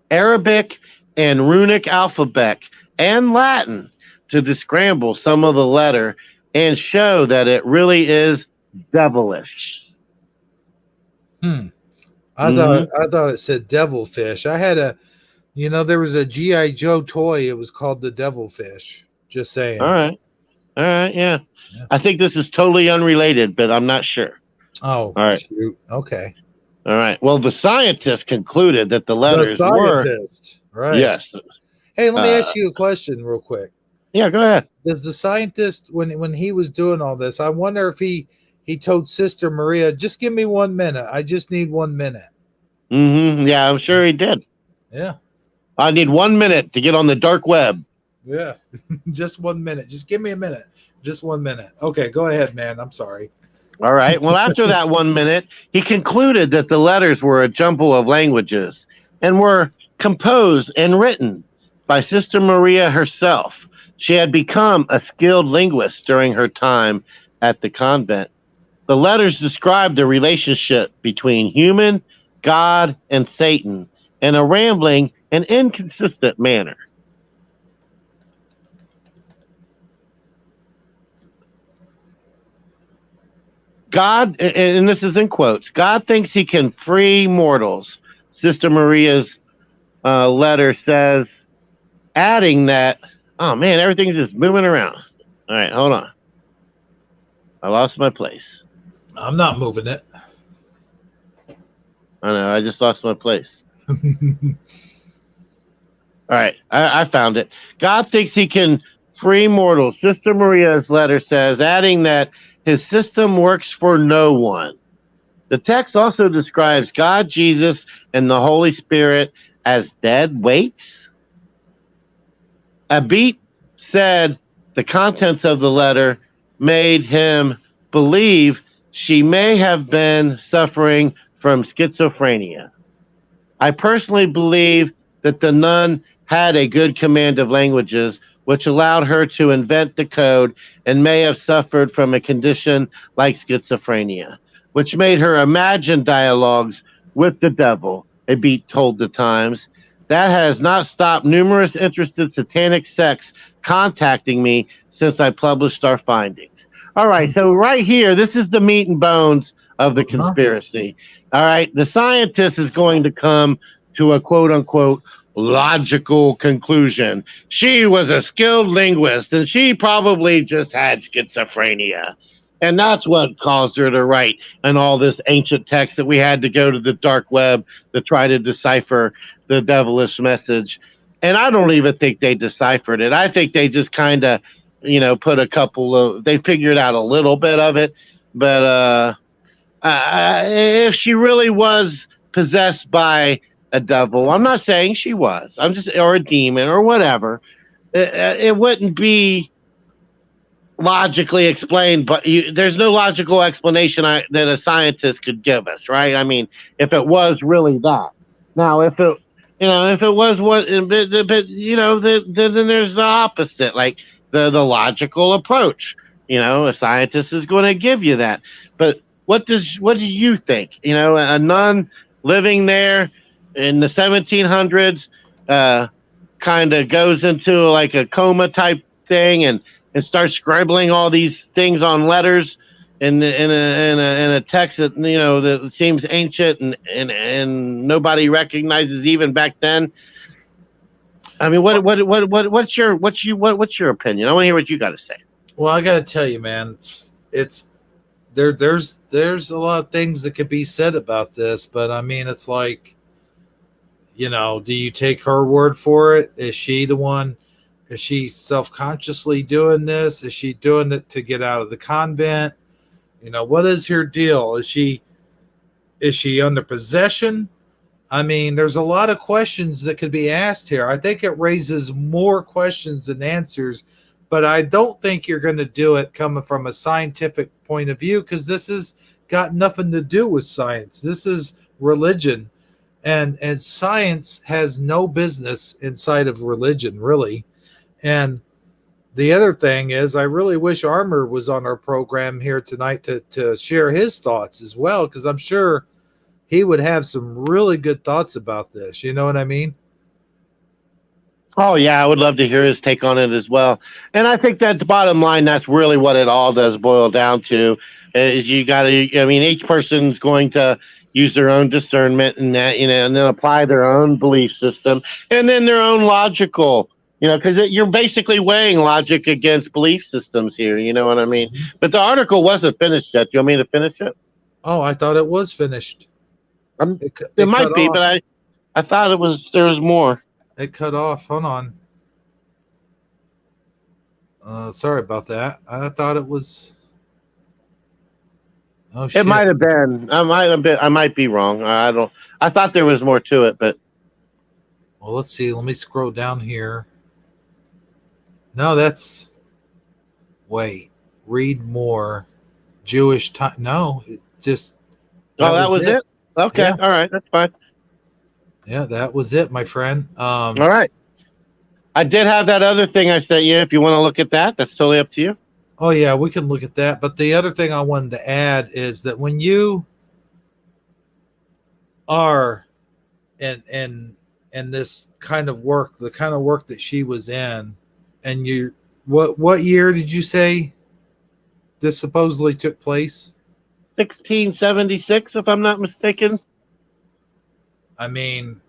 Arabic, and runic alphabet and Latin to descramble some of the letter and show that it really is devilish." I thought it said devilfish. I had there was a G.I. Joe toy. It was called the Devilfish. Just saying. All right, yeah. I think this is totally unrelated, but I'm not sure. Oh, all right. Shoot. Okay. All right. Well, the scientists concluded that the letters were. Right. Yes. Hey, let me ask you a question real quick. Yeah, go ahead. Does the scientist, when he was doing all this, I wonder if he told Sister Maria, just give me 1 minute. I just need 1 minute. Mm-hmm. Yeah, I'm sure he did. Yeah. I need 1 minute to get on the dark web. Yeah. Just 1 minute. Just give me a minute. Just 1 minute. Okay, go ahead, man. I'm sorry. All right. Well, after that 1 minute, he concluded that the letters were a jumble of languages and were composed and written by Sister Maria herself. She had become a skilled linguist during her time at the convent. The letters describe the relationship between human, God, and Satan in a rambling and inconsistent manner. God, and this is in quotes, God thinks he can free mortals. Sister Maria's letter says, adding that, oh man, everything's just moving around. All right, hold on. I lost my place. I'm not moving it. I know, I just lost my place. All right, I found it. God thinks he can free mortals. Sister Maria's letter says, adding that his system works for no one. The text also describes God, Jesus, and the Holy Spirit as dead weights. Abit said the contents of the letter made him believe she may have been suffering from schizophrenia. I personally believe that the nun had a good command of languages, which allowed her to invent the code and may have suffered from a condition like schizophrenia, which made her imagine dialogues with the devil, Abit told the Times. That has not stopped numerous interested satanic sects contacting me since I published our findings. All right, so right here, this is the meat and bones of the conspiracy. All right, the scientist is going to come to a quote-unquote logical conclusion. She was a skilled linguist, and she probably just had schizophrenia. And that's what caused her to write and all this ancient text that we had to go to the dark web to try to decipher the devilish message. And I don't even think they deciphered it. I think they just kind of, put a couple of, they figured out a little bit of it. But if she really was possessed by a devil, I'm not saying she was, or a demon or whatever, it wouldn't be logically explained, but there's no logical explanation that a scientist could give us, right? I mean, if it was really that. Now, if it was what, then there's the opposite, like the logical approach. A scientist is going to give you that. But what do you think? A nun living there in the 1700s kind of goes into like a coma type thing and starts scribbling all these things on letters in a text that that seems ancient and nobody recognizes even back then. I mean, what's your opinion? I want to hear what you got to say. Well, I got to tell you, man, there's a lot of things that could be said about this, but I mean, it's like, do you take her word for it? Is she the one? Is she self-consciously doing this? Is she doing it to get out of the convent? What is her deal? Is she under possession? I mean, there's a lot of questions that could be asked here. I think it raises more questions than answers, but I don't think you're going to do it coming from a scientific point of view, because this has got nothing to do with science. This is religion, and science has no business inside of religion, really. And the other thing is, I really wish Armor was on our program here tonight to share his thoughts as well, because I'm sure he would have some really good thoughts about this. You know what I mean? Oh, yeah, I would love to hear his take on it as well. And I think that the bottom line, that's really what it all does boil down to, is you got to, I mean, each person's going to use their own discernment and that, and then apply their own belief system and then their own logical, because you're basically weighing logic against belief systems here. You know what I mean? But the article wasn't finished yet. Do you want me to finish it? Oh, I thought it was finished. It might be, but I thought there was more. It cut off. Hold on. Sorry about that. I thought it was. Oh shit! It might have been. I might be wrong. I thought there was more to it, but. Well, let's see. Let me scroll down here. No, that's. Wait. Read more. Jewish time. No, it just. That was it. Okay. Yeah. All right. That's fine. Yeah, that was it, my friend. All right. I did have that other thing I sent you. If you want to look at that, that's totally up to you. Oh, yeah, we can look at that. But the other thing I wanted to add is that when you are in this kind of work, the kind of work that she was in, and you, what year did you say this supposedly took place? 1676, if I'm not mistaken. I mean,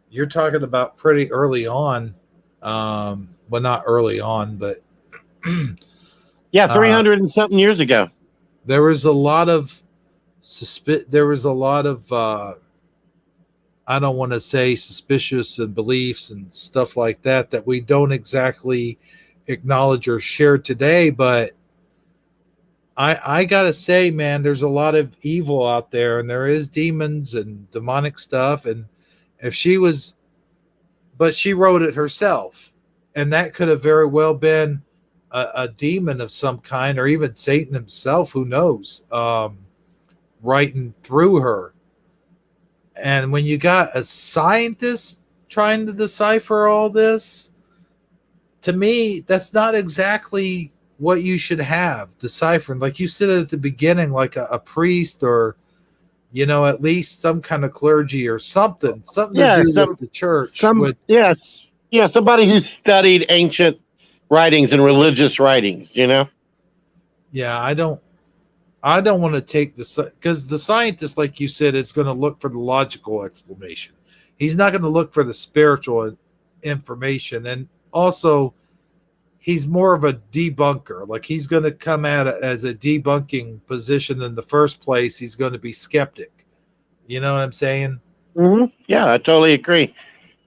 you're talking about pretty early on. Well, not early on, but yeah, 300 and something years ago. There was a lot of I don't want to say suspicious and beliefs and stuff like that we don't exactly acknowledge or share today, but I gotta say, man, there's a lot of evil out there, and there is demons and demonic stuff. And if she was, but she wrote it herself, and that could have very well been a demon of some kind, or even Satan himself, who knows, writing through her. And when you got a scientist trying to decipher all this, to me, that's not exactly what you should have deciphering. Like you said at the beginning, like a priest, or at least some kind of clergy or something to do with the church. Somebody who studied ancient writings and religious writings. Yeah, I don't want to take this, because the scientist, like you said, is going to look for the logical explanation. He's not going to look for the spiritual information. And also, he's more of a debunker. Like, he's going to come at it as a debunking position in the first place. He's going to be skeptic. You know what I'm saying? Mm-hmm. Yeah, I totally agree.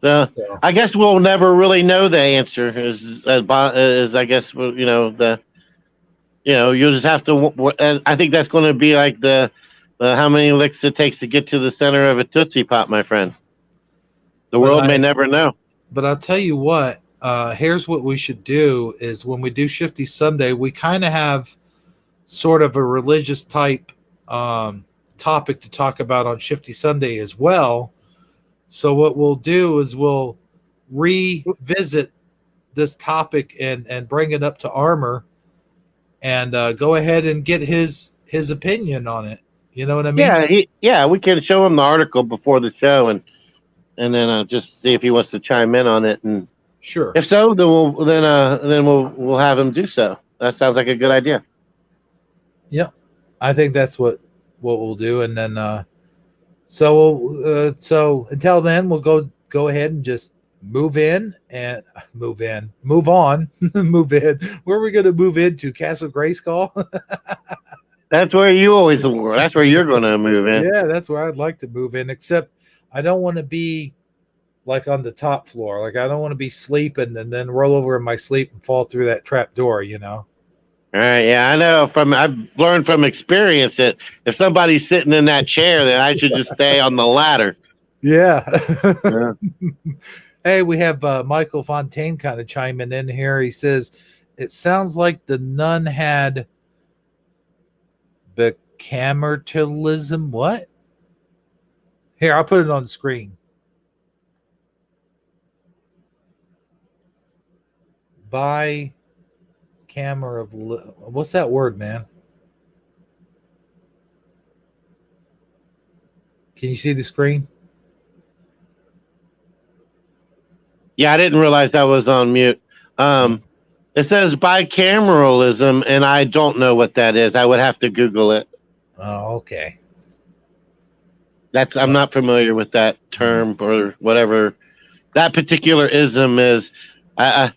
So I guess we'll never really know the answer. Is I guess you'll just have to. And I think that's going to be like the how many licks it takes to get to the center of a Tootsie Pop, my friend. The world may never know. But I'll tell you what. Here's what we should do: is when we do Shifty Sunday, we kind of have sort of a religious type topic to talk about on Shifty Sunday as well. So what we'll do is we'll revisit this topic and bring it up to Armor and go ahead and get his opinion on it. You know what I mean? Yeah, we can show him the article before the show and then just see if he wants to chime in on it. And sure, if so, then we'll have him do so. That sounds like a good idea. Yeah, I think that's what we'll do, and then so until then, we'll go ahead and just move on. Move in. Where are we going to move into? Castle Grayskull? That's where you always were. That's where you're going to move in. Yeah, that's where I'd like to move in, except I don't want to be like on the top floor. Like, I don't want to be sleeping and then roll over in my sleep and fall through that trap door, you know? All right, yeah, I know. I've learned from experience that if somebody's sitting in that chair, then I should just stay on the ladder. Yeah. Hey, we have Michael Fontaine kind of chiming in here. He says, it sounds like the nun had bicameralism. What? Here, I'll put it on the screen. What's that word, man? Can you see the screen? Yeah, I didn't realize that was on mute. It says bicameralism, and I don't know what that is. I would have to Google it. Oh, okay. I'm not familiar with that term or whatever that particular ism is. Let's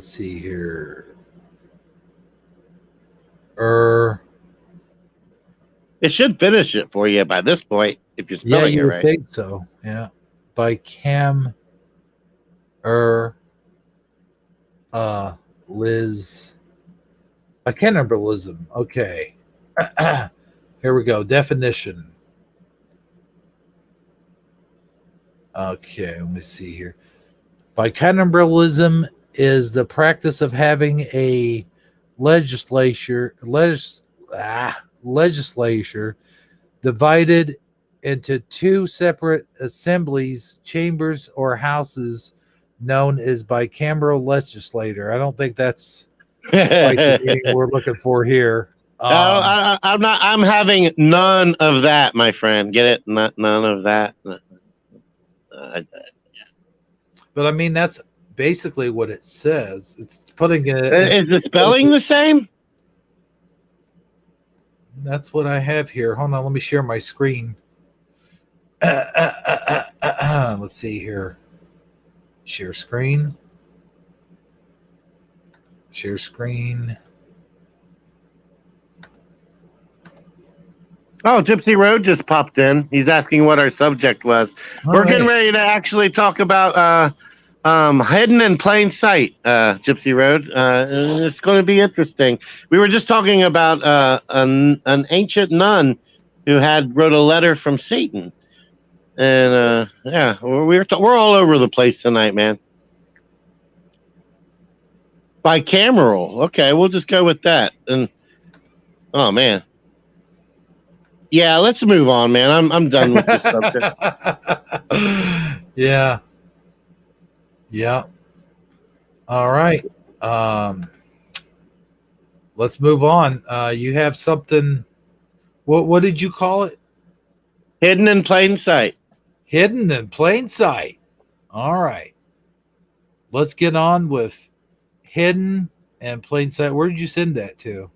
see here. It should finish it for you by this point if you're spelling it right. I think so. Yeah. Bicameralism. Okay. Here we go. Definition. Okay, let me see here. Bicameralism is the practice of having a legislature divided into two separate assemblies, chambers, or houses known as bicameral legislature. I don't think that's quite the meaning we're looking for here. I'm having none of that, my friend. Get it? None of that. But I mean, that's basically what it says. It's putting it. Is the spelling the same? That's what I have here. Hold on, let me share my screen. Let's see here. Share screen. Share screen. Oh, Gypsy Road just popped in. He's asking what our subject was. We're getting ready to actually talk about hidden in plain sight, Gypsy Road. It's going to be interesting. We were just talking about an ancient nun who wrote a letter from Satan. And yeah, we're all over the place tonight, man. Bicameral. Okay, we'll just go with that. And oh man. Yeah, let's move on, man. I'm done with this subject. Yeah. All right. Let's move on. You have something. What did you call it? Hidden in plain sight. Hidden in plain sight. All right. Let's get on with hidden and plain sight. Where did you send that to?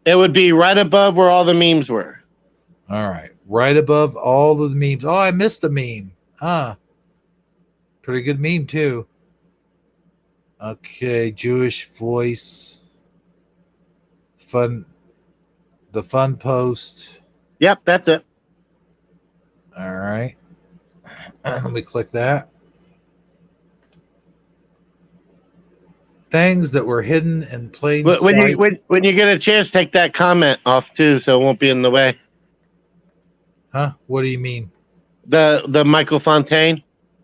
It would be right above where all the memes were. All right. Right above all of the memes. Oh, I missed a meme. Pretty good meme, too. Okay. Jewish voice. The fun post. Yep, that's it. All right. Let me click that. Things that were hidden in plain When sight. when you get a chance, take that comment off too, so it won't be in the way. Huh? What do you mean? The Michael Fontaine.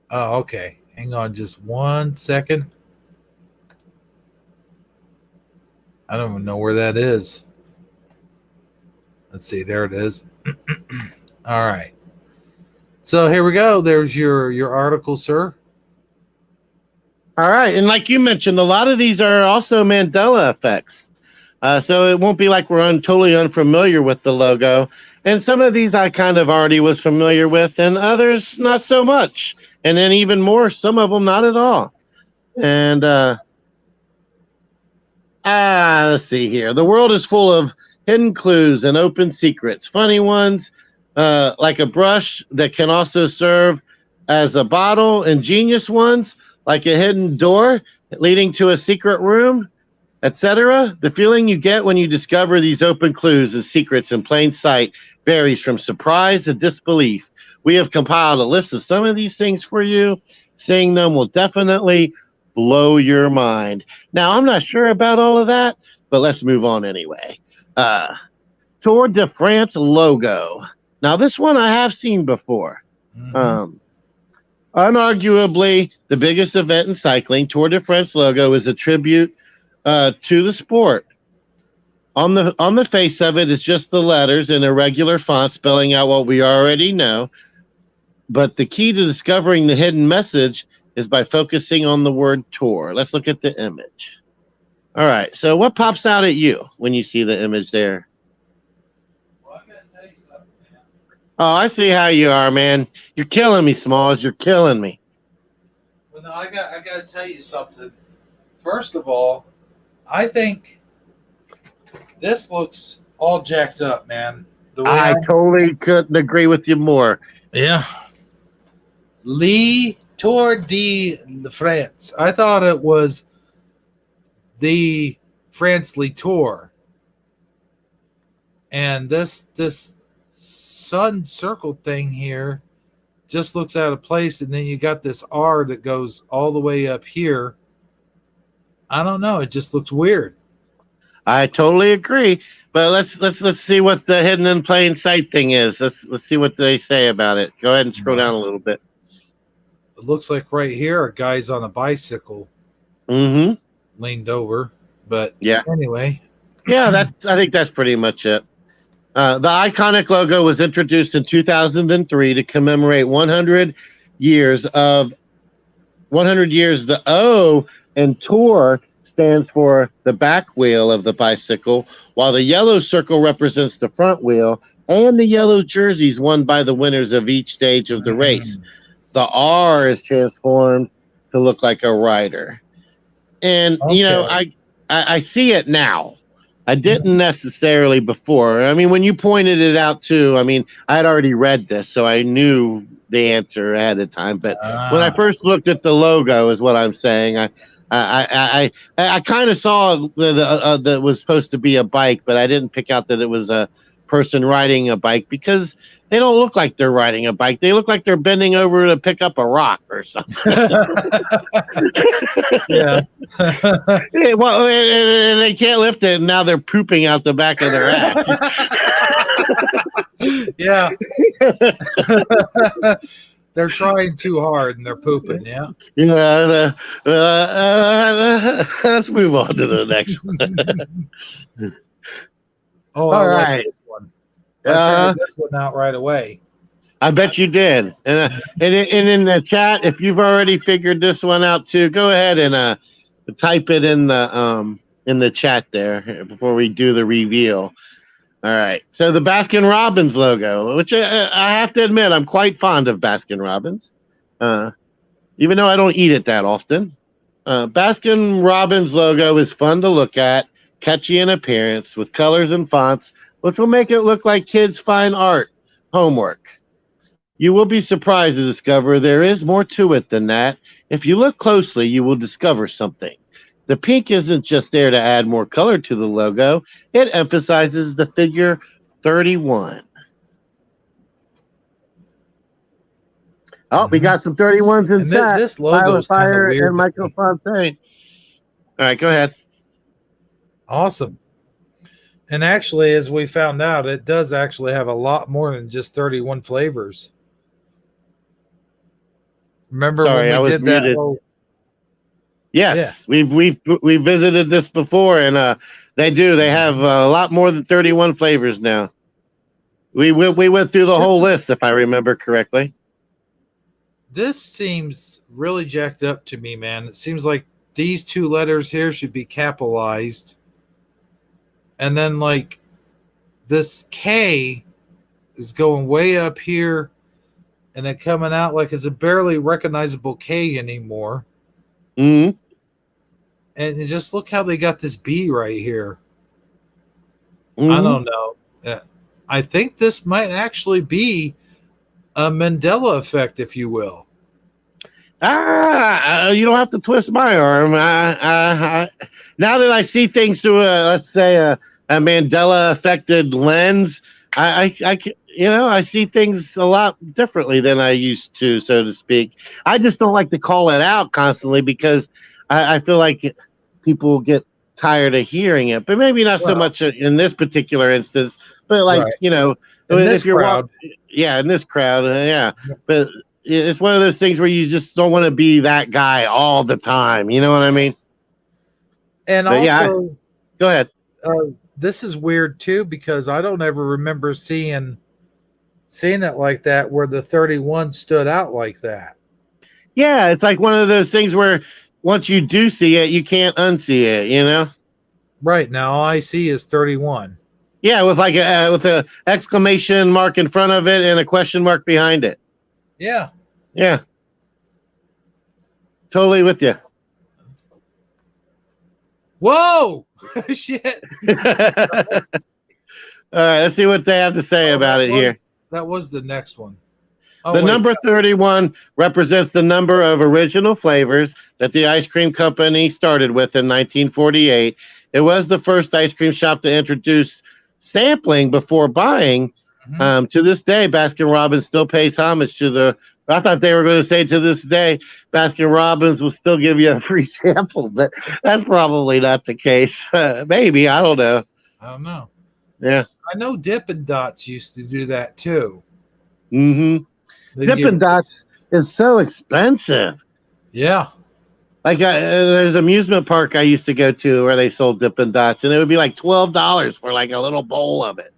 Oh, okay. Hang on just 1 second. I don't even know where that is. Let's see. There it is. All right. So here we go. There's your article, sir. All right, and like you mentioned, a lot of these are also Mandela effects. So it won't be like we're totally unfamiliar with the logo. And some of these I kind of already was familiar with, and others not so much. And then even more, some of them not at all. And let's see here. The world is full of hidden clues and open secrets. Funny ones, like a brush that can also serve as a bottle, ingenious ones, like a hidden door leading to a secret room, etc. The feeling you get when you discover these open clues and secrets in plain sight varies from surprise to disbelief. We have compiled a list of some of these things for you. Seeing them will definitely blow your mind. Now, I'm not sure about all of that, but let's move on anyway. Tour de France logo. Now, this one I have seen before. Mhm. Unarguably, the biggest event in cycling, Tour de France logo is a tribute to the sport. On the face of it is just the letters in a regular font spelling out what we already know. But the key to discovering the hidden message is by focusing on the word tour. Let's look at the image. All right, so what pops out at you when you see the image there? Well, I gotta tell you something, man. Oh, I see how you are, man. You're killing me, Smalls. You're killing me. Well, no, I gotta tell you something. First of all, I think this looks all jacked up, man. The way I totally couldn't agree with you more. yeah. Le Tour de France. I thought it was the France Le Tour. And this sun circle thing here just looks out of place, and then you got this R that goes all the way up here. I don't know. It just looks weird. I totally agree. But let's see what the hidden in plain sight thing is. Let's see what they say about it. Go ahead and scroll down a little bit. It looks like right here a guy's on a bicycle Mm-hmm. leaned over. But Yeah. anyway. Yeah, I think that's pretty much it. The iconic logo was introduced in 2003 to commemorate 100 years. The O in Tour stands for the back wheel of the bicycle, while the yellow circle represents the front wheel, and the yellow jerseys won by the winners of each stage of the race. The R is transformed to look like a rider. And, you know, I see it now. I didn't necessarily before. I mean, when you pointed it out too, I mean, I had already read this, so I knew the answer ahead of time. But when I first looked at the logo, is what I'm saying. I kind of saw that was supposed to be a bike, but I didn't pick out that it was a person riding a bike because they don't look like they're riding a bike. They look like they're bending over to pick up a rock or something. Yeah. Well, and they can't lift it, and now they're pooping out the back of their ass. Yeah. They're trying too hard and they're pooping. Yeah. Yeah. Let's move on to the next one. Oh, All I like right. this one. I figured this one out right away. I bet you did. And in the chat, if you've already figured this one out too, go ahead and type it in the chat there before we do the reveal. All right. So the Baskin Robbins logo, which I have to admit, I'm quite fond of Baskin Robbins, even though I don't eat it that often. Baskin Robbins logo is fun to look at, catchy in appearance with colors and fonts, which will make it look like kids' fine art homework. You will be surprised to discover there is more to it than that. If you look closely, you will discover something. The pink isn't just there to add more color to the logo. It emphasizes the figure 31. Oh, we got some 31s in And chat. this logo is kind of Fire weird. and Michael Fontaine. All right, go ahead. Awesome. And actually, as we found out, it does actually have a lot more than just 31 flavors. Remember Sorry, I when we was did that muted. whole... Yes, we've visited this before, and they do. They have a lot more than 31 flavors now. We went through the whole list, if I remember correctly. This seems really jacked up to me, man. It seems like these two letters here should be capitalized. And then, like, this K is going way up here and then coming out like it's a barely recognizable K anymore. Mm-hmm. And just look how they got this B right here. Mm-hmm. I don't know. I think this might actually be a Mandela effect, if you will. You don't have to twist my arm. Now that I see things through let's say a Mandela affected lens, I see things a lot differently than I used to, so to speak. I just don't like to call it out constantly because I feel like people get tired of hearing it, but maybe not so much in this particular instance, but like, Right. if you're in this crowd, but it's one of those things where you just don't want to be that guy all the time. You know what I mean? And but also, go ahead. This is weird too, because I don't ever remember seeing it like that, where the 31 stood out like that. Yeah, it's like one of those things where once you do see it, you can't unsee it, you know? Right, now all I see is 31. Yeah, with like with a exclamation mark in front of it and a question mark behind it. Yeah. Yeah. Totally with you. Whoa! Shit. All right, let's see what they have to say about it here. That was the next one. The number 31 represents the number of original flavors that the ice cream company started with in 1948. It was the first ice cream shop to introduce sampling before buying. Mm-hmm. To this day, Baskin-Robbins still pays homage to the... I thought they were going to say to this day, Baskin-Robbins will still give you a free sample, but that's probably not the case. Maybe, I don't know. I don't know. Yeah. I know Dippin' Dots used to do that too. Mm-hmm. Dippin' Dots is so expensive. Yeah. Like there's an amusement park I used to go to where they sold Dippin' Dots, and it would be like $12 for like a little bowl of it.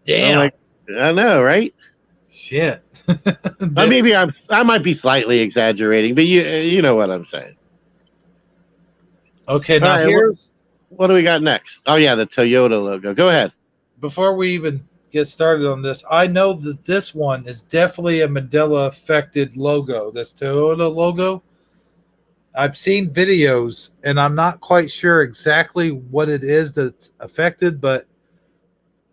Damn. I know, right? Shit. Maybe I might be slightly exaggerating, but you know what I'm saying. Okay, now right, here's what do we got next? Oh yeah, the Toyota logo. Go ahead. Before we even get started on this, I know that this one is definitely a Mandela affected logo. This Toyota logo. I've seen videos, and I'm not quite sure exactly what it is that's affected, but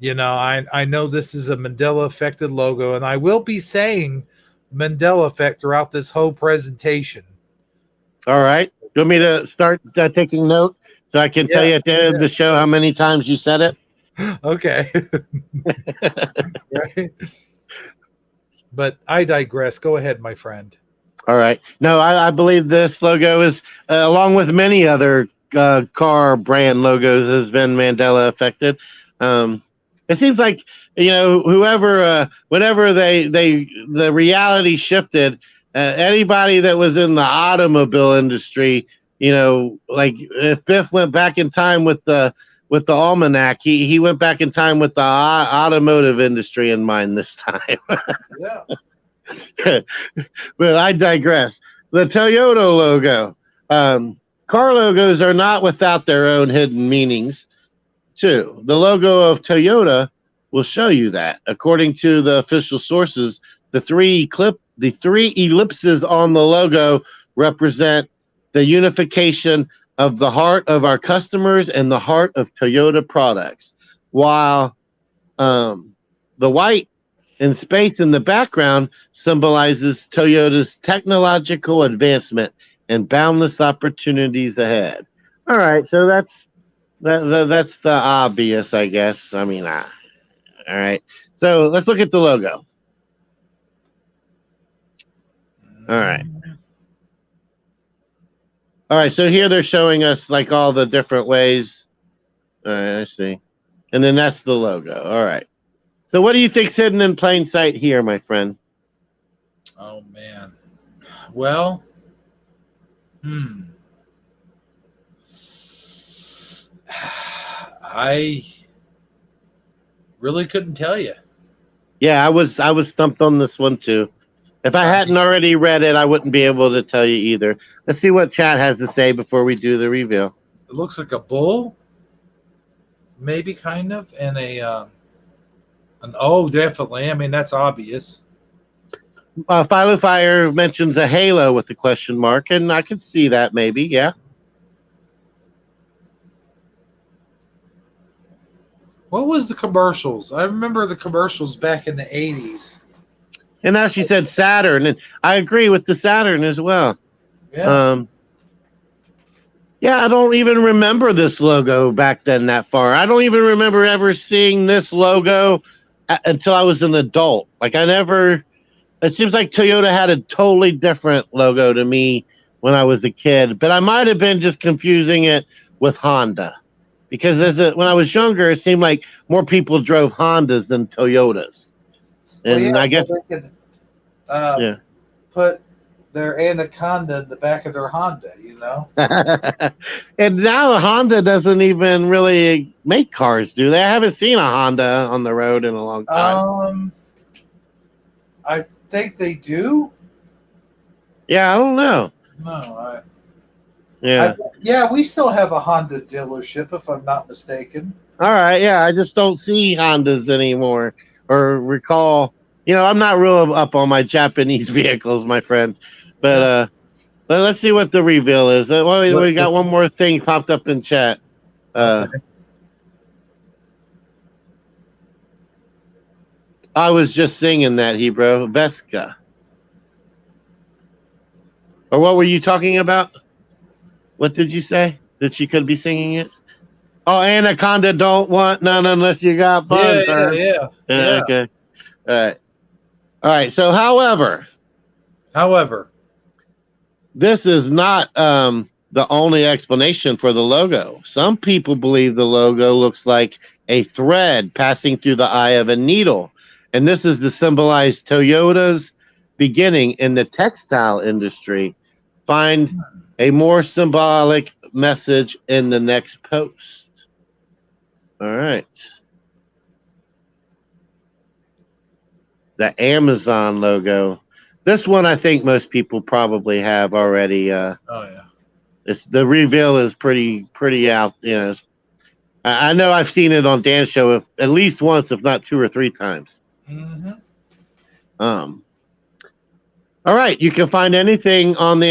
I know this is a Mandela affected logo, and I will be saying Mandela effect throughout this whole presentation. All right. You want me to start taking note so I can tell you at the end of the show how many times you said it? Okay. Right. But I digress. Go ahead, my friend. All right. No, I believe this logo is, along with many other car brand logos, has been Mandela affected. It seems like, whenever the reality shifted, anybody that was in the automobile industry, like if Biff went back in time with the almanac, he went back in time with the automotive industry in mind this time. Yeah. But I digress. The Toyota logo. Car logos are not without their own hidden meanings, too. The logo of Toyota will show you that. According to the official sources, the three ellipses on the logo represent the unification of the heart of our customers and the heart of Toyota products, while the white in space in the background symbolizes Toyota's technological advancement and boundless opportunities ahead. All right, so that's that's the obvious, I guess. I mean, all right. So let's look at the logo. All right. All right, so here they're showing us like all the different ways. All right, I see. And then that's the logo. All right. So what do you think's hidden in plain sight here, my friend? Oh man. Well, I really couldn't tell you. Yeah, I was stumped on this one too. If I hadn't already read it, I wouldn't be able to tell you either. Let's see what chat has to say before we do the reveal. It looks like a bull, maybe kind of, and definitely. I mean, that's obvious. Philo Fire mentions a halo with the question mark, and I could see that maybe, yeah. What was the commercials? I remember the commercials back in the 80s. And now she said Saturn, and I agree with the Saturn as well. Yeah. Yeah, I don't even remember this logo back then that far. I don't even remember ever seeing this logo until I was an adult. Like it seems like Toyota had a totally different logo to me when I was a kid, but I might have been just confusing it with Honda. Because when I was younger, it seemed like more people drove Hondas than Toyotas. And I guess they could put their Anaconda in the back of their Honda, you know? And now Honda doesn't even really make cars, do they? I haven't seen a Honda on the road in a long time. I think they do. Yeah, I don't know. No, we still have a Honda dealership, if I'm not mistaken. All right, yeah, I just don't see Hondas anymore or recall. You know, I'm not real up on my Japanese vehicles, my friend. But let's see what the reveal is. We got one more thing popped up in chat. Okay. I was just singing that, Hebrew. Vesca. Or what were you talking about? What did you say? That she could be singing it? Oh, Anaconda don't want none unless you got buns. Yeah. Okay. All right. So, however, this is not the only explanation for the logo. Some people believe the logo looks like a thread passing through the eye of a needle. And this is to symbolize Toyota's beginning in the textile industry. Find a more symbolic message in the next post. All right. The Amazon logo. This one I think most people probably have already. The reveal is pretty out. You know, I know I've seen it on Dan's show at least once, if not 2 or 3 times. Mm-hmm. All right, you can find anything on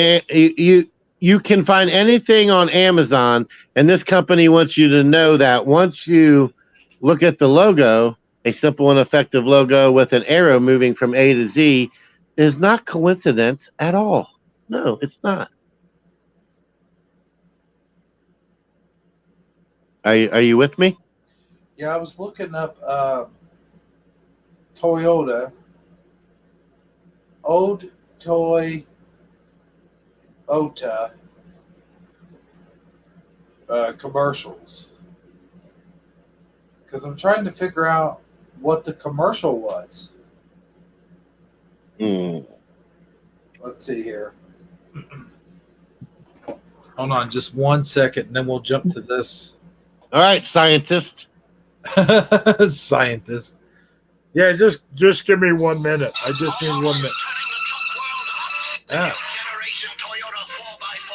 you can find anything on Amazon, and this company wants you to know that once you look at the logo, a simple and effective logo with an arrow moving from A to Z is not coincidence at all. No, it's not. Are you with me? Yeah, I was looking up Toyota. Ode Toyota commercials. Because I'm trying to figure out what the commercial was. Let's see here. Hold on just 1 second, and then we'll jump to this. All right, scientist. Scientist. Yeah, just give me 1 minute. I just need 1 minute. Yeah. Generation Toyota 4x4.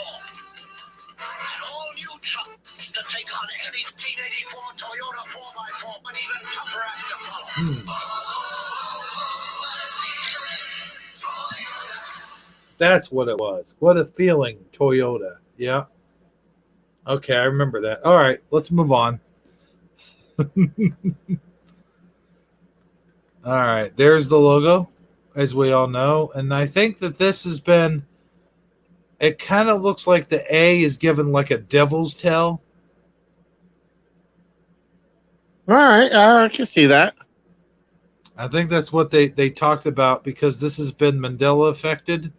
An all-new truck to take on any 1884 Toyota 4x4, but even tougher act to follow. That's what it was. What a feeling, Toyota. Yeah. Okay, I remember that. All right, let's move on. All right, there's the logo, as we all know. And I think that this has been, it kind of looks like the A is given like a devil's tail. All right, I can see that. I think that's what they talked about because this has been Mandela affected.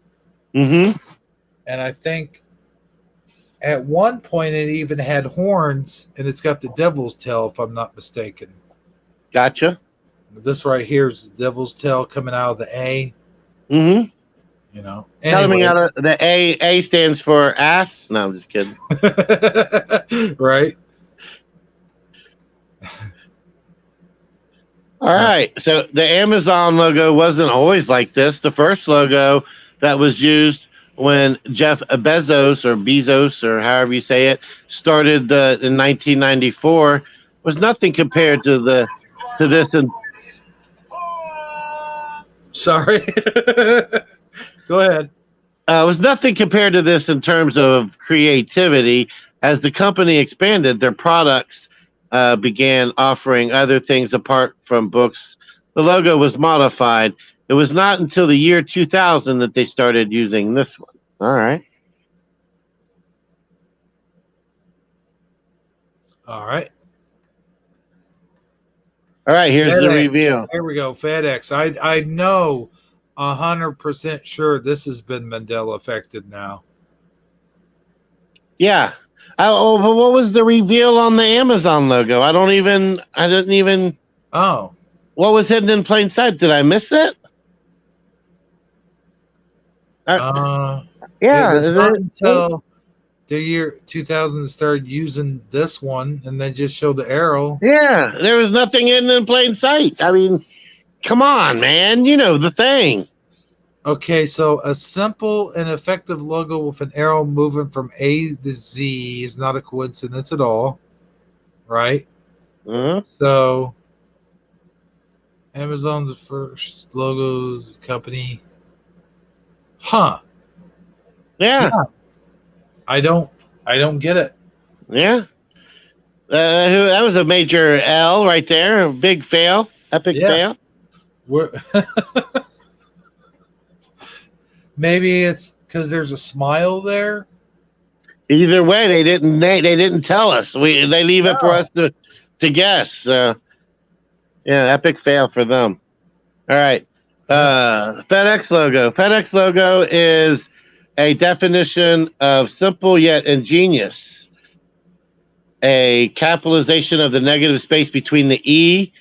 Mm-hmm. And I think at one point it even had horns and it's got the devil's tail, if I'm not mistaken. Gotcha. This right here is the devil's tail coming out of the A. Mm-hmm. You know, Coming out of the A. A stands for ass. No, I'm just kidding. Right. All right. So the Amazon logo wasn't always like this. The first logo that was used when Jeff Bezos or however you say it started in 1994 was nothing compared to this. And sorry. Go ahead. was nothing compared to this in terms of creativity. As the company expanded, their products began offering other things apart from books. The logo was modified. It was not until the year 2000 that they started using this one. All right. All right. All right, here's FedEx. the reveal. Here we go. FedEx. I know 100% sure this has been Mandela affected now. Yeah. But what was the reveal on the Amazon logo? I didn't even. Oh. What was hidden in plain sight? Did I miss it? Yeah. Is it? Until the year 2000 started using this one and they just showed the arrow. Yeah, there was nothing hidden in plain sight. I mean, come on, man. You know the thing. Okay, so a simple and effective logo with an arrow moving from A to Z is not a coincidence at all, right? Uh-huh. So, Amazon's first logos company. Huh. Yeah. I don't get it. Yeah. That was a major L right there. A big fail. Epic fail. Maybe it's because there's a smile there. Either way, they didn't tell us. They leave it for us to guess. Yeah, epic fail for them. All right. FedEx logo. FedEx logo is a definition of simple yet ingenious. A capitalization of the negative space between the E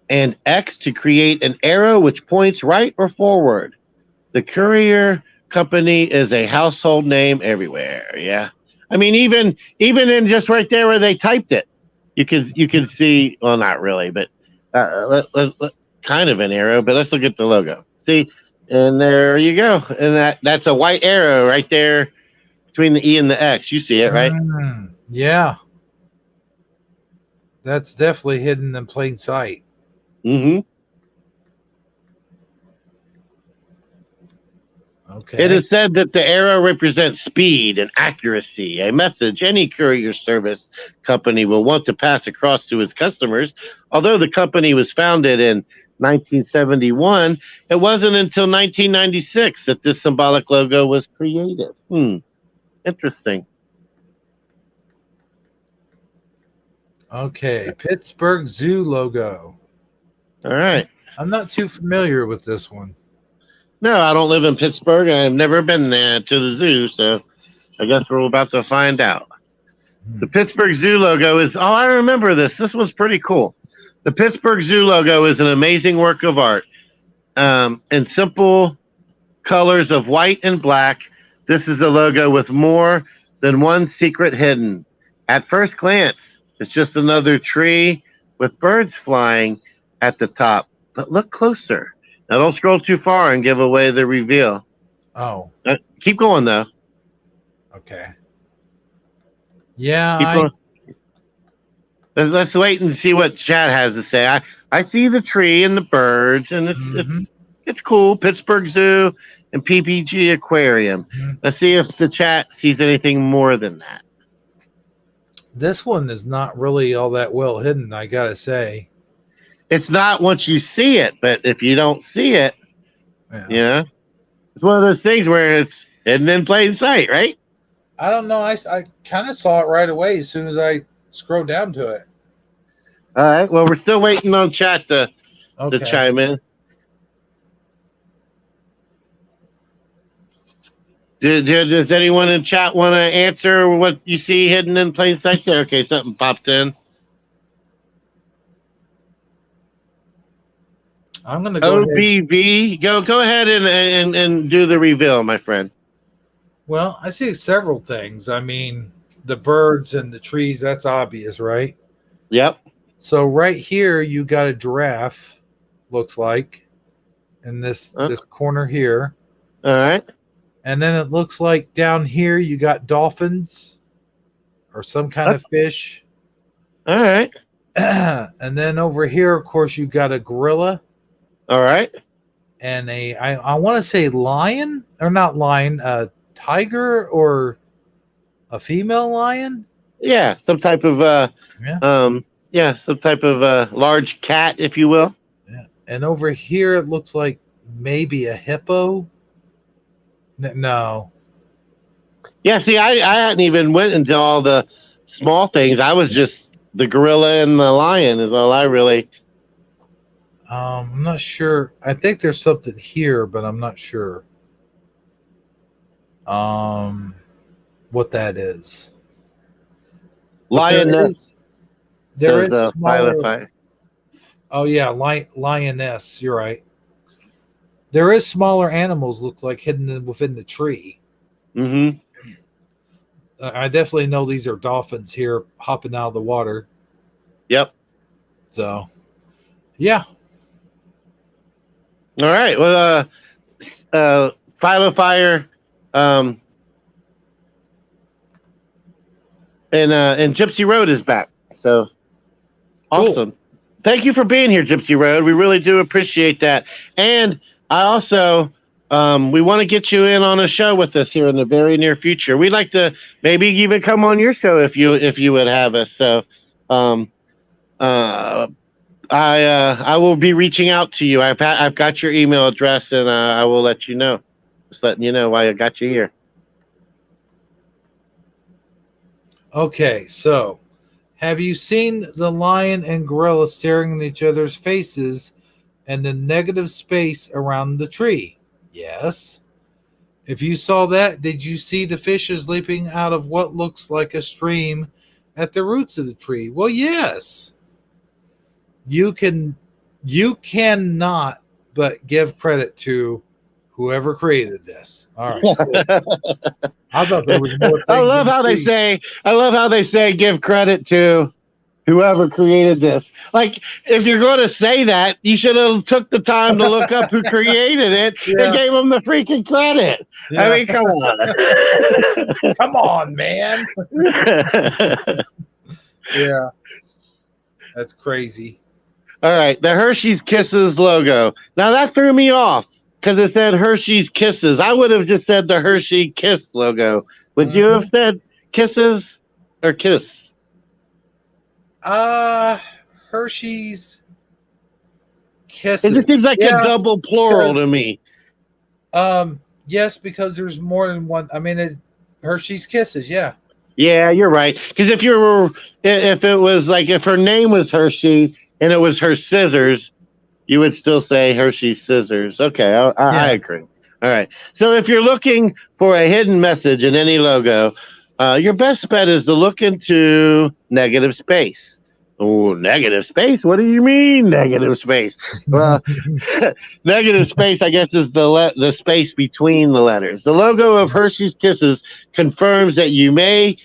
and X to create an arrow which points right or forward. The courier company is a household name everywhere. Yeah. I mean, even in just right there where they typed it, you can see, well, not really, but kind of an arrow, but let's look at the logo. See, and there you go. And that's a white arrow right there between the E and the X. You see it, right? Yeah. That's definitely hidden in plain sight. Mm-hmm. Okay. It is said that the arrow represents speed and accuracy, a message any courier service company will want to pass across to its customers. Although the company was founded in 1971, it wasn't until 1996 that this symbolic logo was created. Interesting. Okay, Pittsburgh Zoo logo. All right. I'm not too familiar with this one. No, I don't live in Pittsburgh. I've never been there to the zoo, so I guess we're about to find out. The Pittsburgh Zoo logo is, I remember this. This one's pretty cool. The Pittsburgh Zoo logo is an amazing work of art. In simple colors of white and black, this is a logo with more than one secret hidden. At first glance, it's just another tree with birds flying at the top. But look closer. Now, don't scroll too far and give away the reveal. Oh. Keep going, though. Okay. Yeah. Let's wait and see what Chad has to say. I see the tree and the birds, and it's cool. Pittsburgh Zoo and PPG Aquarium. Let's see if the chat sees anything more than that. This one is not really all that well hidden, I gotta say. It's not once you see it, but if you don't see it, Yeah. it's one of those things where it's hidden in plain sight, right? I don't know. I kind of saw it right away as soon as I scrolled down to it. All right. Well, we're still waiting on chat to Okay. chime in. Does anyone in chat want to answer what you see hidden in plain sight there? Okay, something popped in. I'm gonna go ahead. OBB, go ahead and do the reveal, my friend. Well, I see several things. I mean, the birds and the trees, that's obvious, right? Yep. So right here you got a giraffe, looks like, in this corner here. All right. And then it looks like down here you got dolphins or some kind of fish. All right. And then over here, of course, you got a gorilla. All right. And I want to say lion, or not lion, a tiger or a female lion. Yeah, some type of some type of large cat, if you will. Yeah. And over here it looks like maybe a hippo. No. Yeah, see, I hadn't even went into all the small things. I was just the gorilla and the lion is all I really. I'm not sure. I think there's something here, but I'm not sure. What that is. Lioness. There is smaller. Pilot. Oh yeah, lioness. You're right. There is smaller animals look like hidden within the tree. Mm-hmm. I definitely know these are dolphins here hopping out of the water. Yep. So, yeah. All right. Well, Philo Fire, and Gypsy Road is back. So awesome. Cool. Thank you for being here, Gypsy Road. We really do appreciate that. And I also we want to get you in on a show with us here in the very near future. We'd like to maybe even come on your show if you would have us. So I will be reaching out to you. I've got your email address, and I will let you know. Just letting you know why I got you here. Okay, so have you seen the lion and gorilla staring in each other's faces and the negative space around the tree? Yes. If you saw that, did you see the fishes leaping out of what looks like a stream at the roots of the tree? Well, yes. You cannot but give credit to whoever created this. All right. Cool. I thought there was more. I love how they say give credit to whoever created this. Like, if you're going to say that, you should have took the time to look up who created it and gave them the freaking credit. Yeah. I mean, come on. Come on, man. Yeah. That's crazy. All right. The Hershey's Kisses logo. Now, that threw me off because it said Hershey's Kisses. I would have just said the Hershey Kiss logo. Would you have said Kisses or Kiss? Hershey's Kisses. It just seems like a double plural to me. Yes, because there's more than one. I mean, Hershey's Kisses. Yeah. Yeah, you're right. Because if it was like if her name was Hershey and it was her scissors, you would still say Hershey's Scissors. Okay, I agree. All right. So if you're looking for a hidden message in any logo, your best bet is to look into negative space. Oh, negative space? What do you mean negative space? Well, negative space, I guess, is the space between the letters. The logo of Hershey's Kisses confirms that you may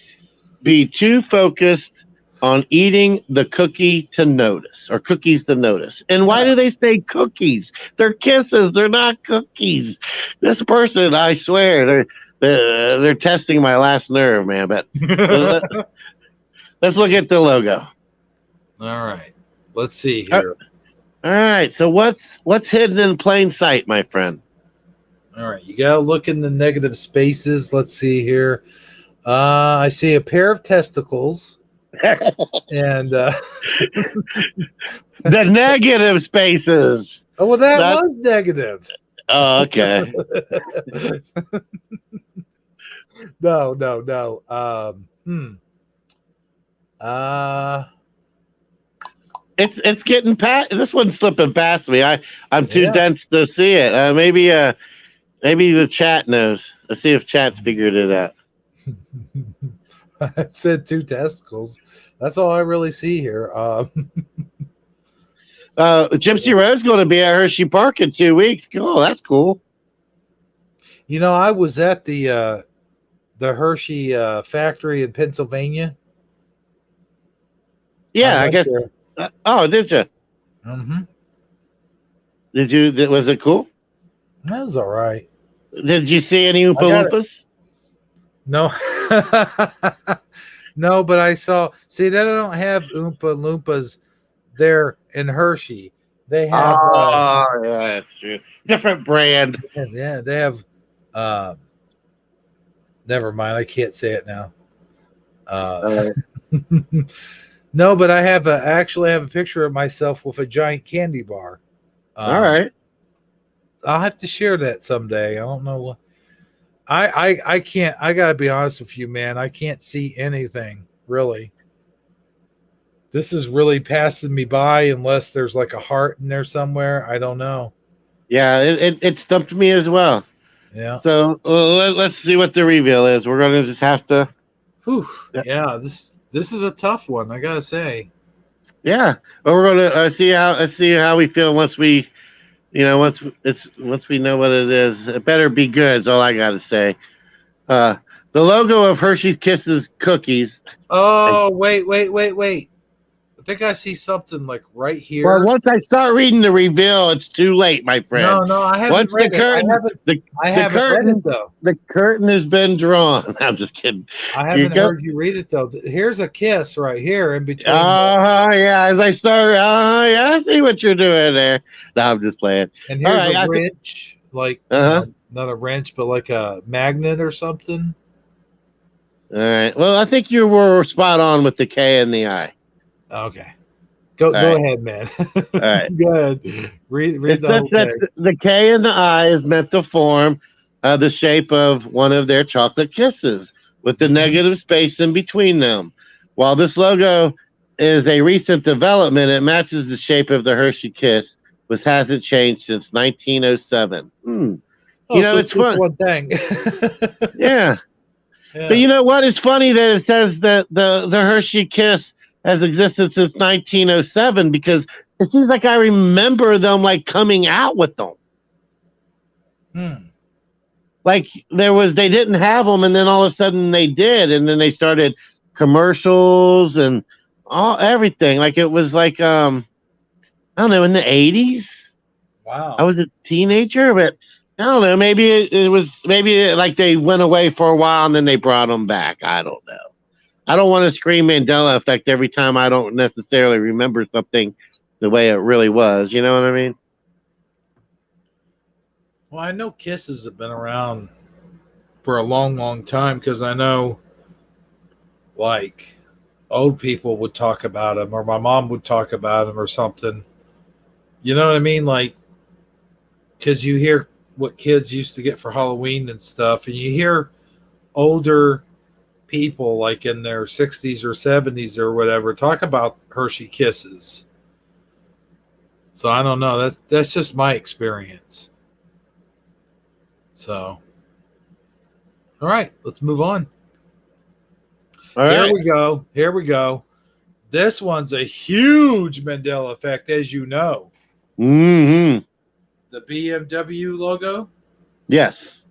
be too focused on eating the cookie to notice, or cookies to notice. And why do they say cookies? They're kisses. They're not cookies. This person, I swear, they're testing my last nerve, man. But let's look at the logo. All right. Let's see here. All right. So what's hidden in plain sight, my friend? All right. You got to look in the negative spaces. Let's see here. I see a pair of testicles. And The negative spaces. oh, well, that Not- was negative. Oh, okay. No. It's getting past. This one's slipping past me. I'm too Yeah. dense to see it. Maybe the chat knows. Let's see if chat's figured it out. I said 2 testicles. That's all I really see here. Gypsy Rose going to be at Hershey Park in 2 weeks. Oh, that's cool. You know, I was at the Hershey factory in Pennsylvania. Yeah, I went guess. there. Oh, did you? Mm-hmm. Did you? Was it cool? That was all right. Did you see any Oompa I got Loompas? No. No, but I saw. See, they don't have Oompa Loompas there in Hershey. They have. Oh, yeah, that's true. Different brand. Yeah, they have. Never mind. I can't say it now. No, but I actually have a picture of myself with a giant candy bar. All right. I'll have to share that someday. I don't know what. I can't. I gotta be honest with you, man. I can't see anything really. This is really passing me by unless there's like a heart in there somewhere. I don't know. Yeah, it stumped me as well. Yeah. So let's see what the reveal is. We're gonna just have to. Whew. Yeah. This is a tough one. I gotta say. Yeah, but we're gonna see how we feel once we, once we know what it is. It better be good. Is all I gotta say. The logo of Hershey's Kisses cookies. Oh, wait. I think I see something like right here. Well, once I start reading the reveal, it's too late, my friend. No, I haven't Once read the curtain, I haven't read it though. The curtain has been drawn. I'm just kidding. I haven't heard you read it though. Here's a kiss right here in between. Yeah. As I start, yeah, I see what you're doing there. No, I'm just playing. And here's a wrench, like not a wrench, but like a magnet or something. All right. Well, I think you were spot on with the K and the I. Okay. Go ahead, man. All right. Go ahead. Read the whole thing. The K and the I is meant to form the shape of one of their chocolate kisses with the negative space in between them. While this logo is a recent development, it matches the shape of the Hershey Kiss, which hasn't changed since 1907. Oh, so it's fun. One thing. Yeah. But you know what? It's funny that it says that the Hershey Kiss has existed since 1907 because it seems like I remember them like coming out with them. Like they didn't have them, and then all of a sudden they did, and then they started commercials and everything. Like it was like I don't know, in the 80s. Wow. I was a teenager, but I don't know. Maybe it was like they went away for a while and then they brought them back. I don't know. I don't want to scream Mandela effect every time I don't necessarily remember something the way it really was. You know what I mean? Well, I know kisses have been around for a long, long time because I know, like, old people would talk about them, or my mom would talk about them, or something. You know what I mean? Like, because you hear what kids used to get for Halloween and stuff, and you hear older people like in their 60s or 70s or whatever talk about Hershey Kisses. So I don't know. That's just my experience. So, all right, let's move on. All right. Here we go. This one's a huge Mandela effect, as you know. Mm-hmm. The BMW logo. Yes.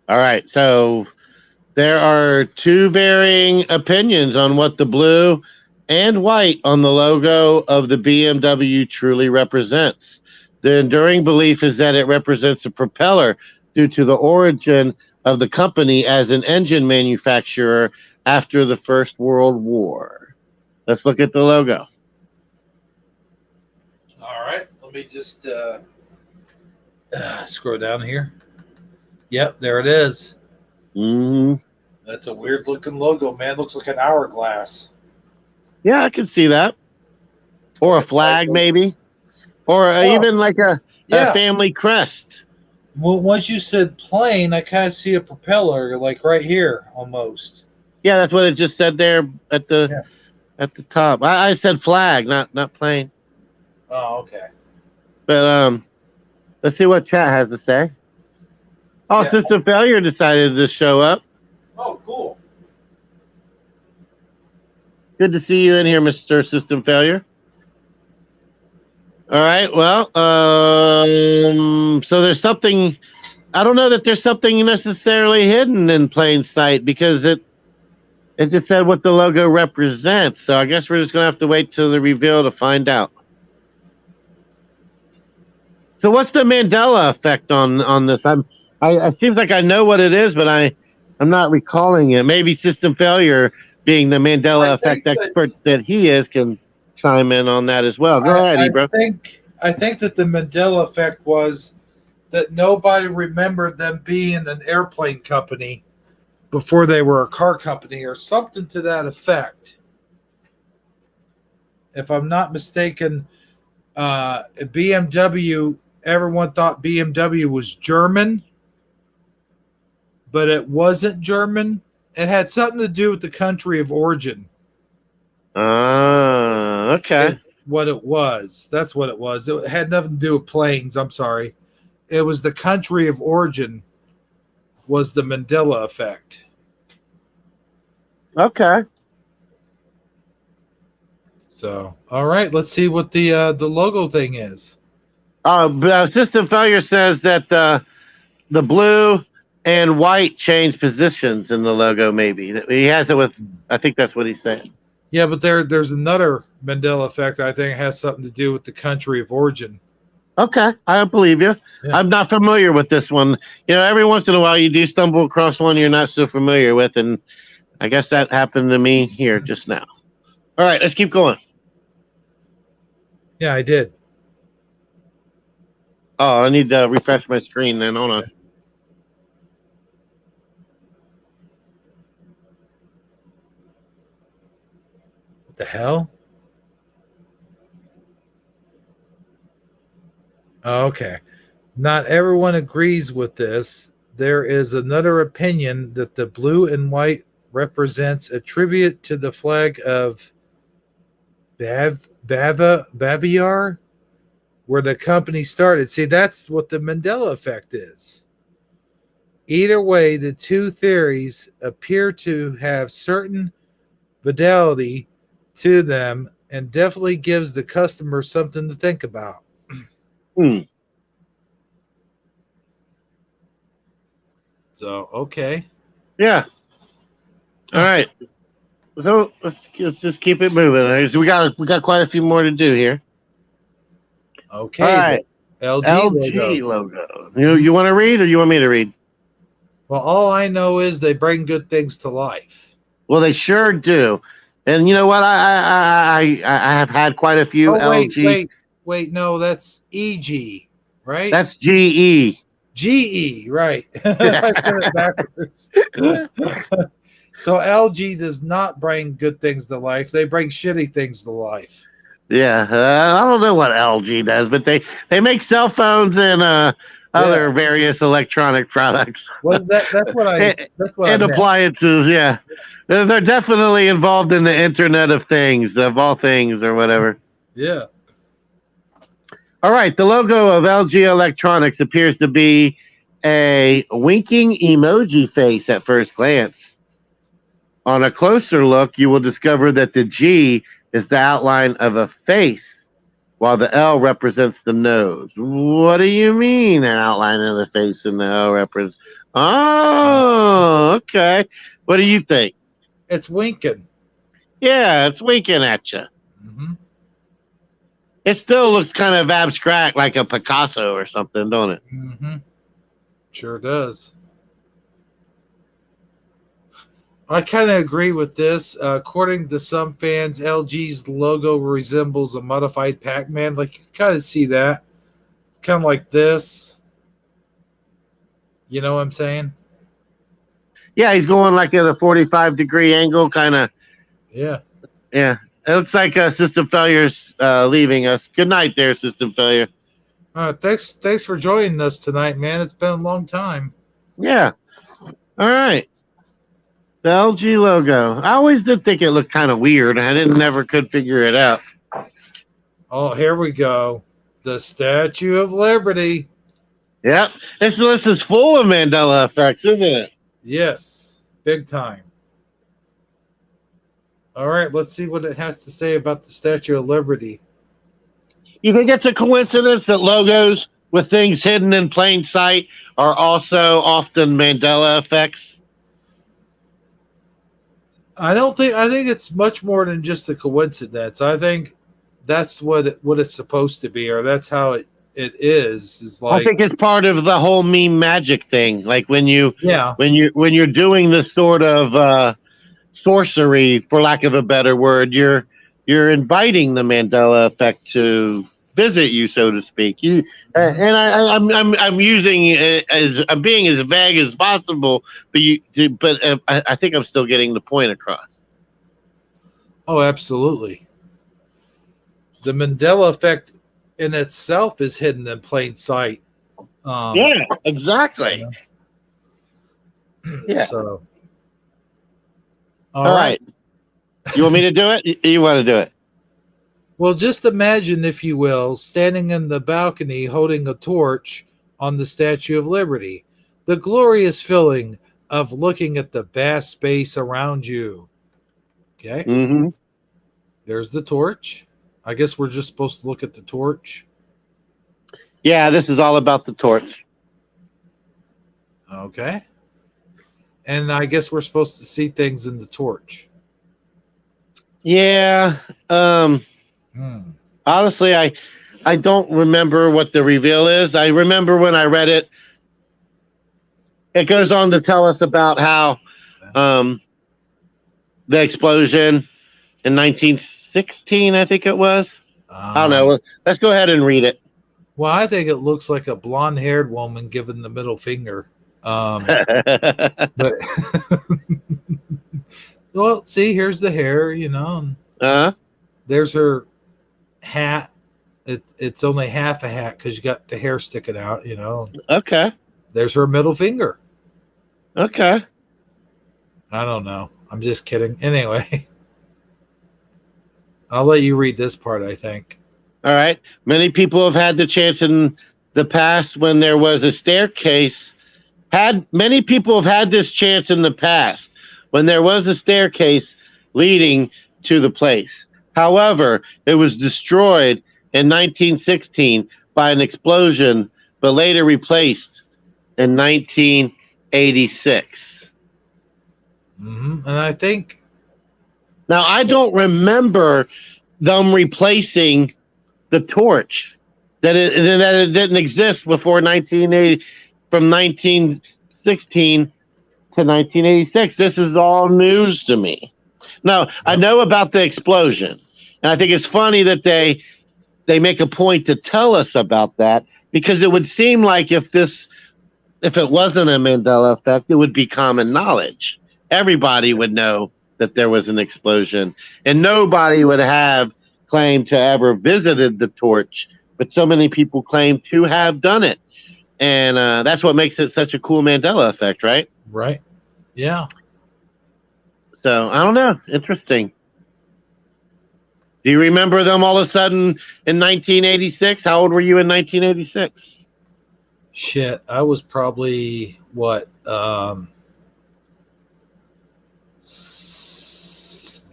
All right. So there are two varying opinions on what the blue and white on the logo of the BMW truly represents. The enduring belief is that it represents a propeller due to the origin of the company as an engine manufacturer after the First World War. Let's look at the logo. All right. Let me just scroll down here. Yep, there it is. Mm-hmm. That's a weird looking logo, man. Looks like an hourglass. Yeah, I can see that. Or a It's flag, like maybe. Or even like a yeah. family crest. Well, once you said plane, I kind of see a propeller, like right here, almost. Yeah, that's what it just said there at the Yeah. at the top. I said flag, not plane. Oh, okay. But let's see what chat has to say. Oh, Yeah. System Failure decided to show up. Oh, cool. Good to see you in here, Mr. System Failure. All right. Well, so there's something. I don't know that there's something necessarily hidden in plain sight because it just said what the logo represents. So I guess we're just gonna have to wait till the reveal to find out. So what's the Mandela effect on this? It seems like I know what it is, but I'm not recalling it. Maybe System Failure, being the Mandela effect expert that he is, can chime in on that as well. Go ahead, Ebro. I think that the Mandela effect was that nobody remembered them being an airplane company before they were a car company or something to that effect. If I'm not mistaken, BMW, everyone thought BMW was German, but it wasn't German. It had something to do with the country of origin. Okay. It's what it was. That's what it was. It had nothing to do with planes. I'm sorry. It was the country of origin was the Mandela effect. Okay. So, all right, let's see what the logo thing is. System Failure says that the blue and white change positions in the logo. Maybe he has it with. I think that's what he's saying. Yeah, but there's another Mandela effect. I think it has something to do with the country of origin. Okay, I believe you. Yeah. I'm not familiar with this one. You know, every once in a while you do stumble across one you're not so familiar with, and I guess that happened to me here just now. All right, let's keep going. Yeah, I did. Oh, I need to refresh my screen then. Hold on. What the hell? Okay. Not everyone agrees with this. There is another opinion that the blue and white represents a tribute to the flag of Baviar, where the company started. See, that's what the Mandela effect is. Either way, the two theories appear to have certain fidelity to them and definitely gives the customer something to think about. So, okay. Yeah. All right. So let's just keep it moving. So we got quite a few more to do here. Okay. All right. LG logo. You want to read or you want me to read? Well, all I know is they bring good things to life. Well, they sure do. And you know what? I have had quite a few LG. Wait. No, that's EG, right? That's GE. GE, right. I said it backwards. So LG does not bring good things to life. They bring shitty things to life. Yeah, I don't know what LG does, but they make cell phones and other various electronic products. Well, that's what I appliances. Yeah, they're definitely involved in the Internet of Things, of all things, or whatever. Yeah. All right, the logo of LG Electronics appears to be a winking emoji face at first glance. On a closer look, you will discover that the G is the outline of a face, while the L represents the nose. What do you mean, an outline of the face and the L represents? Oh, okay. What do you think? It's winking. Yeah, it's winking at you. Mm-hmm. It still looks kind of abstract, like a Picasso or something, don't it? Mm-hmm. Sure does. I kind of agree with this. According to some fans, LG's logo resembles a modified Pac-Man. Like, you kind of see that. It's kind of like this. You know what I'm saying? Yeah, he's going like at a 45-degree angle, kind of. Yeah. Yeah, it looks like system failure's leaving us. Good night, there, system failure. Thanks for joining us tonight, man. It's been a long time. Yeah. All right. The LG logo. I always did think it looked kind of weird. I never could figure it out. Oh, here we go. The Statue of Liberty. Yep. This list is full of Mandela effects, isn't it? Yes, big time. All right, let's see what it has to say about the Statue of Liberty. You think it's a coincidence that logos with things hidden in plain sight are also often Mandela effects? I think it's much more than just a coincidence. I think that's what it's supposed to be, or that's how it is like. I think it's part of the whole meme magic thing. Like when you're doing this sort of sorcery, for lack of a better word, you're inviting the Mandela effect to visit you, so to speak. And I'm using it as I'm being as vague as possible, but I think I'm still getting the point across. Oh, absolutely. The Mandela effect in itself is hidden in plain sight. Yeah, exactly. Yeah. So, all right. You want me to do it? You want to do it? Well, just imagine, if you will, standing in the balcony holding a torch on the Statue of Liberty. The glorious feeling of looking at the vast space around you. Okay. Mm-hmm. There's the torch. I guess we're just supposed to look at the torch. Yeah, this is all about the torch. Okay. And I guess we're supposed to see things in the torch. Yeah. Honestly, I don't remember what the reveal is. I remember when I read it. It goes on to tell us about how the explosion in 1916, I think it was. I don't know. Let's go ahead and read it. Well, I think it looks like a blonde-haired woman giving the middle finger. But well, see, here's the hair, there's her hat. It's only half a hat because you got the hair sticking out, Okay. There's her middle finger. Okay. I don't know. I'm just kidding. Anyway, I'll let you read this part, I think. All right. Many people have had the chance in the past when there was a staircase. Many people have had this chance in the past when there was a staircase leading to the place. However, it was destroyed in 1916 by an explosion, but later replaced in 1986. And I think... Now, I don't remember them replacing the torch, that it didn't exist before 1980, from 1916 to 1986. This is all news to me. Now, I know about the explosion, and I think it's funny that they make a point to tell us about that, because it would seem like if it wasn't a Mandela effect, it would be common knowledge. Everybody would know that there was an explosion, and nobody would have claimed to ever visited the torch, but so many people claim to have done it. And that's what makes it such a cool Mandela effect, right? Right. Yeah. So, I don't know. Interesting. Do you remember them all of a sudden in 1986? How old were you in 1986? Shit, I was probably, what,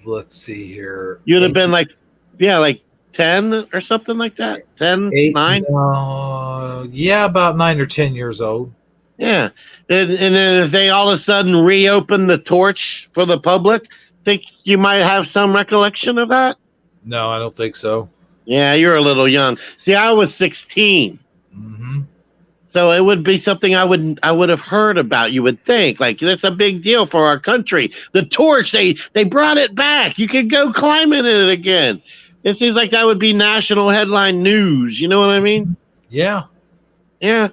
let's see here. You'd have been like 10 or something like that? 10, 9? Yeah, about 9 or 10 years old. Yeah. And then if they all of a sudden reopen the torch for the public, think you might have some recollection of that? No, I don't think so. Yeah, you're a little young. See, I was 16. Mm-hmm. So it would be something I would have heard about, you would think. Like, that's a big deal for our country. The torch, they brought it back. You could go climbing in it again. It seems like that would be national headline news. You know what I mean? Yeah. Yeah.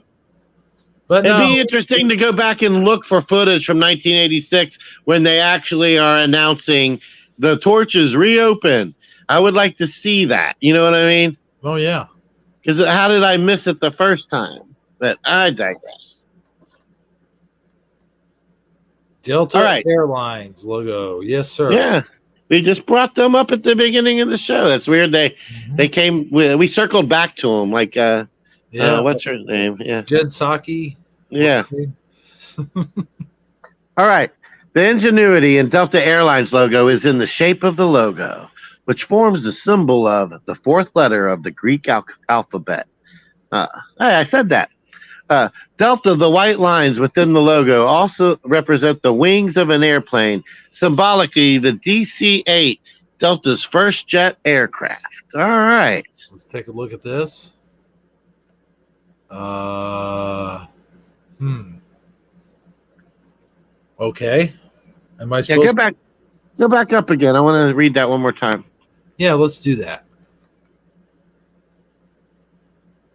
But It'd no, be interesting to go back and look for footage from 1986 when they actually are announcing the torches reopen. I would like to see that. You know what I mean? oh yeah, Because how did I miss it the first time? But I digress. Delta All right. Airlines logo. Yes, sir. Yeah. We just brought them up at the beginning of the show. That's weird. They came. We circled back to them. Like, Yeah. what's her name? Yeah. Jen Psaki. Yeah. What's her name? All right. The Ingenuity and Delta Airlines logo is in the shape of the logo, which forms the symbol of the fourth letter of the Greek alphabet. Hey, I said that. Delta, the white lines within the logo, also represent the wings of an airplane, symbolically the DC-8, Delta's first jet aircraft. All right. Let's take a look at this. Okay. Am I Yeah, supposed go back up again. I want to read that one more time. Yeah, let's do that.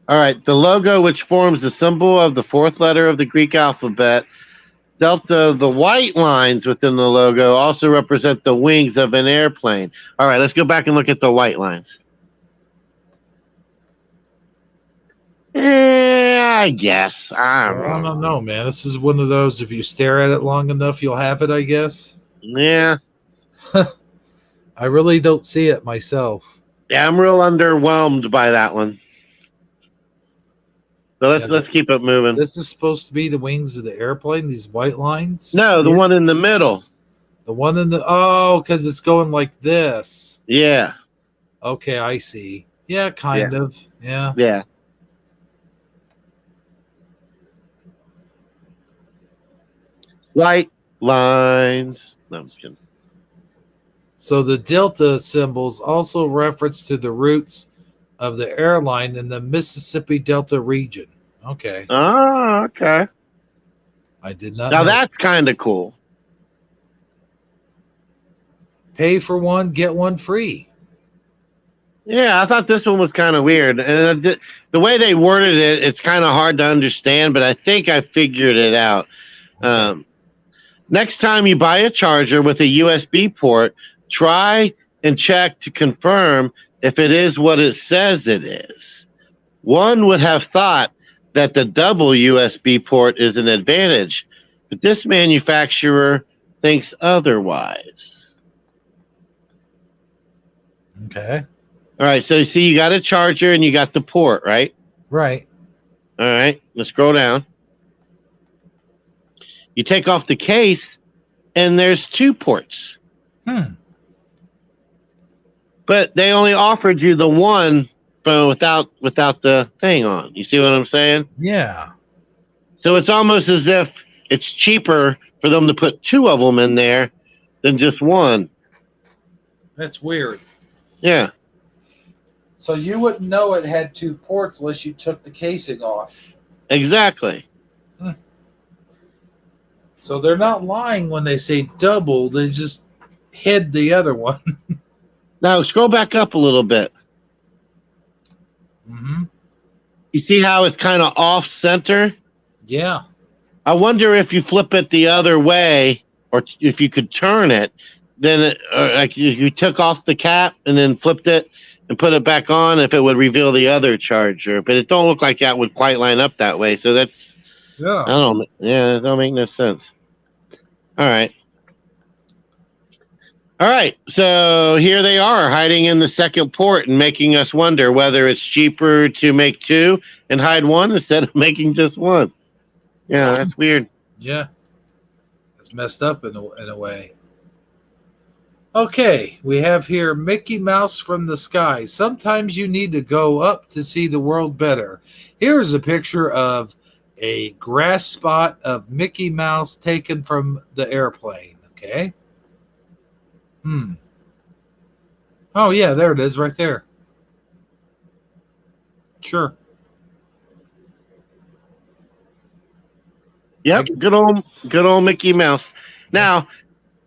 All right. The logo, which forms the symbol of the fourth letter of the Greek alphabet, Delta, the white lines within the logo also represent the wings of an airplane. All right, let's go back and look at the white lines. Yeah, I guess. I don't know, man. This is one of those, if you stare at it long enough, you'll have it, I guess. Yeah. I really don't see it myself. Yeah, I'm real underwhelmed by that one. So let's keep it moving. This is supposed to be the wings of the airplane, these white lines? No, the one in the middle. The one in the... Oh, because it's going like this. Yeah. Okay, I see. Yeah, kind of. Yeah. Yeah. White lines. No, I'm just kidding. So the Delta symbols also reference to the roots of the airline in the Mississippi Delta region. Okay. Oh, okay. I did not Now know. that's kind of cool. Pay for one, get one free. Yeah, I thought this one was kind of weird. And the way they worded it, it's kind of hard to understand, but I think I figured it out. Next time you buy a charger with a USB port, try and check to confirm if it is what it says it is. One would have thought that the double USB port is an advantage, but this manufacturer thinks otherwise. Okay. All right, so you see you got a charger and you got the port, right? Right. All right, let's scroll down. You take off the case and there's two ports. But they only offered you the one without the thing on. You see what I'm saying? Yeah. So it's almost as if it's cheaper for them to put two of them in there than just one. That's weird. Yeah. So you wouldn't know it had two ports unless you took the casing off. Exactly. So they're not lying when they say double. They just hid the other one. Now scroll back up a little bit. You see how it's kind of off center? Yeah. I wonder if you flip it the other way, or if you could turn it, then like you took off the cap and then flipped it and put it back on, if it would reveal the other charger. But it don't look like that would quite line up that way. So that's, Yeah. it don't make no sense. All right. All right. So here they are hiding in the second port and making us wonder whether it's cheaper to make two and hide one instead of making just one. Yeah, that's weird. Yeah. It's messed up in a way. Okay, we have here Mickey Mouse from the sky. Sometimes you need to go up to see the world better. Here's a picture of a grass spot of Mickey Mouse taken from the airplane. Okay. Oh, yeah, there it is right there. Sure. Yep, good old Mickey Mouse. Now,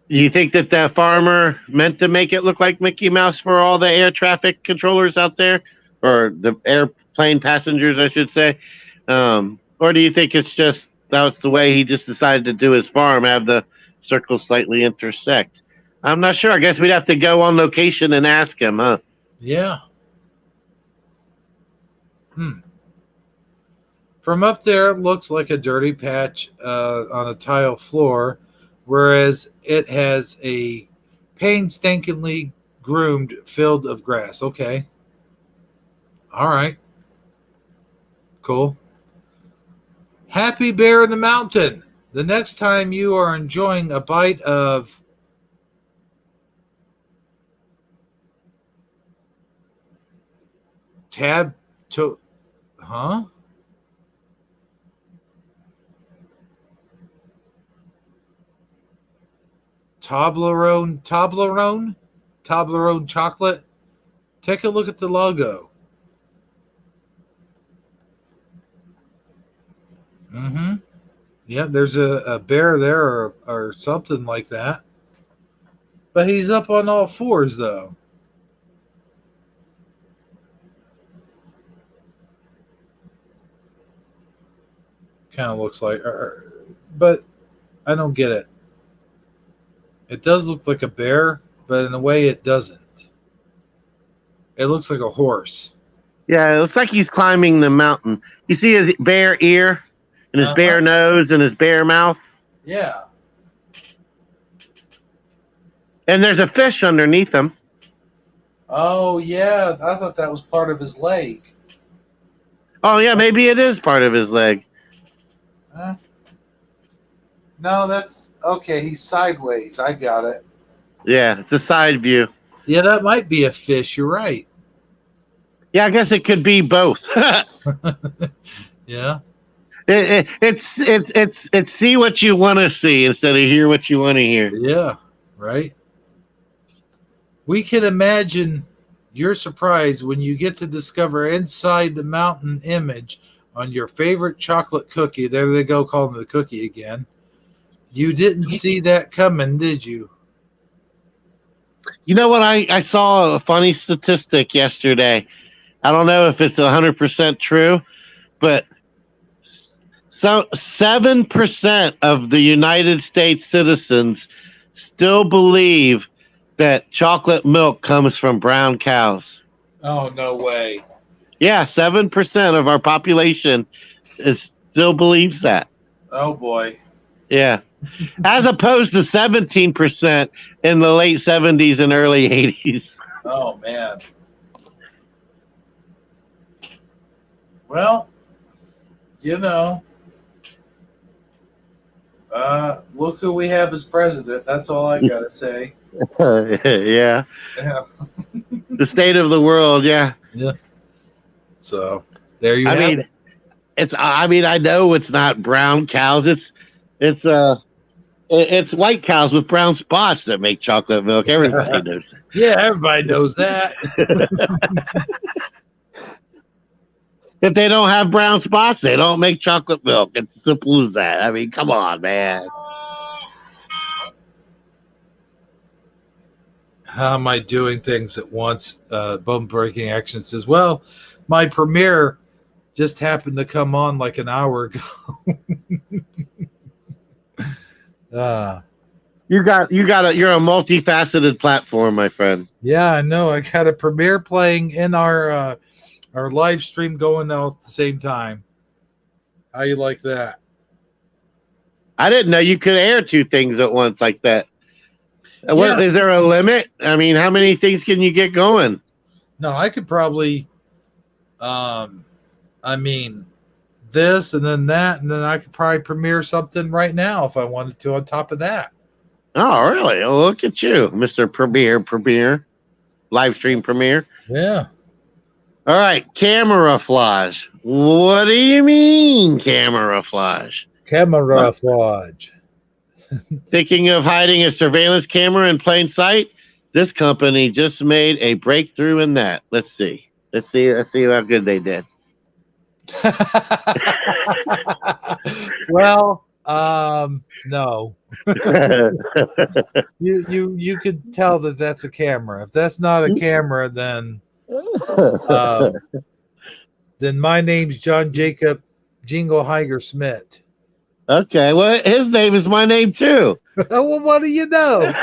you think that farmer meant to make it look like Mickey Mouse for all the air traffic controllers out there, or the airplane passengers, I should say? Or Or do you think it's just that's the way he just decided to do his farm, have the circles slightly intersect? I'm not sure. I guess we'd have to go on location and ask him, huh? Yeah. From up there, it looks like a dirty patch on a tile floor, whereas it has a painstakingly groomed field of grass. Okay. All right. Cool. Happy Bear in the Mountain. The next time you are enjoying a bite of Toblerone chocolate. Take a look at the logo. Yeah, there's a bear there or something like that. But he's up on all fours, though. Kind of looks like, but I don't get it. It does look like a bear, but in a way it doesn't. It looks like a horse. Yeah, it looks like he's climbing the mountain. You see his bare ear and his bare nose and his bare mouth? Yeah. And there's a fish underneath him. Oh, yeah. I thought that was part of his leg. Oh, yeah, maybe it is part of his leg. No, that's okay. He's sideways. I got it. Yeah, it's a side view. Yeah, that might be a fish. You're right. Yeah, I guess it could be both. Yeah. It's see what you want to see instead of hear what you want to hear. Yeah, right. We can imagine your surprise when you get to discover inside the mountain image on your favorite chocolate cookie. There they go, calling it the cookie again. You didn't see that coming, did you? You know what? I saw a funny statistic yesterday. I don't know if it's 100% true, but so 7% of the United States citizens still believe that chocolate milk comes from brown cows. Oh, no way. Yeah, 7% of our population still believes that. Oh, boy. Yeah. As opposed to 17% in the late 70s and early 80s. Oh, man. Well, you know, look who we have as president. That's all I got to say. Yeah. Yeah. The state of the world, yeah. Yeah. So, there you have it. I know it's not brown cows. It's white cows with brown spots that make chocolate milk. Everybody knows that. Yeah, everybody knows that. If they don't have brown spots, they don't make chocolate milk. It's as simple as that. I mean, come on, man. How am I doing things at once? Bone breaking action says, well, my premiere just happened to come on like an hour ago. You're a multifaceted platform, my friend. Yeah, I know. I got a premiere playing in our live stream going now at the same time. How you like that? I didn't know you could air two things at once like that. Yeah. What, is there a limit? I mean, how many things can you get going? No, I could probably, this and then that, and then I could probably premiere something right now if I wanted to on top of that. Oh, really? Oh, look at you, Mr. Premiere, live stream premiere. Yeah. All right, camouflage. What do you mean, camouflage? Camouflage. Thinking of hiding a surveillance camera in plain sight? This company just made a breakthrough in that. Let's see how good they did. Well, no. You could tell that that's a camera. If that's not a camera, then my name's John Jacob Jingle Heiger Smith. Okay, well, his name is my name too. Oh, well, what do you know?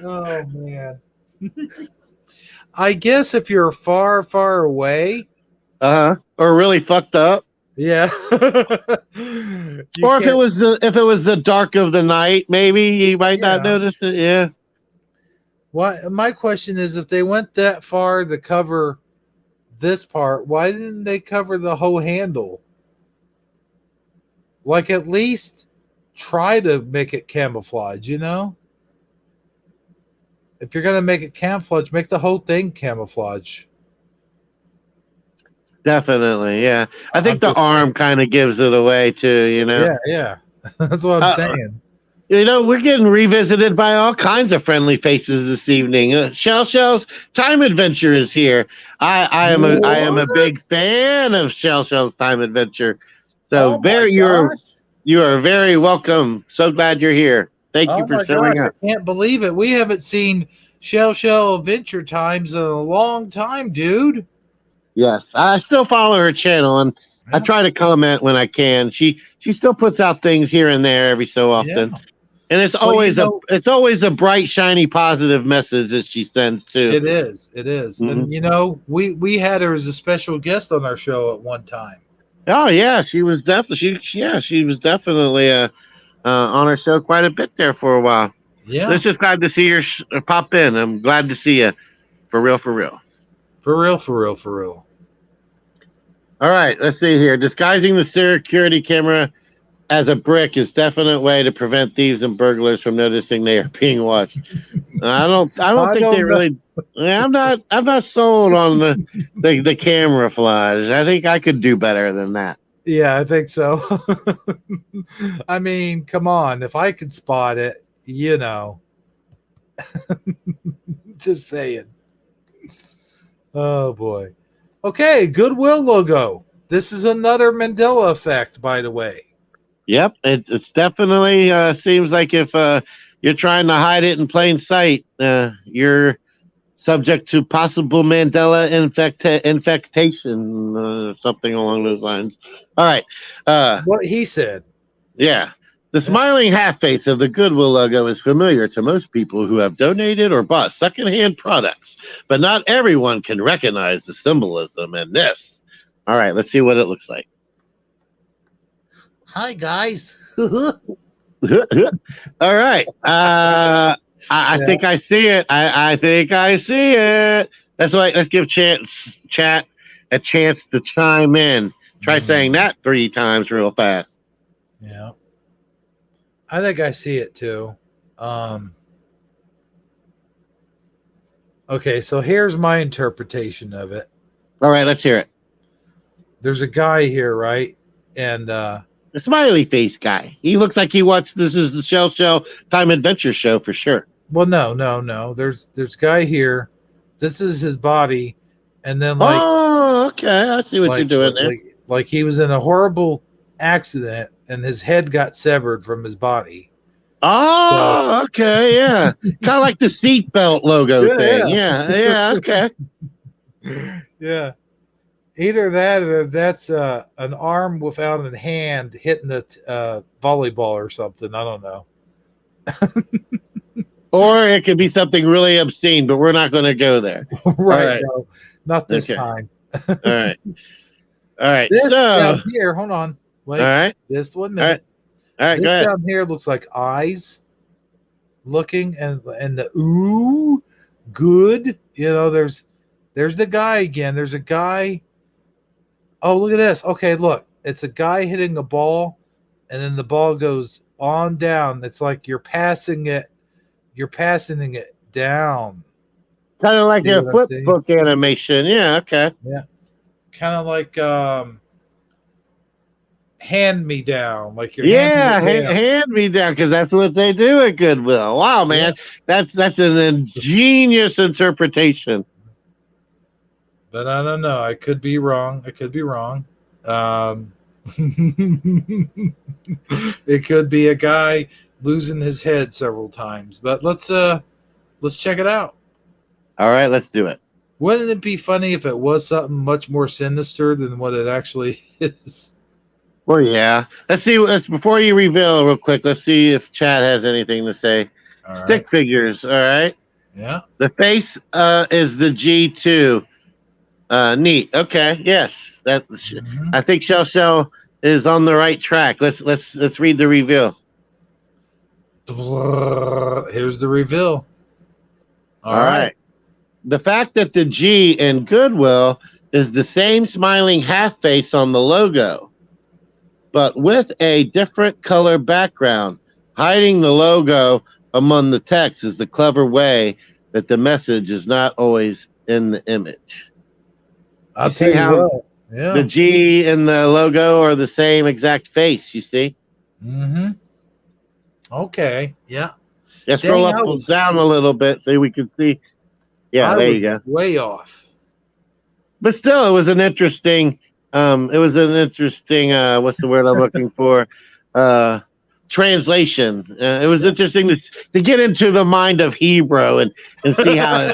Oh man. I guess if you're far, far away, Or really fucked up. yeah. Or if it was the dark of the night, maybe you might not notice it. Yeah. Why? My question is, if they went that far to cover this part, why didn't they cover the whole handle? Like, at least try to make it camouflage, you know? If you're gonna make it camouflage, make the whole thing camouflage. Definitely, yeah. I think the arm kind of gives it away too, you know. Yeah. That's what I'm saying. You know, we're getting revisited by all kinds of friendly faces this evening. Shell's Time Adventure is here. I am a big fan of Shell's Time Adventure. So you are very welcome. So glad you're here. Thank you for showing up. I can't believe it. We haven't seen Shell Adventure Times in a long time, dude. Yes, I still follow her channel, and I try to comment when I can. She still puts out things here and there every so often, and it's always a bright, shiny, positive message that she sends too. It is, mm-hmm. And you know, we had her as a special guest on our show at one time. Oh yeah, she was definitely on our show quite a bit there for a while. Yeah, it's just glad to see her pop in. I'm glad to see you, for real. All right, let's see here. Disguising the security camera as a brick is definite way to prevent thieves and burglars from noticing they are being watched. I don't think they really. I'm not sold on the camouflage. I think I could do better than that. Yeah, I think so. I mean, come on. If I could spot it, you know. Just saying. Oh boy. Okay, Goodwill logo. This is another Mandela effect, by the way. Yep, it's definitely seems like if you're trying to hide it in plain sight, you're subject to possible Mandela infectation, something along those lines. All right. What he said. Yeah. The smiling half face of the Goodwill logo is familiar to most people who have donated or bought secondhand products, but not everyone can recognize the symbolism in this. All right, let's see what it looks like. Hi, guys. All right. I think I see it. I think I see it. That's why let's give chat a chance to chime in. Try saying that 3 times real fast. Yeah. I think I see it too. Okay, so here's my interpretation of it. All right, let's hear it. There's a guy here, right? And the smiley face guy. He looks like he watched this is the Shell Time Adventure show for sure. Well, no. There's guy here. This is his body, and then like okay, I see what you're doing there. Like he was in a horrible accident and his head got severed from his body. Oh, okay, yeah. Kind of like the seatbelt logo thing. Yeah, okay. Yeah. Either that or that's an arm without a hand hitting the volleyball or something. I don't know. Or it could be something really obscene, but we're not going to go there. Right. No, not this time. All right. This down here, hold on. Wait. All right. Just 1 minute. All right, this go ahead. Down here looks like eyes looking and the ooh, good. You know, there's the guy again. There's a guy. Oh, look at this. Okay, look. It's a guy hitting a ball, and then the ball goes on down. It's like you're passing it down. Kind of like a flip book animation. Yeah, okay. Yeah. Kind of like hand me down, like your hand me down, because that's what they do at Goodwill. Wow, man, that's an ingenious interpretation. But I don't know. I could be wrong. It could be a guy losing his head several times. But let's check it out. All right, let's do it. Wouldn't it be funny if it was something much more sinister than what it actually is? Well, yeah. Let's see. Before you reveal real quick, let's see if Chad has anything to say. All Stick right. figures. All right. Yeah. The face is the G2. Neat. Okay. Yes. Mhm. I think Shell is on the right track. Let's read the reveal. Here's the reveal. All right. The fact that the G in Goodwill is the same smiling half face on the logo, but with a different color background. Hiding the logo among the text is the clever way that the message is not always in the image. I'll see tell you how what. Yeah. The G and the logo are the same exact face, you see? Mm-hmm. Okay. Yeah. Yeah, scroll Dang, up down a little bit so we can see. Yeah, there you go. Way off. But still, it was an interesting what's the word I'm looking for? Translation. It was interesting to get into the mind of Hebrew and see how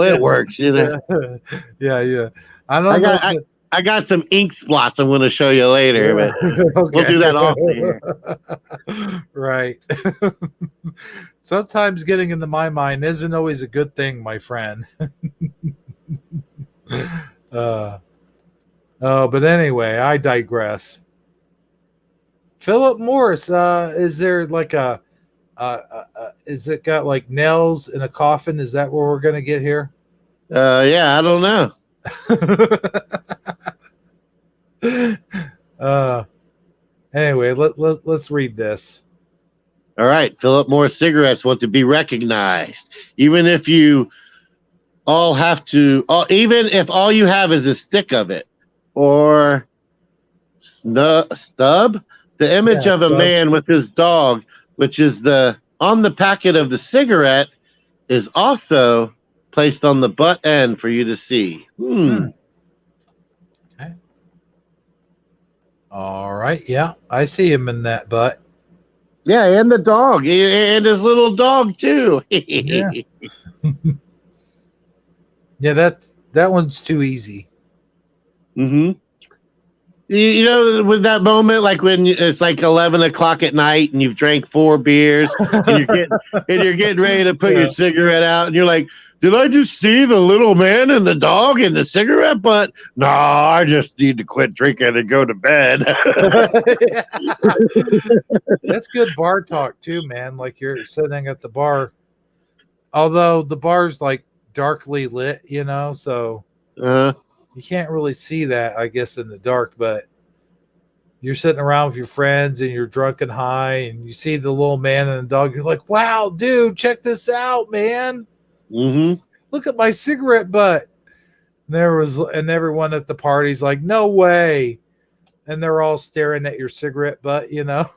it works, you know. Yeah. I don't know. I got some ink spots I'm going to show you later, but we'll do that off here. Right. Sometimes getting into my mind isn't always a good thing, my friend. But anyway, I digress. Philip Morris, is there like is it got like nails in a coffin? Is that where we're going to get here? Yeah, I don't know. Anyway, let's read this. All right, Philip Morris cigarettes want to be recognized, even if you all have to, even if all you have is a stick of it or stub. The image of a man with his dog, which is on the packet of the cigarette, is also placed on the butt end for you to see. Okay. All right. Yeah, I see him in that butt. Yeah, and the dog, and his little dog too. Yeah. Yeah, that one's too easy. Mm-hmm. You know, with that moment, like when it's like 11 o'clock at night and you've drank 4 beers and you're getting ready to put your cigarette out and you're like, did I just see the little man and the dog in the cigarette butt? No, I just need to quit drinking and go to bed. That's good bar talk too, man. Like you're sitting at the bar, although the bar's like darkly lit, you know, so you can't really see that, I guess, in the dark, but you're sitting around with your friends and you're drunk and high and you see the little man and the dog. You're like, wow, dude, check this out, man. Mm-hmm. Look at my cigarette butt. And everyone at the party's like, no way. And they're all staring at your cigarette butt, you know.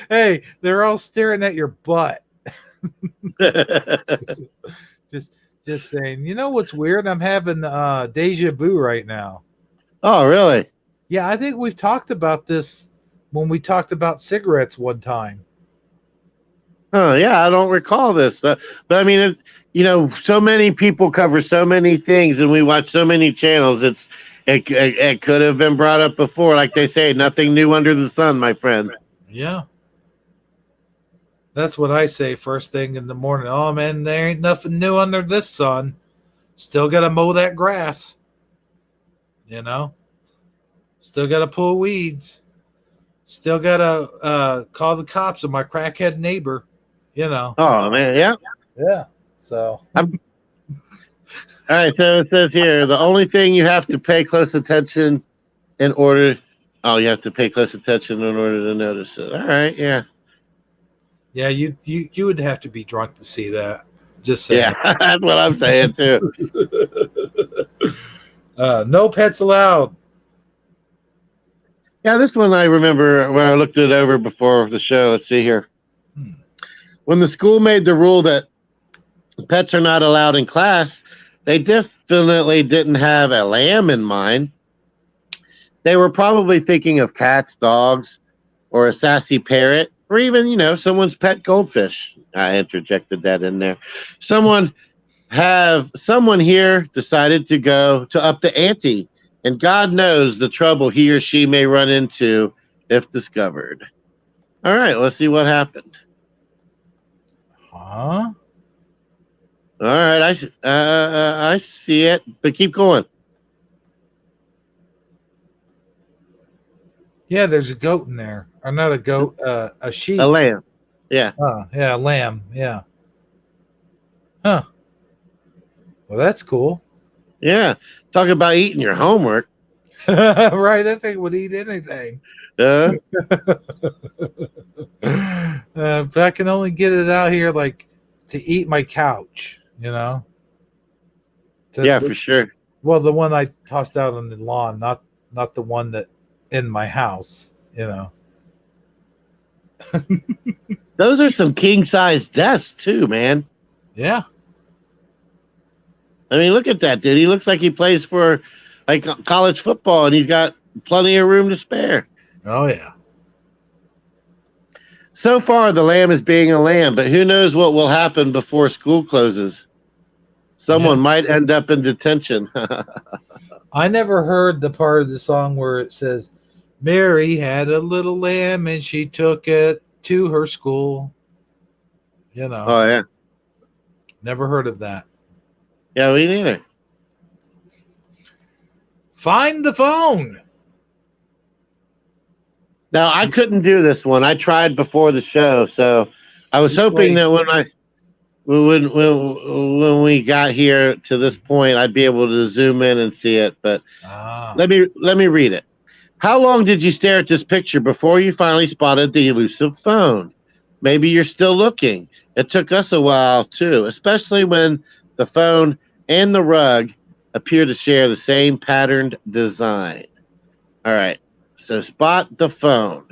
Hey, they're all staring at your butt. Just saying, you know what's weird? I'm having deja vu right now. Oh, really? Yeah, I think we've talked about this when we talked about cigarettes one time. Oh, yeah, I don't recall this. But I mean, you know, so many people cover so many things and we watch so many channels. It could have been brought up before. Like they say, nothing new under the sun, my friend. Yeah. That's what I say first thing in the morning. Oh, man, there ain't nothing new under this sun. Still got to mow that grass. You know? Still got to pull weeds. Still got to call the cops on my crackhead neighbor. You know? Oh, man, yeah. Yeah. So. All right, so it says here, the only thing you have to pay close attention in order... Oh, you have to pay close attention in order to notice it. All right, yeah. Yeah, you would have to be drunk to see that. Just saying. Yeah, that's what I'm saying too. No pets allowed. Yeah, this one I remember when I looked it over before the show. Let's see here. When the school made the rule that pets are not allowed in class, they definitely didn't have a lamb in mind. They were probably thinking of cats, dogs, or a sassy parrot or even, someone's pet goldfish. I interjected that in there. Someone here decided to go to up the ante, and God knows the trouble he or she may run into if discovered. All right, let's see what happened. Huh? All right, I see it, but keep going. Yeah, there's a goat in there. Or not a goat, a sheep. A lamb. Yeah. Oh, yeah, a lamb. Yeah. Huh. Well, that's cool. Yeah. Talk about eating your homework. Right, that thing would eat anything. Uh, But I can only get it out here like to eat my couch, yeah, for sure. Well, the one I tossed out on the lawn, not the one that in my house, Those are some king size desks too, man. Yeah. I mean, look at that dude. He looks like he plays for like college football, and he's got plenty of room to spare. Oh yeah. So far, the lamb is being a lamb, but who knows what will happen before school closes? Someone might end up in detention. I never heard the part of the song where it says, Mary had a little lamb and she took it to her school. Oh, yeah. Never heard of that. Yeah, me neither. Find the phone. Now, I couldn't do this one. I tried before the show, so I was hoping that when we got here to this point, I'd be able to zoom in and see it. But let me read it. How long did you stare at this picture before you finally spotted the elusive phone? Maybe you're still looking. It took us a while too, especially when the phone and the rug appear to share the same patterned design. All right. So spot the phone.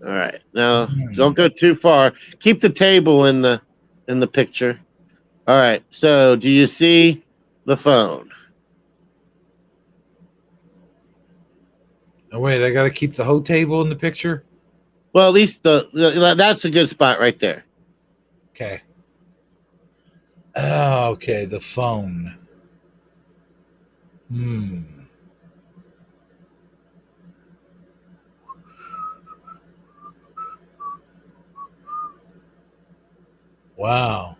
All right. Now don't go too far. Keep the table in the picture. All right. So do you see the phone? Oh wait, I gotta keep the whole table in the picture. Well, at least that's a good spot right there. Okay. Oh, okay, the phone. Wow.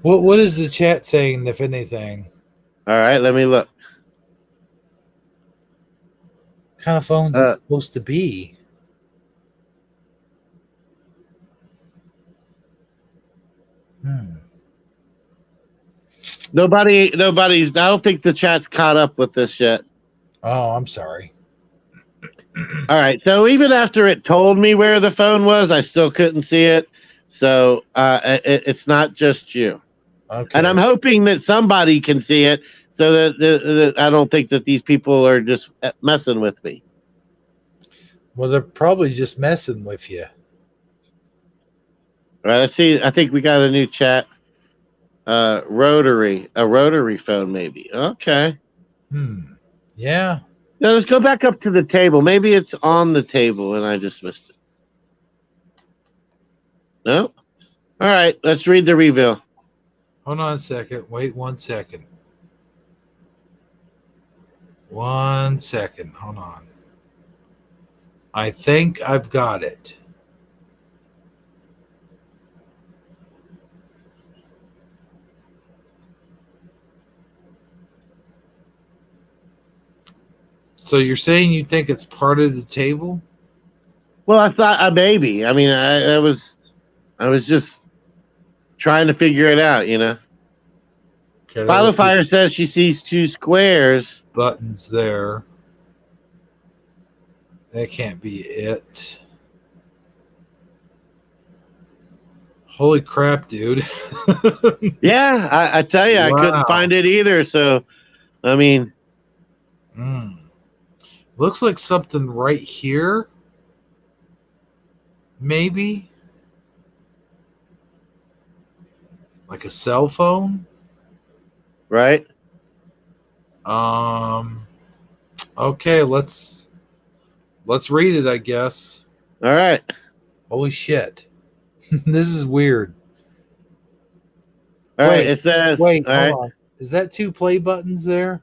What is the chat saying, if anything? All right, let me look. What kind of phone's it supposed to be? Nobody's. I don't think the chat's caught up with this yet. Oh, I'm sorry. All right. So even after it told me where the phone was, I still couldn't see it. So it's not just you. Okay. And I'm hoping that somebody can see it, so that I don't think that these people are just messing with me. Well, they're probably just messing with you. All right. Let's see. I think we got a new chat. A rotary phone, maybe. Okay. Yeah. Now let's go back up to the table. Maybe it's on the table and I just missed it. No. All right. Let's read the reveal. Hold on a second. Wait 1 second. 1 second. Hold on. I think I've got it. So you're saying you think it's part of the table? Well, I thought maybe. I mean, I was just trying to figure it out, Okay, Pilot Fire says she sees two squares. Buttons there. That can't be it. Holy crap, dude. Yeah, I tell you, wow. I couldn't find it either. So, I mean. Looks like something right here. Maybe. Like a cell phone. Right. Okay, let's read it, I guess. All right. Holy shit. This is weird. All right. Wait, It says. Wait, All hold right. on. Is that 2 play buttons there?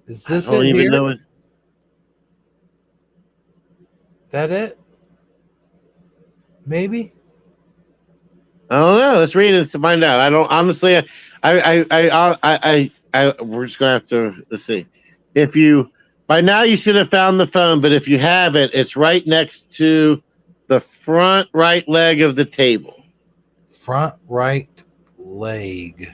Is I this don't it even here? know. That it? Maybe? I don't know. Let's read it to find out. I don't honestly. We're just gonna have to. Let's see. If you by now you should have found the phone, but if you haven't, it's right next to the front right leg of the table. Front right leg.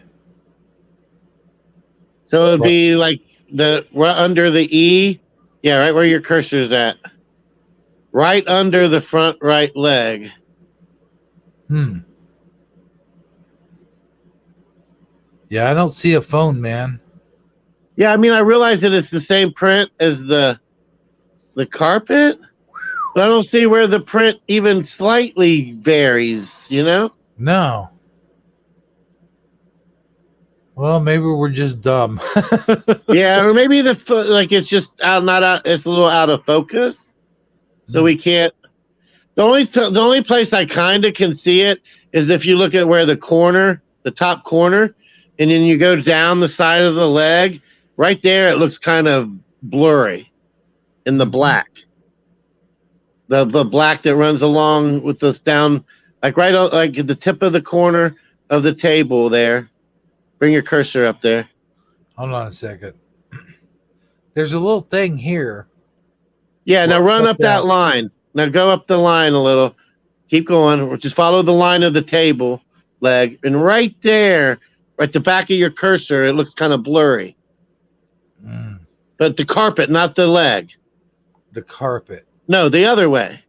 So it'd be like the right under the E. Yeah, right where your cursor's at. Right under the front right leg. Yeah, I don't see a phone, man. Yeah, I mean, I realize that it's the same print as the carpet, but I don't see where the print even slightly varies, you know? No. Well, maybe we're just dumb. Yeah, or maybe like it's just not out. It's a little out of focus, so we can't. The only place I kind of can see it is if you look at where the top corner, and then you go down the side of the leg. Right there, it looks kind of blurry in the black. The black that runs along with this down, like right on, like the tip of the corner of the table there. Bring your cursor up there. Hold on a second. There's a little thing here. Yeah, now run up that line. Now go up the line a little. Keep going. Just follow the line of the table leg. And right there, right the back of your cursor, it looks kind of blurry. But the carpet, not the leg. The carpet. No, the other way.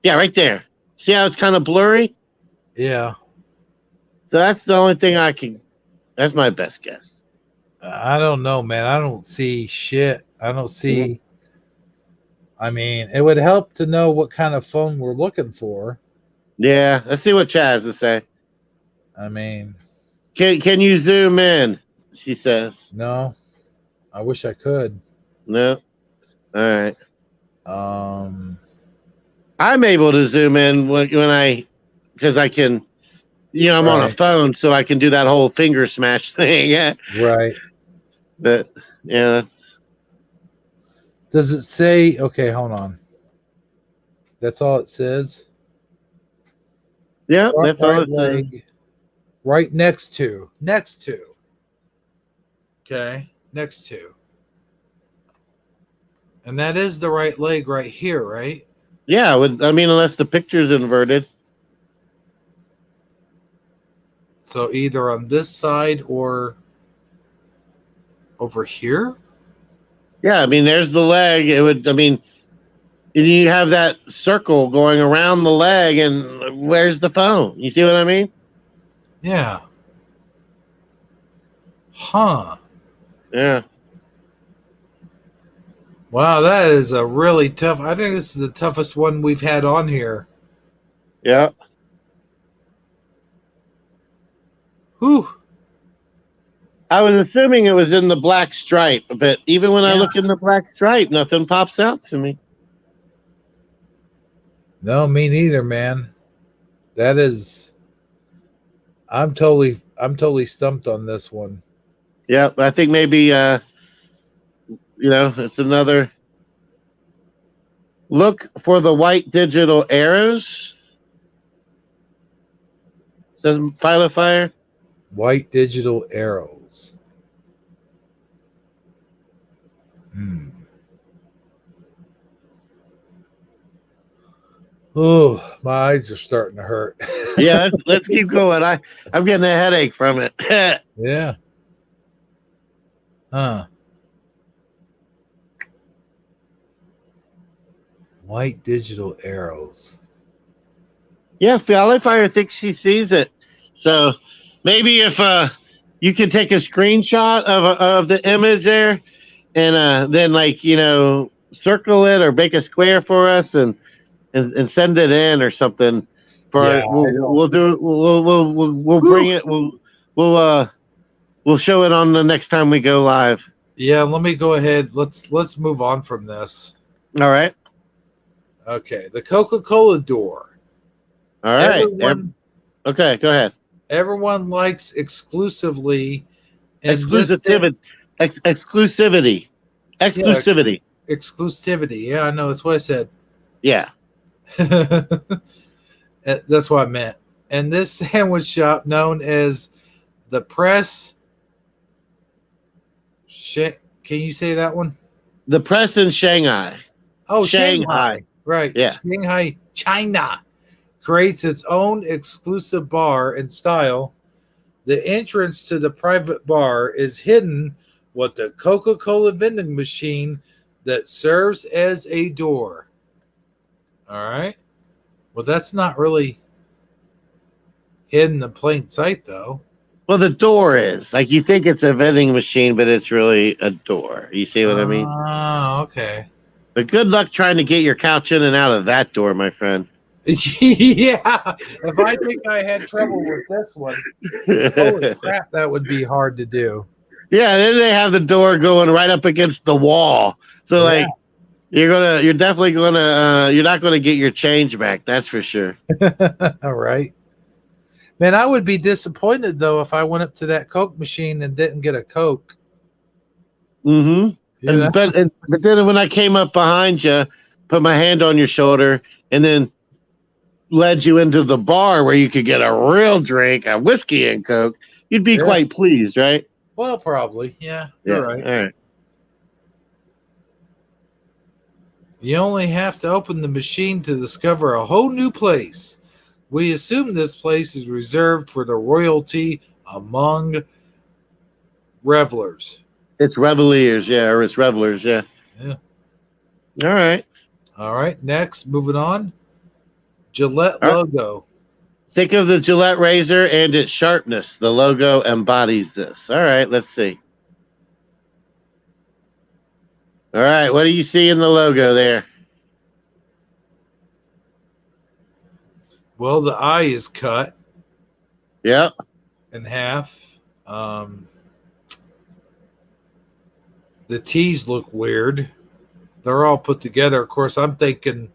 Yeah, right there. See how it's kind of blurry? Yeah. So that's the only thing that's my best guess. I don't know, man. I don't see shit. I don't see. I mean, it would help to know what kind of phone we're looking for. Yeah, let's see what Chaz has to say. I mean, can you zoom in? She says. No. I wish I could. No. All right. I'm able to zoom in because I can, I'm on a phone, so I can do that whole finger smash thing. Yeah. Right. But yeah. Does it say? Okay, hold on. That's all it says. Yeah, that's all it says. Right next to. Okay, next to. And that is the right leg right here, right? Yeah, unless the picture's inverted. So either on this side or over here? Yeah, there's the leg. You have that circle going around the leg, and where's the phone? You see what I mean? Yeah. Huh. Yeah. Wow, that is a really tough. I think this is the toughest one we've had on here. Yeah. Whew. I was assuming it was in the black stripe, but even when I look in the black stripe, nothing pops out to me. No, me neither, man. That is. I'm totally stumped on this one. Yeah, I think maybe it's another look for the white digital arrows. Says Fire. White digital arrows. Oh, my eyes are starting to hurt. Yeah, let's keep going. I'm getting a headache from it. Yeah. Huh. White digital arrows. Yeah, Fire thinks she sees it. So maybe if you can take a screenshot of the image there, and then circle it or make a square for us and send it in or something. We'll bring it. We'll we'll show it on the next time we go live. Yeah, let me go ahead. Let's move on from this. All right. Okay, the Coca-Cola door. All right. Okay, go ahead. Everyone likes exclusively. And Exclusivity. Exclusivity. Exclusivity. Yeah, exclusivity. Yeah, I know. That's what I said. Yeah. That's what I meant. And this sandwich shop known as the Press. Can you say that one? The Press in Shanghai. Oh, Shanghai. Right. Yeah. Shanghai, China creates its own exclusive bar and style. The entrance to the private bar is hidden with the Coca-Cola vending machine that serves as a door. All right. Well, that's not really hidden in plain sight, though. Well, the door is. Like, you think it's a vending machine, but it's really a door. You see what I mean? Oh, okay. But good luck trying to get your couch in and out of that door, my friend. Yeah. If I think I had trouble with this one, holy crap, that would be hard to do. Yeah, then they have the door going right up against the wall. So, like, you're definitely you're not gonna get your change back. That's for sure. All right. Man, I would be disappointed though if I went up to that Coke machine and didn't get a Coke. Mm-hmm. But then when I came up behind you, put my hand on your shoulder, and then led you into the bar where you could get a real drink, a whiskey and Coke, you'd be quite pleased, right? Well, probably. Yeah, you're right. All right. You only have to open the machine to discover a whole new place. We assume this place is reserved for the royalty among revelers. It's Reveliers, yeah, or it's Revelers, yeah. Yeah. All right. All right. Next, moving on. Gillette logo. Think of the Gillette razor and its sharpness. The logo embodies this. All right, let's see. All right, what do you see in the logo there? Well, the eye is cut. Yep. In half. The T's look weird. They're all put together. Of course, I'm thinking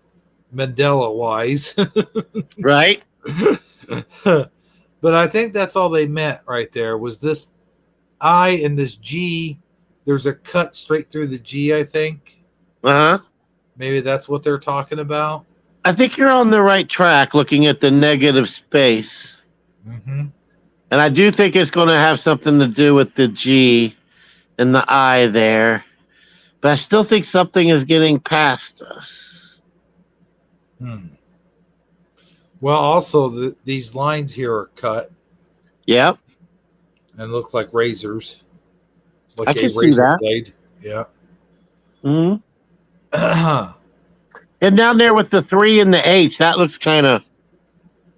Mandela-wise. Right. But I think that's all they meant right there was this I and this G. There's a cut straight through the G, I think. Uh-huh. Maybe that's what they're talking about. I think you're on the right track looking at the negative space. Mm-hmm. And I do think it's going to have something to do with the G and the I there. But I still think something is getting past us. Well, also, these lines here are cut. Yep. And look like razors. Like I can see that. Blade. Yeah. Mm-hmm. And down there with the 3 and the H, that looks kind of...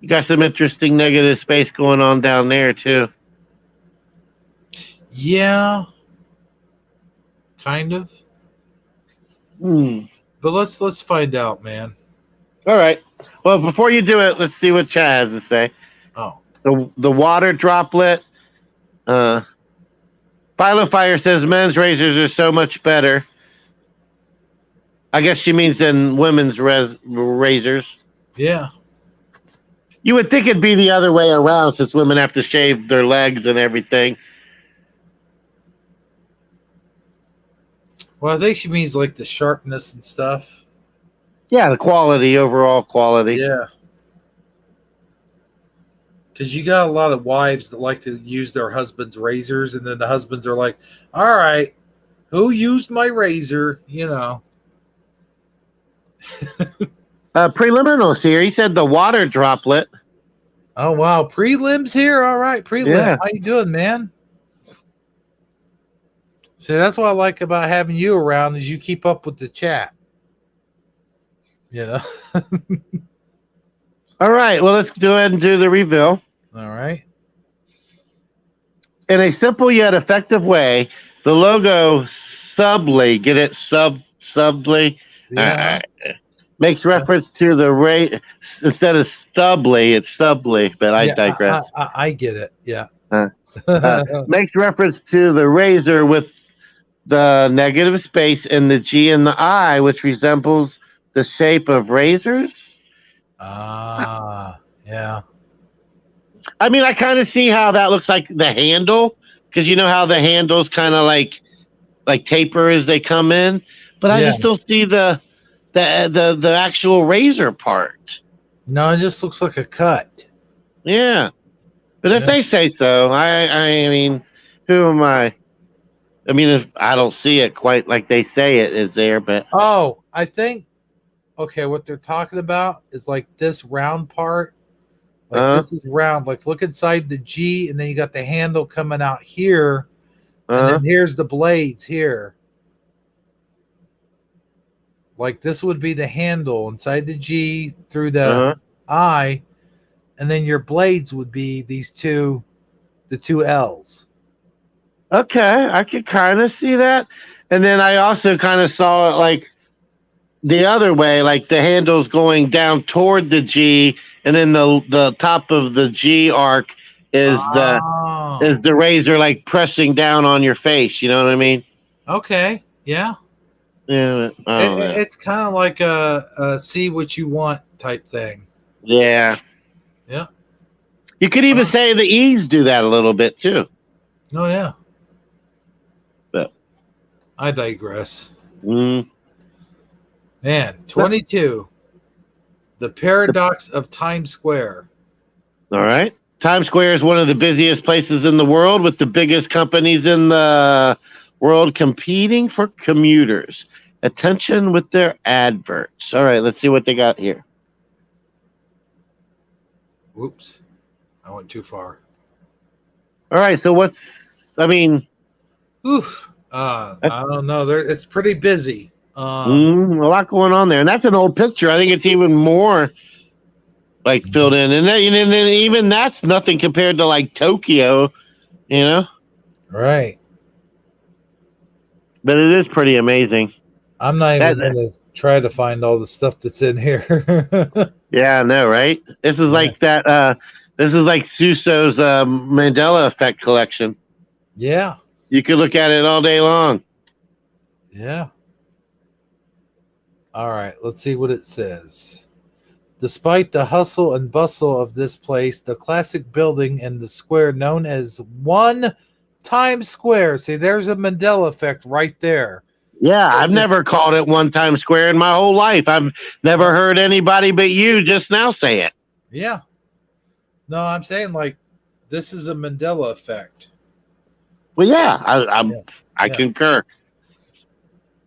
You got some interesting negative space going on down there, too. Yeah. Kind of. But let's find out, man. All right. Well, before you do it, let's see what Chad has to say. Oh. The water droplet. Philo Fire says men's razors are so much better. I guess she means than women's razors. Yeah. You would think it'd be the other way around since women have to shave their legs and everything. Well, I think she means like the sharpness and stuff. Yeah, the quality, overall quality. Yeah. Because you got a lot of wives that like to use their husband's razors, and then the husbands are like, all right, who used my razor? You know. Preliminals here. He said the water droplet. Oh, wow. Prelims here? All right, prelim. Yeah. How you doing, man? See, that's what I like about having you around is you keep up with the chat. You know? All right. Well, let's go ahead and do the reveal. All right. In a simple yet effective way, the logo subtly, get it? Subtly? Yeah. Makes reference to the instead of stubbly, it's subtly, but I digress. I get it. Yeah. Makes reference to the razor with the negative space in the G and the I, which resembles the shape of razors. Yeah. I mean, I kind of see how that looks like the handle, because you know how the handles kind of like taper as they come in, but I just don't see the actual razor part. No, it just looks like a cut. Yeah, but if they say so, I mean, who am I? I mean, if I don't see it quite like they say it is there, but I think what they're talking about is like this round part. Like this is round. Like look inside the G, and then you got the handle coming out here, and then here's the blades here. Like this would be the handle inside the G through the I, and then your blades would be the two L's. Okay, I could kind of see that. And then I also kind of saw it like the other way, like the handle's going down toward the G, and then the top of the G arc is the razor like pressing down on your face. You know what I mean? Okay. Yeah. Yeah. It's kind of like a see what you want type thing. Yeah. Yeah. You could even say the E's do that a little bit too. Oh yeah. But I digress. Mm. Man, 22. The paradox of Times Square. All right. Times Square is one of the busiest places in the world, with the biggest companies in the world competing for commuters' attention with their adverts. All right, let's see what they got here. Whoops. I went too far. All right, so I don't know. It's pretty busy. A lot going on there. And that's an old picture. I think it's even more like filled in. And then even that's nothing compared to like Tokyo, you know? Right. But it is pretty amazing. I'm not even going to try to find all the stuff that's in here. Yeah, I know, right? This is like that. This is like Suso's Mandela Effect collection. Yeah. You could look at it all day long. Yeah. All right, let's see what it says. Despite the hustle and bustle of this place, the classic building in the square known as One Times Square. See, there's a Mandela effect right there. Yeah, I've never called it One Times Square in my whole life. I've never heard anybody but you just now say it. Yeah. No, I'm saying like this is a Mandela effect. Well, yeah, I concur.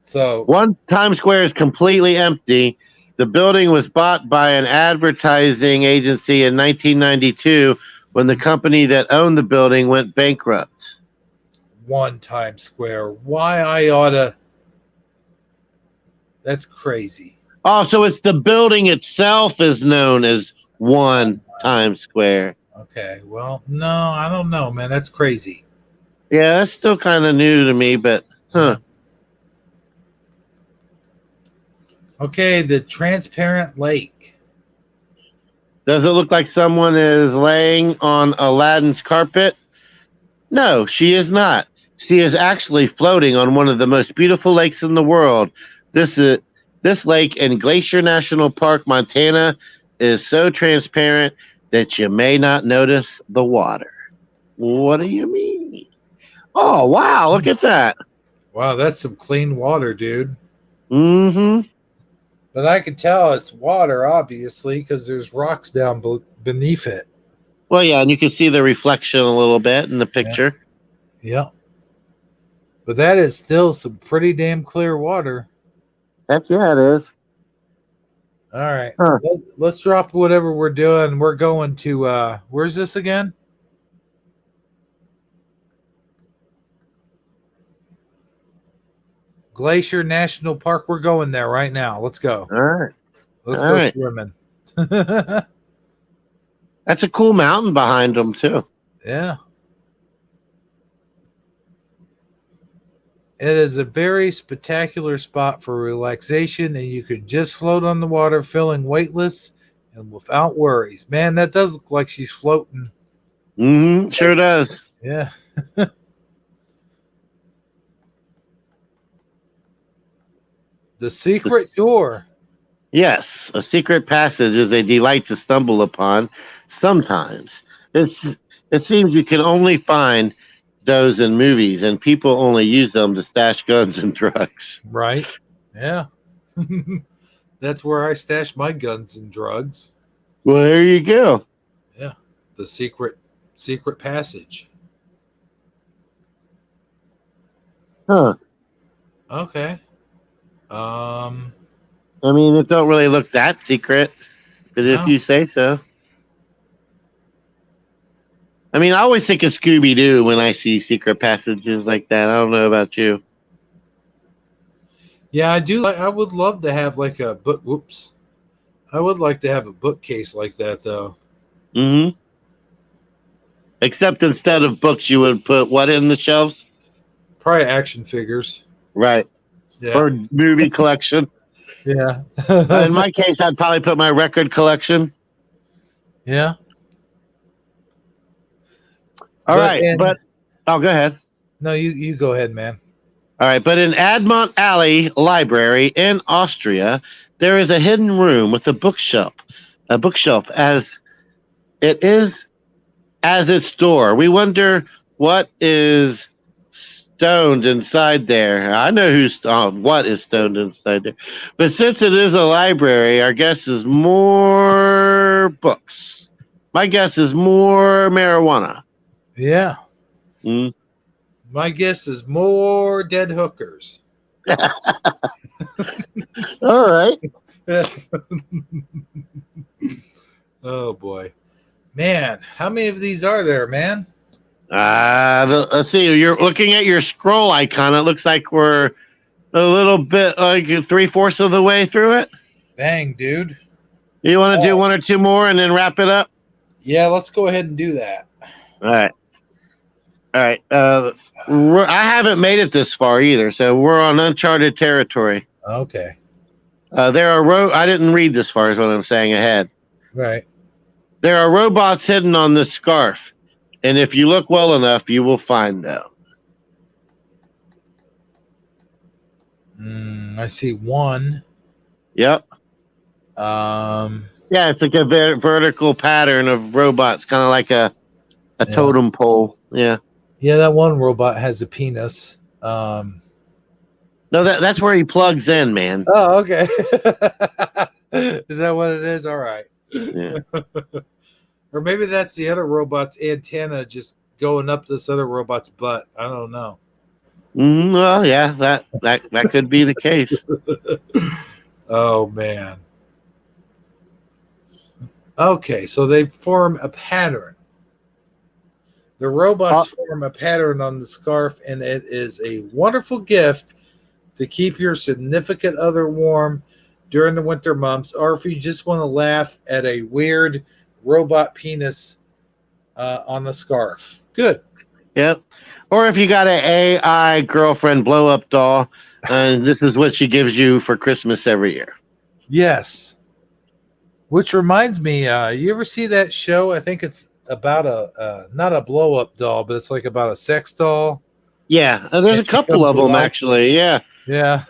So One Times Square is completely empty. The building was bought by an advertising agency in 1992 when the company that owned the building went bankrupt. One Times Square. Why I oughta. That's crazy. Oh, so it's the building itself is known as One Times Square. Okay, well, no, I don't know, man. That's crazy. Yeah, that's still kind of new to me, but Okay, the transparent lake. Does it look like someone is laying on Aladdin's carpet? No, she is not. She is actually floating on one of the most beautiful lakes in the world. This lake in Glacier National Park, Montana, is so transparent that you may not notice the water. What do you mean? Oh, wow, look at that. Wow, that's some clean water, dude. Mm-hmm. But I can tell it's water, obviously, because there's rocks down beneath it. Well, yeah, and you can see the reflection a little bit in the picture. Yeah. But that is still some pretty damn clear water. Heck yeah, it is. All right. Let's drop whatever we're doing. We're going to, where's this again? Glacier National Park. We're going there right now. Let's go. All right. Let's go swimming. That's a cool mountain behind them, too. Yeah. It is a very spectacular spot for relaxation, and you can just float on the water, feeling weightless and without worries. Man, that does look like she's floating Mm-hmm. Sure does. Yeah. The secret door. Yes, a secret passage is a delight to stumble upon. Sometimes it seems you can only find those in movies, and people only use them to stash guns and drugs. Right. Yeah. That's where I stash my guns and drugs. Well, there you go. Yeah. The secret passage. Huh. Okay. I mean, it don't really look that secret, but if No. you say so. I mean, I always think of Scooby Doo when I see secret passages like that. I don't know about you. Yeah, I do. I would love to have like a book. Whoops. I would like to have a bookcase like that, though. Mm-hmm. Except instead of books, you would put what in the shelves? Probably action figures. Right. Yeah. Or movie collection. Yeah. In my case, I'd probably put my record collection. Yeah. All right, but go ahead. No, you go ahead, man. All right, but in Admont Alley Library in Austria, there is a hidden room with a bookshelf as its door. We wonder what is stoned inside there. I know what is stoned inside there. But since it is a library, our guess is more books. My guess is more marijuana. Yeah. Mm. My guess is more dead hookers. All right. Oh boy, man! How many of these are there, man? Let's see. You're looking at your scroll icon. It looks like we're a little bit like 3/4 of the way through it. Dang, dude! You want to do one or two more and then wrap it up? Yeah, let's go ahead and do that. All right. I haven't made it this far either, so we're on uncharted territory. Okay. There are I didn't read this far, is what I'm saying ahead. Right. There are robots hidden on this scarf, and if you look well enough, you will find them. I see one. Yep. Yeah, it's like a vertical pattern of robots, kind of like a totem pole. Yeah. Yeah, that one robot has a penis. No, that's where he plugs in, man. Oh, okay. Is that what it is? All right. Yeah. Or maybe that's the other robot's antenna just going up this other robot's butt. I don't know. Well, yeah, that could be the case. Oh man. Okay, so they form a pattern. The robots form a pattern on the scarf, and it is a wonderful gift to keep your significant other warm during the winter months, or if you just want to laugh at a weird robot penis on the scarf. Good. Yep. Or if you got an AI girlfriend blow-up doll, and this is what she gives you for Christmas every year. Yes. Which reminds me, you ever see that show? I think it's about not a blow-up doll, but it's like about a sex doll. Yeah, there's a couple of them actually. Yeah. Yeah.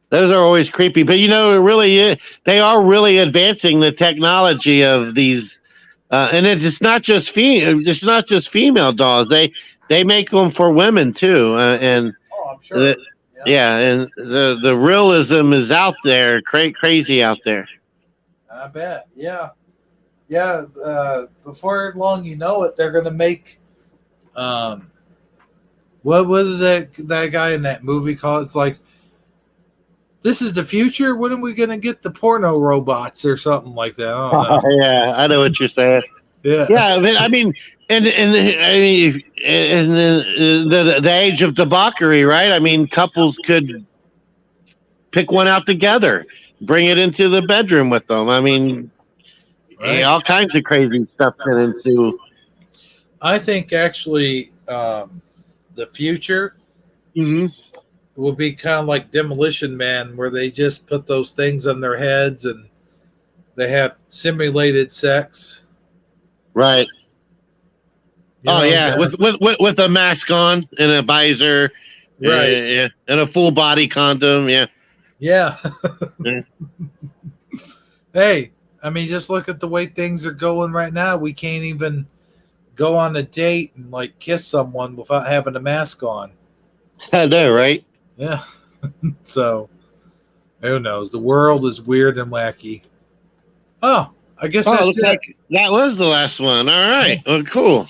Those are always creepy, but they are really advancing the technology of these, and it's not just female dolls. They make them for women too, and I'm sure. And the realism is out there, crazy out there. I bet. Yeah. Yeah. Before long, they're going to make. What was that guy in that movie called? It's like, this is the future. When are we going to get the porno robots or something like that? I don't know. Yeah, I know what you're saying. Yeah. Yeah, I mean, in the age of debauchery, right? I mean, couples could pick one out together, bring it into the bedroom with them. I mean, all kinds of crazy stuff can ensue. I think actually the future will be kind of like Demolition Man, where they just put those things on their heads and they have simulated sex. Right. Oh yeah, with a mask on and a visor, right? and a full body condom. Yeah. Yeah. Yeah. Hey, I mean, just look at the way things are going right now. We can't even go on a date and like kiss someone without having a mask on. I know, right? Yeah. So who knows? The world is weird and wacky. Oh, I guess Oh, that's looks it. like that was the last one. All right. Well, cool.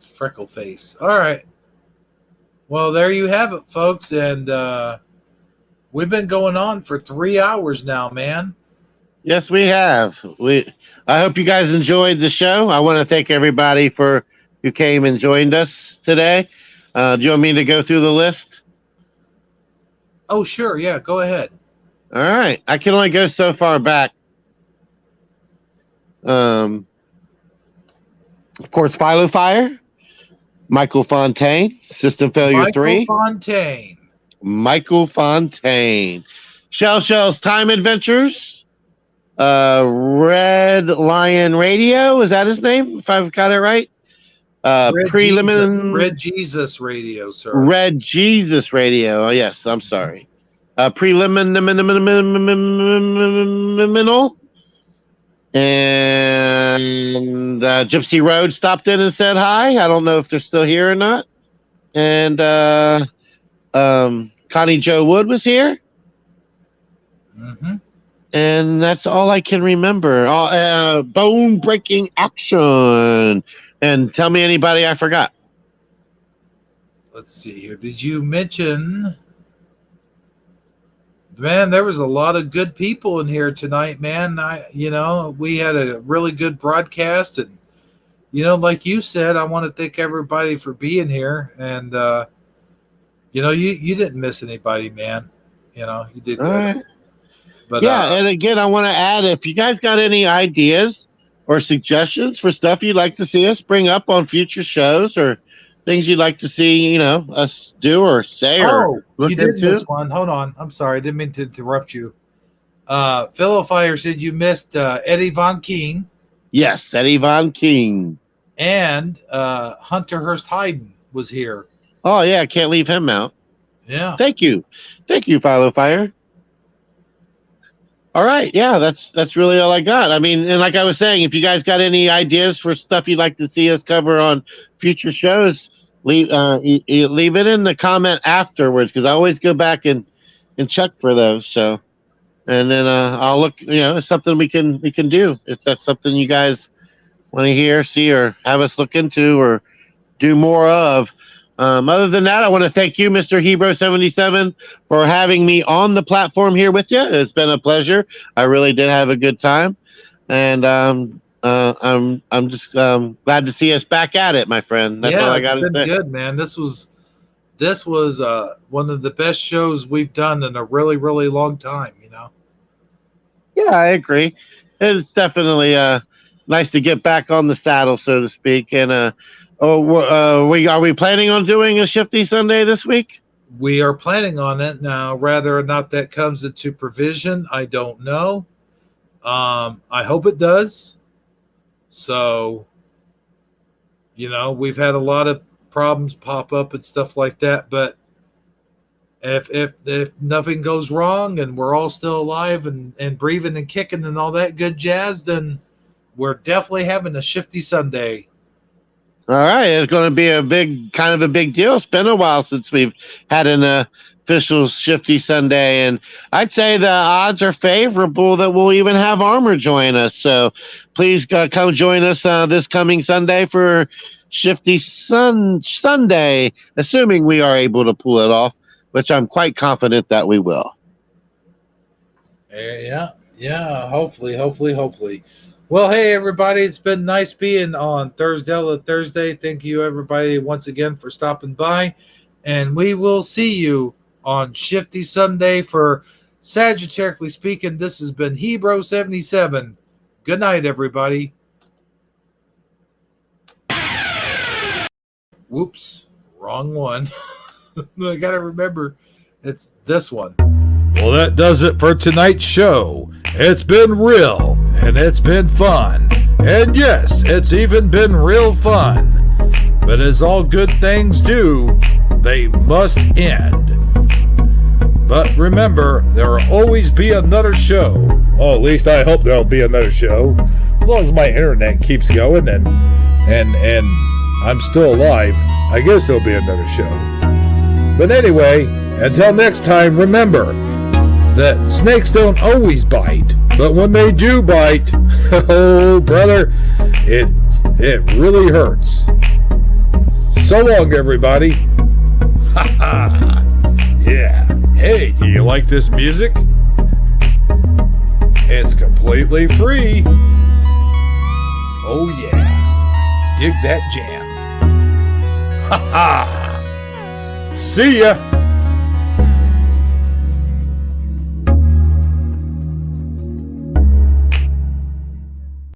Freckle face. All right. Well, there you have it, folks. And we've been going on for 3 hours now, man. Yes, we have. I hope you guys enjoyed the show. I want to thank everybody who came and joined us today. Do you want me to go through the list? Oh, sure. Yeah, go ahead. All right. I can only go so far back. Of course, Philo Fire, Michael Fontaine, System Failure 3. Michael Fontaine. Shell's Time Adventures. Red Lion Radio. Is that his name? If I've got it right. Red Jesus Radio, sir. Red Jesus Radio. Oh, yes, I'm sorry. Preliminal. And Gypsy Road stopped in and said hi. I don't know if they're still here or not. And Connie Joe Wood was here. Mm-hmm. And that's all I can remember. Bone Breaking Action. And tell me anybody I forgot. Let's see here. Did you mention... Man, there was a lot of good people in here tonight, man. We had a really good broadcast, and like you said, I want to thank everybody for being here. And you didn't miss anybody, man. You did good. All right. But yeah, and again, I want to add, if you guys got any ideas or suggestions for stuff you'd like to see us bring up on future shows, or things you'd like to see, us do or say or look you did into. miss one. Hold on. I'm sorry. I didn't mean to interrupt you. Philo Fire said you missed Eddie Von King. Yes, Eddie Von King. And Hunter Hearst Hayden was here. Oh, yeah. Can't leave him out. Yeah. Thank you. Thank you, Philo Fire. All right. Yeah, that's really all I got. I mean, and like I was saying, if you guys got any ideas for stuff you'd like to see us cover on future shows, leave it in the comment afterwards, because I always go back and check for those. So, and then I'll look. It's something we can do if that's something you guys want to hear, see, or have us look into or do more of. Other than that, I want to thank you, Mr. Hebro77, for having me on the platform here with you. It's been a pleasure. I really did have a good time, and I'm just glad to see us back at it, my friend. That's all I got to say. Good, man. This was one of the best shows we've done in a really, really long time. Yeah, I agree. It's definitely nice to get back on the saddle, so to speak, and. Are we planning on doing a Shifty Sunday this week? We are planning on it now. Whether or not that comes into provision, I don't know. I hope it does. So, we've had a lot of problems pop up and stuff like that. But if nothing goes wrong and we're all still alive and breathing and kicking and all that good jazz, then we're definitely having a Shifty Sunday. All right, it's going to be a big deal. It's been a while since we've had an official Shifty Sunday, and I'd say the odds are favorable that we'll even have Armor join us. So please come join us this coming Sunday for Shifty Sunday, assuming we are able to pull it off, which I'm quite confident that we will. Yeah. Hopefully. Well, hey, everybody, it's been nice being on Thursdela Thursday. Thank you, everybody, once again for stopping by. And we will see you on Shifty Sunday for Sagittarically Speaking. This has been Hebro77. Good night, everybody. Whoops, wrong one. I got to remember it's this one. Well, that does it for tonight's show. It's been real and it's been fun. And yes, it's even been real fun. But as all good things do, they must end. But remember, there will always be another show. Oh, at least I hope there'll be another show. As long as my internet keeps going and I'm still alive, I guess there'll be another show. But anyway, until next time, remember that snakes don't always bite. But when they do bite, oh, brother, it really hurts. So long, everybody. Ha ha. Yeah. Hey, do you like this music? It's completely free. Oh yeah. Dig that jam. Ha ha. See ya.